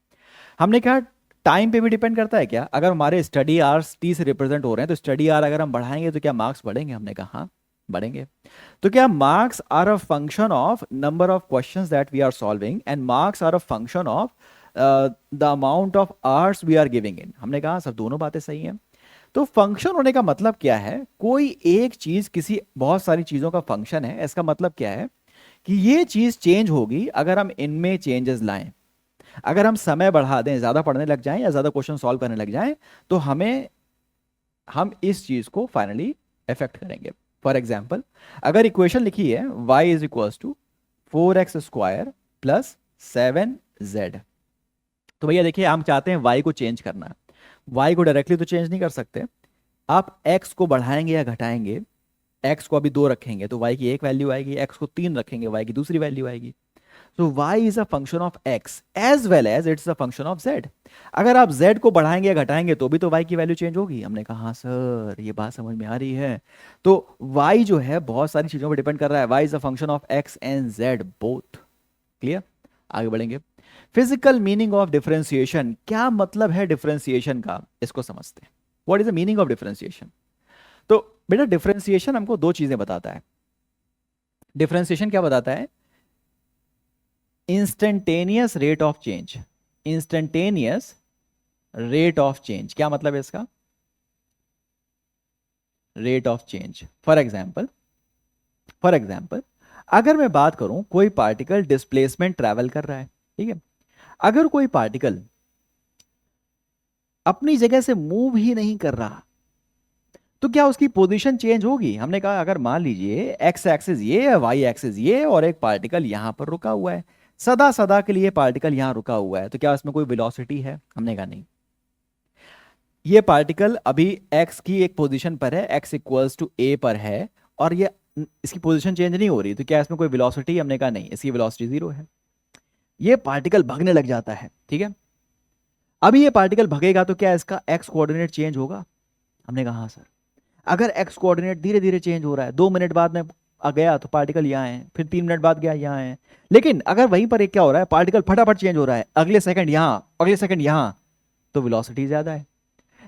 हमने कहा टाइम पे भी डिपेंड करता है क्या? अगर हमारे स्टडी आवर्स टी से रिप्रेजेंट हो रहे हैं, तो स्टडी आवर अगर हम बढ़ाएंगे तो क्या मार्क्स बढ़ेंगे? हमने कहा हाँ, बढ़ेंगे। तो क्या marks are a function of number of questions that we are solving, and marks are a function of the amount of hours we are giving in. हमने कहा सब दोनों बातें सही हैं। तो फंक्शन होने का मतलब क्या है? कोई एक चीज किसी बहुत सारी चीजों का फंक्शन है। इसका मतलब क्या है कि ये चीज चेंज होगी अगर हम इनमें चेंजेस लाएं। अगर हम समय बढ़ा दें, ज्यादा पढ़ने लग जाएं या ज्यादा क्वेश्चन सॉल्व करने लग जाएं, तो हम इस चीज को फाइनली इफेक्ट करेंगे। फॉर एग्जाम्पल, अगर इक्वेशन लिखी है y is equals to 4x² plus 7z, तो भैया देखिए हम चाहते हैं y को चेंज करना। y को डायरेक्टली तो चेंज नहीं कर सकते, आप x को बढ़ाएंगे या घटाएंगे। x को अभी 2 रखेंगे तो y की एक वैल्यू आएगी, x को 3 रखेंगे y की दूसरी वैल्यू आएगी। तो y is a function of x as well as it's a function of z। अगर आप z को बढ़ाएंगे या घटाएंगे तो भी तो y की वैल्यू चेंज होगी। हमने कहा हाँ सर, ये बात समझ में आ रही है। तो y जो है बहुत सारी चीजों पर डिपेंड कर रहा है। y is a function of x and z both. Clear? आगे बढ़ेंगे। फिजिकल मीनिंग ऑफ डिफरेंशिएशन, क्या मतलब है डिफरेंशिएशन का, इसको समझते हैं। What is the meaning of differentiation? तो बेटा डिफरेंशिएशन हमको दो चीजें बताता है। डिफरेंशिएशन क्या बताता है? Instantaneous rate of change. Instantaneous rate of change, क्या मतलब है इसका? Rate of change. For example, for example, अगर मैं बात करूं कोई पार्टिकल डिस्प्लेसमेंट ट्रैवल कर रहा है, ठीक है, अगर कोई पार्टिकल अपनी जगह से मूव ही नहीं कर रहा, तो क्या उसकी पोजीशन चेंज होगी? हमने कहा अगर मान लीजिए एक्स एक्सिस ये है, वाई एक्सिस ये, और एक पार्टिकल यहां पर रुका हुआ है, सदा सदा के लिए पार्टिकल यहां रुका हुआ है, तो क्या इसमें कोई वेलोसिटी है? हमने कहा नहीं। ये पार्टिकल अभी एक्स की एक पोजीशन पर है, एक्स इक्वल्स टू ए पर है, और ये इसकी पोजीशन चेंज नहीं हो रही, तो क्या इसमें कोई वेलोसिटी? हमने कहा नहीं, इसकी वेलोसिटी जीरो है। ये पार्टिकल भागने लग जाता है, ठीक है, अभी ये पार्टिकल भगेगा तो क्या इसका एक्स कोऑर्डिनेट चेंज होगा? हमने कहा हाँ सर। अगर एक्स कोऑर्डिनेट धीरे धीरे चेंज हो रहा है, 2 मिनट बाद में आ गया तो पार्टिकल यहाँ है, फिर 3 मिनट बाद गया यहाँ है, लेकिन अगर वहीं पर एक क्या हो रहा है, पार्टिकल फटाफट चेंज हो रहा है, अगले सेकंड यहाँ, अगले सेकंड यहाँ, तो वेलोसिटी ज्यादा है।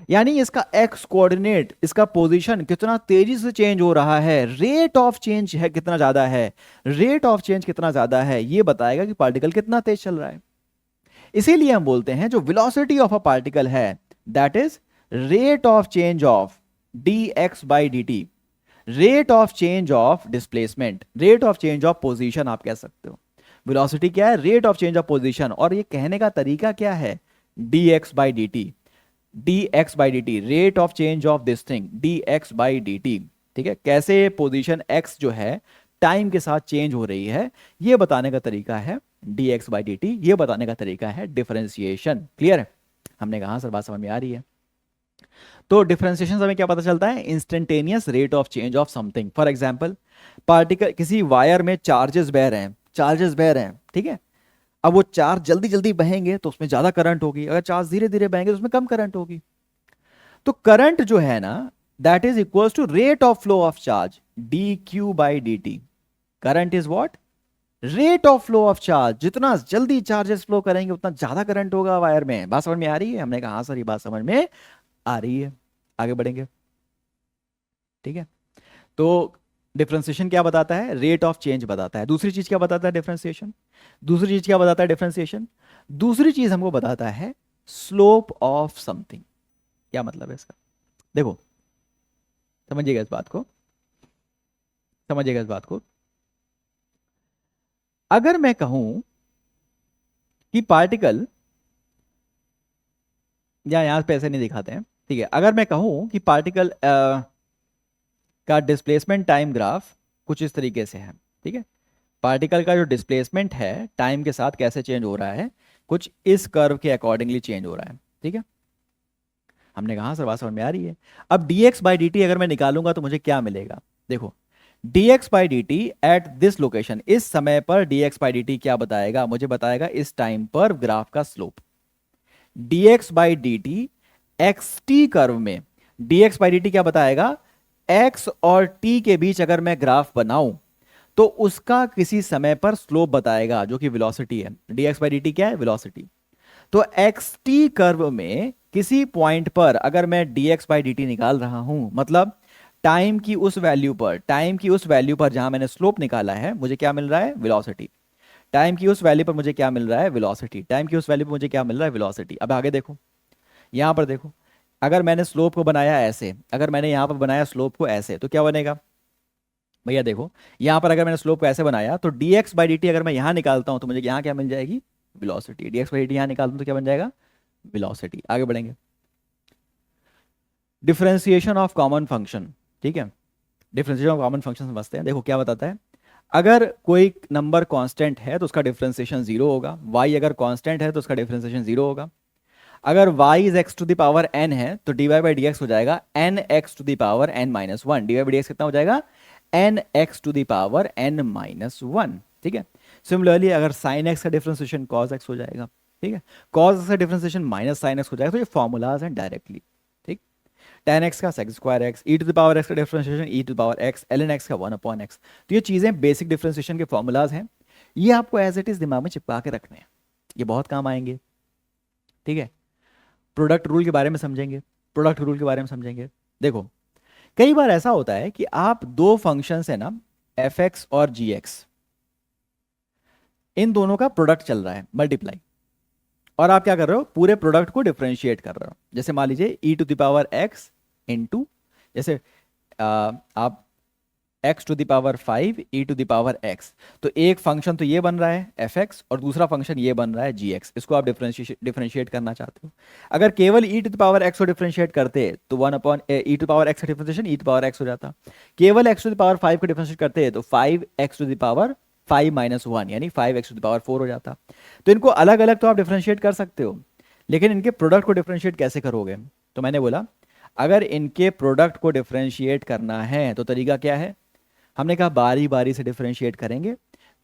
यानी इसका एक्स कोऑर्डिनेट, इसका पोजीशन कितना तेजी से चेंज हो रहा है, रेट ऑफ चेंज है कितना ज्यादा है, रेट ऑफ चेंज कितना ज्यादा है, ये बताएगा कि पार्टिकल कितना तेज चल रहा है। इसीलिए हम बोलते हैं जो वेलोसिटी ऑफ अ पार्टिकल है that is rate of change of dx by dt, rate of change of displacement, rate of change of position आप कह सकते हो। वेलोसिटी क्या है? Rate of change of position. और ये कहने का तरीका क्या है? dx by dt, dx by dt, rate of change of this thing dx by dt, ठीक है, कैसे पोजीशन x जो है टाइम के साथ चेंज हो रही है, ये बताने का तरीका है dx बाई dt, ये बताने का तरीका है डिफरेंशिएशन। क्लियर है? हमने कहा सर बात समझ में आ रही है। तो डिफरेंशिएशन से हमें क्या पता चलता है? Instantaneous rate of change of something. For example, particle, किसी वायर में चार्जेस बह रहे हैं, चार्जेस बह रहे हैं, ठीक है, अब वो चार्ज जल्दी जल्दी बहेंगे तो उसमें ज्यादा करंट होगी, अगर चार्ज धीरे धीरे बहेंगे तो उसमें कम करंट होगी। तो करंट जो है ना, that is equals to rate of flow of charge D Q by D T. Current is what? Rate of flow of charge. जितना जल्दी चार्जेस फ्लो करेंगे उतना ज्यादा करंट होगा वायर में। बात समझ में आ रही है? हमने कहा हाँ सर ये बात समझ में आ रही है। आगे बढ़ेंगे, ठीक है। तो डिफरेंशिएशन क्या बताता है? रेट ऑफ चेंज बताता है। दूसरी चीज क्या बताता है डिफरेंशिएशन? दूसरी चीज क्या बताता है डिफरेंशिएशन? दूसरी चीज हमको बताता है स्लोप ऑफ समथिंग। क्या मतलब है इसका? देखो, समझिएगा इस बात को, समझिएगा इस बात को। अगर मैं कहूं कि पार्टिकल, या यहां पे ऐसे नहीं दिखाते हैं, ठीक है, अगर मैं कहूं कि पार्टिकल का डिस्प्लेसमेंट टाइम ग्राफ कुछ इस तरीके से है, ठीक है, पार्टिकल का जो डिस्प्लेसमेंट है टाइम के साथ कैसे चेंज हो रहा है, कुछ इस कर्व के अकॉर्डिंगली चेंज हो रहा है, ठीक है। हमने कहा सर बात समझ में आ रही है। अब dx बाई डी टी अगर मैं निकालूंगा तो मुझे क्या मिलेगा? देखो, dx by D T at this location, इस समय पर dx बाई डी टी क्या बताएगा? मुझे बताएगा इस टाइम पर ग्राफ का slope. dx by D T x T curve में, dx बाई डी टी क्या बताएगा? x और t के बीच अगर मैं ग्राफ बनाऊं तो उसका किसी समय पर स्लोप बताएगा जो कि वेलोसिटी है। dx बाई डी टी क्या है? वेलोसिटी। तो एक्स टी कर्व में किसी पॉइंट पर अगर मैं dx बाई डी टी निकाल रहा हूं, मतलब टाइम की उस वैल्यू पर, टाइम की उस वैल्यू पर जहां मैंने स्लोप निकाला है, मुझे क्या मिल रहा है? वेलोसिटी। टाइम की उस वैल्यू पर मुझे क्या मिल रहा है? वेलोसिटी। टाइम की उस वैल्यू पर मुझे क्या मिल रहा है? वेलोसिटी। अब आगे देखो, यहां पर देखो, अगर मैंने स्लोप को बनाया ऐसे, अगर मैंने यहां पर बनाया स्लोप को ऐसे, तो क्या बनेगा भैया? देखो, यहां पर अगर मैंने स्लोप को ऐसे बनाया तो dx बाई डी टी अगर मैं यहां निकालता हूं तो मुझे यहां क्या मिल जाएगी? Velocity. dx by D T यहां निकालता हूं तो क्या बन जाएगा? वेलोसिटी। आगे बढ़ेंगे, डिफरेंशिएशन ऑफ कॉमन फंक्शन, ठीक है, डिफरेंशिएशन ऑफ कॉमन फंक्शन समझते हैं। देखो क्या बताता है, अगर कोई नंबर कांस्टेंट है तो उसका डिफरेंशिएशन जीरो होगा, y अगर कांस्टेंट है तो उसका डिफरेंशिएशन जीरो होगा। अगर y is x to the power n है तो dy बाई डी हो जाएगा n x to the power n minus one. dy by D कितना हो जाएगा? n x to the power n minus one, ठीक है। सिमिलरली अगर sin x का डिफरेंशिएशन cos x हो जाएगा, ठीक है, cos x का डिफरेंशिएशन माइनस sin x हो जाएगा। तो ये फॉर्मूलाज हैं डायरेक्टली, ठीक। tan x का sec square x, e to the power x का differentiation e to the power x, ln x का 1 अपॉन x। तो ये चीजें बेसिक डिफरेंशिएशन के फॉर्मूलाज हैं, ये आपको एज इट इज दिमाग में चिपका के रखने हैं, ये बहुत काम आएंगे, ठीक है। प्रोडक्ट रूल के बारे में समझेंगे, प्रोडक्ट रूल के बारे में समझेंगे। देखो, कई बार ऐसा होता है कि आप दो फंक्शंस है ना, fx और gx, इन दोनों का प्रोडक्ट चल रहा है, मल्टीप्लाई, और आप क्या कर रहे हो? पूरे प्रोडक्ट को डिफरेंशिएट कर रहे हो। जैसे मान लीजिए e to the power x into, जैसे आप X to the power 5 E to the power X. तो एक फंक्शन तो ये बन रहा है एफ एक्स, और दूसरा फंक्शन ये बन रहा है जी एक्स। इसको आप डिफरेंशिएट करना चाहते हो। अगर केवल ई टू द पावर एक्स को डिफरेंशिएट करते तो 1/e⁴x का डिफरेंशिएशन e⁴x हो जाता। केवल x टू द पावर 5 को डिफरेंशिएट करते तो 5x टू द पावर 5 - 1 यानी 5x टू द पावर 4 हो जाता। तो इनको अलग अलग तो आप डिफरेंशिएट कर सकते हो, लेकिन इनके प्रोडक्ट को डिफरेंशिएट कैसे करोगे? तो मैंने बोला अगर इनके प्रोडक्ट को डिफरेंशिएट करना है तो तरीका क्या है? हमने कहा बारी बारी से डिफरेंशिएट करेंगे।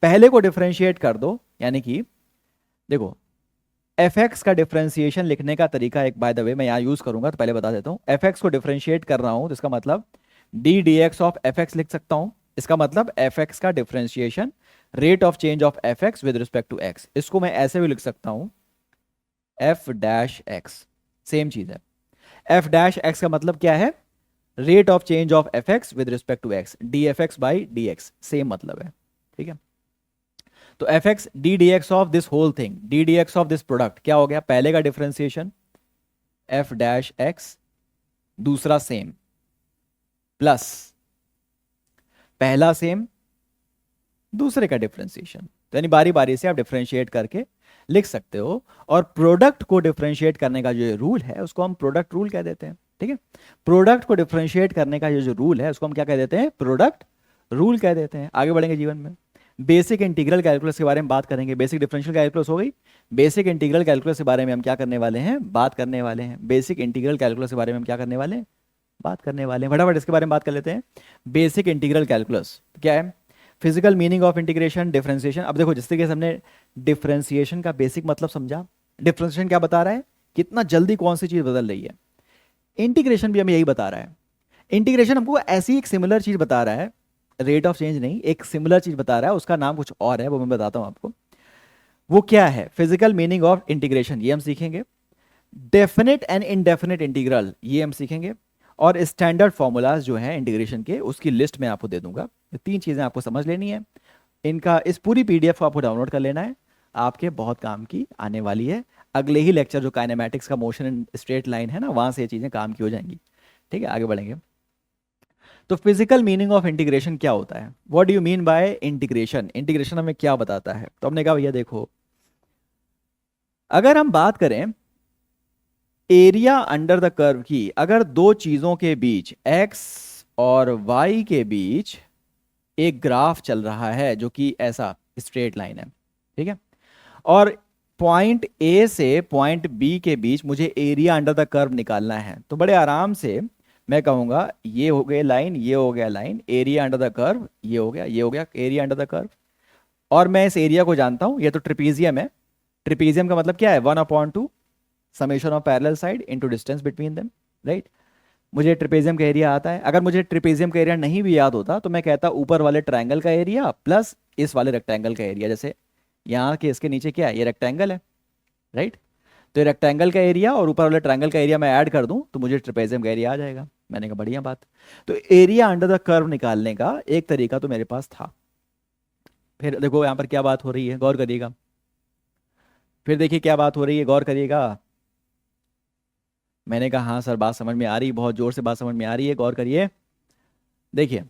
पहले को डिफरेंशिएट कर दो, यानी कि देखो एफ एक्स का डिफरेंशिएशन लिखने का तरीका एक बाय द वे मैं यहाँ यूज करूंगा, तो पहले बता देता हूँ। एफ एक्स को डिफरेंशिएट कर रहा हूं तो इसका मतलब D D X of F X लिख सकता हूं। इसका मतलब एफ एक्स का differentiation rate of change of F X with respect to X. इसको मैं ऐसे भी लिख सकता हूं एफ डैश एक्स, सेम चीज है। एफ डैश एक्स का मतलब क्या है? Rate of change of F X with respect to X, D F X by D X, same मतलब है। ठीक है, तो F X D D X of this whole thing, D D X of this product क्या हो गया? पहले का डिफरेंशिएशन एफ डैश एक्स, दूसरा सेम, प्लस पहला सेम, दूसरे का डिफरेंशिएशन। तो यानी बारी बारी से आप डिफरेंशिएट करके लिख सकते हो। और प्रोडक्ट को डिफरेंशिएट करने का जो रूल है उसको हम प्रोडक्ट रूल कह देते हैं। ठीक है, प्रोडक्ट को डिफरेंशिएट करने का जो रूल है उसको हम क्या कह देते हैं? प्रोडक्ट रूल कह देते हैं। आगे बढ़ेंगे जीवन में, बेसिक इंटीग्रल कैलकुलस के बारे में बात करेंगे। बेसिक डिफरेंशियल कैलकुलस हो गई, बेसिक इंटीग्रल कैलकुलस के बारे में हम क्या करने वाले हैं? बात करने वाले हैं। बेसिक इंटीग्रल कैलकुलस के बारे में हम क्या करने वाले हैं? बात करने वाले हैं। फटाफट इसके बारे में बात कर लेते हैं। बेसिक इंटीग्रल कैलकुलस क्या है? Physical meaning of integration, differentiation. अब देखो जिस तरीके से हमने डिफरेंशिएशन का बेसिक मतलब समझा, डिफरेंशिएशन क्या बता रहा है? कितना जल्दी कौन सी चीज बदल रही है। इंटीग्रेशन भी हमें यही बता रहा है। इंटीग्रेशन हमको ऐसी एक सिमिलर चीज बता रहा है, रेट ऑफ चेंज नहीं, एक सिमिलर चीज बता रहा है, उसका नाम कुछ और है, वो मैं बताता हूं आपको। वो क्या है? फिजिकल मीनिंग ऑफ इंटीग्रेशन, ये हम सीखेंगे। डेफिनेट एंड इनडेफिनेट इंटीग्रल, ये हम सीखेंगे। और स्टैंडर्ड फॉर्मूलाज जो है इंटीग्रेशन के, उसकी लिस्ट मैं आपको दे दूंगा। ये तीन चीजें आपको समझ लेनी है। इनका इस पूरी पीडीएफ को आपको डाउनलोड कर लेना है, आपके बहुत काम की आने वाली है। अगले ही लेक्चर जो काइनेमैटिक्स का मोशन इन स्ट्रेट लाइन है ना, वहां से ये चीजें काम की हो जाएंगी। ठीक है, आगे बढ़ेंगे। तो फिजिकल मीनिंग ऑफ इंटीग्रेशन क्या होता है? What do you mean by integration? Integration हमें क्या बताता है? तो हमने कहा भैया देखो, अगर हम बात करें एरिया अंडर द कर्व की, अगर दो चीजों के बीच x और y के बीच एक ग्राफ चल रहा है जो कि ऐसा स्ट्रेट लाइन है, ठीक है, और पॉइंट ए से पॉइंट बी के बीच मुझे एरिया अंडर द कर्व निकालना है, तो बड़े आराम से मैं कहूंगा ये हो गया लाइन, ये हो गया line, area under the curve ये हो गया, ये हो गया एरिया अंडर द कर्व। और मैं इस एरिया को जानता हूं, ये तो ट्रिपीजियम है। ट्रिपीजियम का मतलब क्या है? 1/2 summation of parallel side into distance between them, right. मुझे ट्रिपेजियम का एरिया आता है। अगर मुझे ट्रिपेजियम का एरिया नहीं भी याद होता तो मैं कहता ऊपर वाले ट्रायंगल का एरिया प्लस इस वाले रेक्टेंगल का एरिया। जैसे यहाँ के इसके नीचे क्या है? ये रेक्टेंगल है, राइट। तो ये रेक्टेंगल का एरिया और ऊपर वाले ट्रायंगल का एरिया मैं ऐड कर दूं तो मुझे ट्रिपेजियम का एरिया आ जाएगा। मैंने कहा बढ़िया बात। तो एरिया अंडर द कर्व निकालने का एक तरीका तो मेरे पास था। फिर देखो यहाँ पर क्या बात हो रही है, गौर करिएगा। फिर देखिए क्या बात हो रही है, गौर करिएगा। मैंने कहा हाँ सर बात समझ में आ रही, बहुत जोर से बात समझ में आ रही है, गौर करिए। देखिए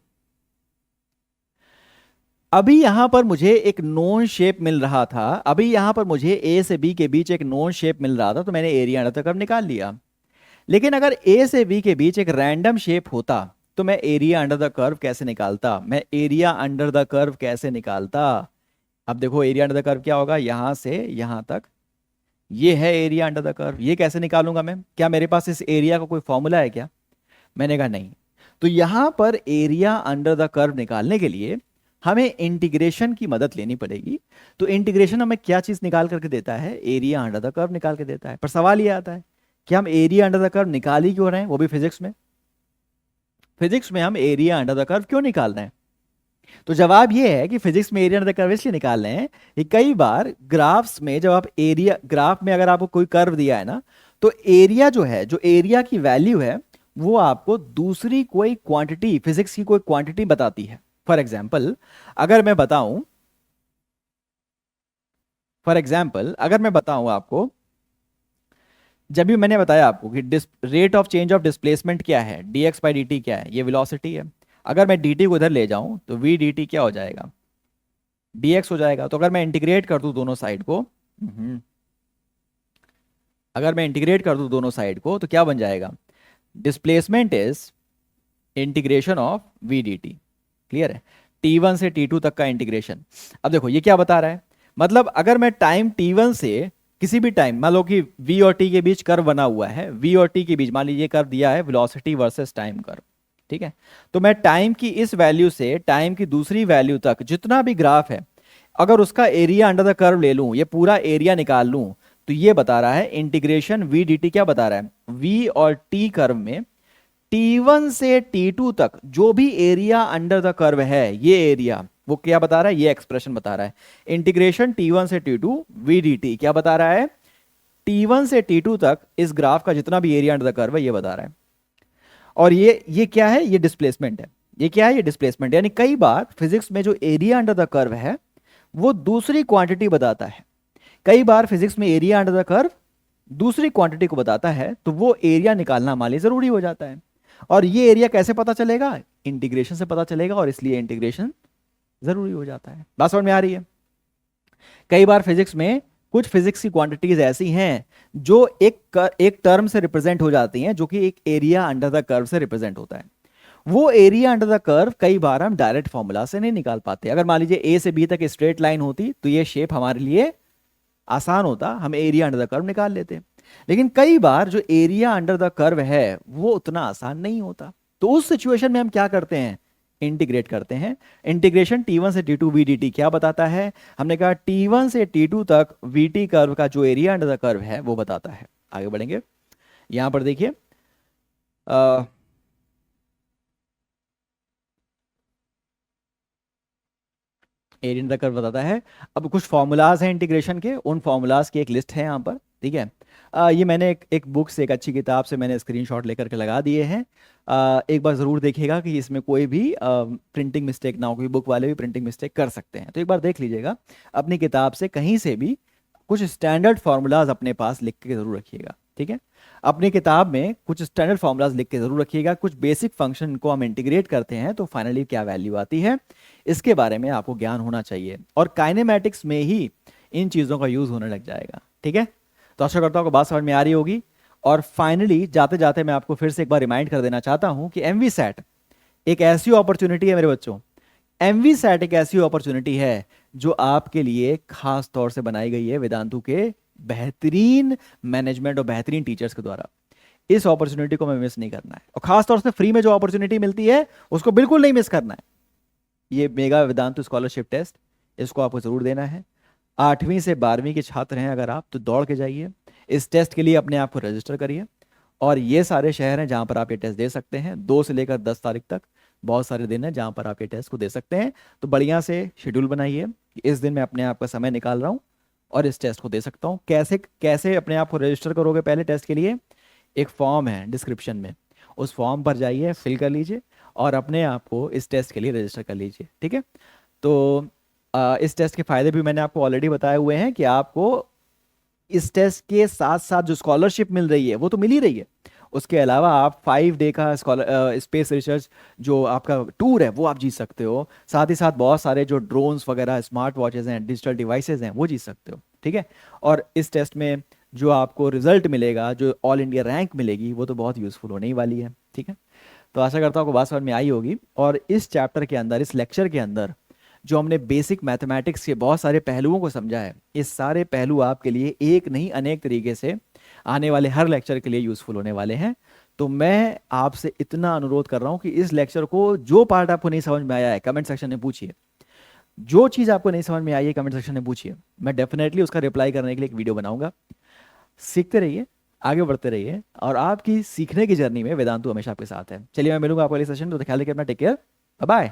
अभी यहां पर मुझे एक नोन शेप मिल रहा था, अभी यहां पर मुझे ए से बी के बीच एक नोन शेप मिल रहा था, तो मैंने एरिया अंडर द कर्व निकाल लिया। लेकिन अगर ए से बी के बीच एक रैंडम शेप होता तो मैं एरिया अंडर द कर्व कैसे निकालता? मैं एरिया अंडर द कर्व कैसे निकालता? अब देखो एरिया अंडर द कर्व क्या होगा, यहां से यहां तक ये है एरिया अंडर द कर्व। ये कैसे निकालूंगा मैं? क्या मेरे पास इस एरिया का कोई फॉर्मूला है क्या? मैंने कहा नहीं। तो यहां पर एरिया अंडर द कर्व निकालने के लिए हमें इंटीग्रेशन की मदद लेनी पड़ेगी। तो इंटीग्रेशन हमें क्या चीज निकाल करके देता है? एरिया अंडर द कर्व निकाल के देता है। पर सवाल ये आता है कि हम एरिया अंडर द कर्व निकाल ही क्यों रहे हैं, वो भी फिजिक्स में? फिजिक्स में हम एरिया अंडर द कर्व क्यों निकाल रहे हैं? तो जवाब ये है कि फिजिक्स में एरिया अंडर द कर्व इसलिए निकाल रहे हैं कि कई बार ग्राफ्स में जब आप एरिया, ग्राफ में अगर आपको कोई कर्व दिया है ना, तो एरिया जो है, जो एरिया की वैल्यू है वो आपको दूसरी कोई क्वांटिटी, फिजिक्स की कोई क्वांटिटी बताती है। फॉर एग्जाम्पल अगर मैं बताऊं, अगर मैं बताऊं आपको, जब भी मैंने बताया आपको कि rate of change of displacement क्या है, dx/dt क्या है, ये वेलोसिटी है। अगर मैं dt को इधर ले जाऊं तो v dt क्या हो जाएगा, dx हो जाएगा। तो अगर मैं इंटीग्रेट कर दूं दोनों साइड को, अगर मैं इंटीग्रेट कर दूं दोनों साइड को तो क्या बन जाएगा, displacement is integration of V D T. Clear है, t1 से t2 तक का इंटीग्रेशन। अब देखो ये क्या बता रहा है, मतलब अगर मैं टाइम t1 से किसी भी टाइम, मान लो कि v और t के बीच कर्व बना हुआ है, v और t के बीच मान लीजिए कर्व दिया है वेलोसिटी वर्सेस टाइम कर्व, ठीक है। तो मैं टाइम की इस वैल्यू से टाइम की दूसरी वैल्यू तक जितना भी ग्राफ है, अगर उसका एरिया अंडर द कर्व ले लूं, ये पूरा एरिया निकाल लूं, तो ये बता रहा है इंटीग्रेशन वी डी टी क्या बता रहा है, v और t कर्व में t1 से t2 तक जो भी एरिया अंडर द कर्व है, ये एरिया वो क्या बता रहा है, ये एक्सप्रेशन बता रहा है। इंटीग्रेशन t1 से t2 v dt क्या बता रहा है, t1 से t2 तक इस ग्राफ का जितना भी एरिया अंडर द कर्व है ये बता रहा है। और ये क्या है, ये डिस्प्लेसमेंट है। ये क्या है, ये डिस्प्लेसमेंट। यानी कई बार फिजिक्स में जो एरिया अंडर द कर्व है वो दूसरी क्वांटिटी बताता है। कई बार फिजिक्स में एरिया अंडर द कर्व दूसरी क्वांटिटी को बताता है, तो वो एरिया निकालना हमारे लिए जरूरी हो जाता है। और ये एरिया कैसे पता चलेगा, इंटीग्रेशन से पता चलेगा, और इसलिए इंटीग्रेशन जरूरी हो जाता है। बात समझ में आ रही है। कई बार फिजिक्स में कुछ फिजिक्स की क्वांटिटीज ऐसी हैं जो एक टर्म से रिप्रेजेंट हो जाती हैं, जो कि एक एरिया अंडर द कर्व से रिप्रेजेंट होता है। वो एरिया अंडर द कर्व कई बार हम डायरेक्ट फॉर्मूला से नहीं निकाल पाते। अगर मान लीजिए ए से बी तक स्ट्रेट लाइन होती तो ये शेप हमारे लिए आसान होता, हम एरिया अंडर द कर्व निकाल लेते। लेकिन कई बार जो एरिया अंडर द कर्व है वो उतना आसान नहीं होता, तो उस सिचुएशन में हम क्या करते हैं, इंटीग्रेट करते हैं। इंटीग्रेशन t1 से t2 v dt क्या बताता है, हमने कहा t1 से t2 तक vt कर्व का जो एरिया अंडर द कर्व है वो बताता है। आगे बढ़ेंगे, यहां पर देखिए एरिया अंडर द कर्व बताता है। अब कुछ फॉर्मूलाज हैं इंटीग्रेशन के, उन फॉर्मूलाज की एक लिस्ट है यहाँ पर, ठीक है। ये मैंने एक बुक से, एक अच्छी किताब से मैंने स्क्रीनशॉट लेकर के लगा दिए हैं। एक बार ज़रूर देखिएगा कि इसमें कोई भी प्रिंटिंग मिस्टेक ना हो, क्योंकि बुक वाले भी प्रिंटिंग मिस्टेक कर सकते हैं। तो एक बार देख लीजिएगा अपनी किताब से, कहीं से भी कुछ स्टैंडर्ड फार्मूलाज अपने पास लिख के ज़रूर रखिएगा, ठीक है। अपनी किताब में कुछ स्टैंडर्ड फार्मूलाज लिख के ज़रूर रखिएगा। कुछ बेसिक फंक्शन को हम इंटीग्रेट करते हैं तो फाइनली क्या वैल्यू आती है, इसके बारे में आपको ज्ञान होना चाहिए। और काइनेमेटिक्स में ही इन चीज़ों का यूज़ होने लग जाएगा, ठीक है। तो आशा करता हूँ आपको बात समझ में आ रही होगी। और फाइनली जाते जाते मैं आपको फिर से एक बार रिमाइंड कर देना चाहता हूँ कि एमवी सेट एक ऐसी अपॉर्चुनिटी है मेरे बच्चों, एमवी सेट एक ऐसी अपॉर्चुनिटी है जो आपके लिए खास तौर से बनाई गई है वेदांतु के बेहतरीन मैनेजमेंट और बेहतरीन टीचर्स के द्वारा। इस अपॉर्चुनिटी को हमें मिस नहीं करना है, और खास तौर से फ्री में जो अपॉर्चुनिटी मिलती है उसको बिल्कुल नहीं मिस करना है। ये मेगा वेदांतु स्कॉलरशिप टेस्ट, इसको आपको जरूर देना है। 8वीं से 12वीं के छात्र हैं अगर आप, तो दौड़ के जाइए, इस टेस्ट के लिए अपने आप को रजिस्टर करिए। और ये सारे शहर हैं जहाँ पर आप ये टेस्ट दे सकते हैं। 2 से लेकर 10 तारीख तक बहुत सारे दिन हैं जहाँ पर आप ये टेस्ट को दे सकते हैं। तो बढ़िया से शेड्यूल बनाइए कि इस दिन मैं अपने आप का समय निकाल रहा हूँ और इस टेस्ट को दे सकता हूँ। कैसे कैसे अपने आप को रजिस्टर करोगे, पहले टेस्ट के लिए एक फॉर्म है डिस्क्रिप्शन में, उस फॉर्म पर जाइए, फिल कर लीजिए और अपने आप को इस टेस्ट के लिए रजिस्टर कर लीजिए, ठीक है। तो इस टेस्ट के फायदे भी मैंने आपको ऑलरेडी बताए हुए हैं कि आपको इस टेस्ट के साथ साथ जो स्कॉलरशिप मिल रही है वो तो मिल ही रही है, उसके अलावा आप 5 डे का स्पेस रिसर्च जो आपका टूर है वो आप जीत सकते हो। साथ ही साथ बहुत सारे जो ड्रोन्स वगैरह, स्मार्ट वॉचेज हैं, डिजिटल डिवाइसेज हैं, वो जीत सकते हो, ठीक है। और इस टेस्ट में जो आपको रिजल्ट मिलेगा, जो ऑल इंडिया रैंक मिलेगी, वो तो बहुत यूज़फुल होने ही वाली है, ठीक है। तो आशा करता हूँ आपको बात समझ में आई होगी। और इस चैप्टर के अंदर, इस लेक्चर के अंदर जो हमने बेसिक मैथमेटिक्स के बहुत सारे पहलुओं को समझा है, इस सारे पहलू आपके लिए एक नहीं अनेक तरीके से आने वाले हर लेक्चर के लिए यूज़फुल होने वाले हैं। तो मैं आपसे इतना अनुरोध कर रहा हूँ कि इस लेक्चर को, जो पार्ट आपको नहीं समझ में आया है, कमेंट सेक्शन में पूछिए। जो चीज़ आपको नहीं समझ में आई है कमेंट सेक्शन में पूछिए, मैं डेफिनेटली उसका रिप्लाई करने के लिए एक वीडियो बनाऊंगा। सीखते रहिए, आगे बढ़ते रहिए, और आपकी सीखने की जर्नी में वेदांतु हमेशा आपके साथ है। चलिए मैं मिलूंगा आपको अगले सेशन, तो ख्याल रखिए अपना, टेक केयर, बाय बाय।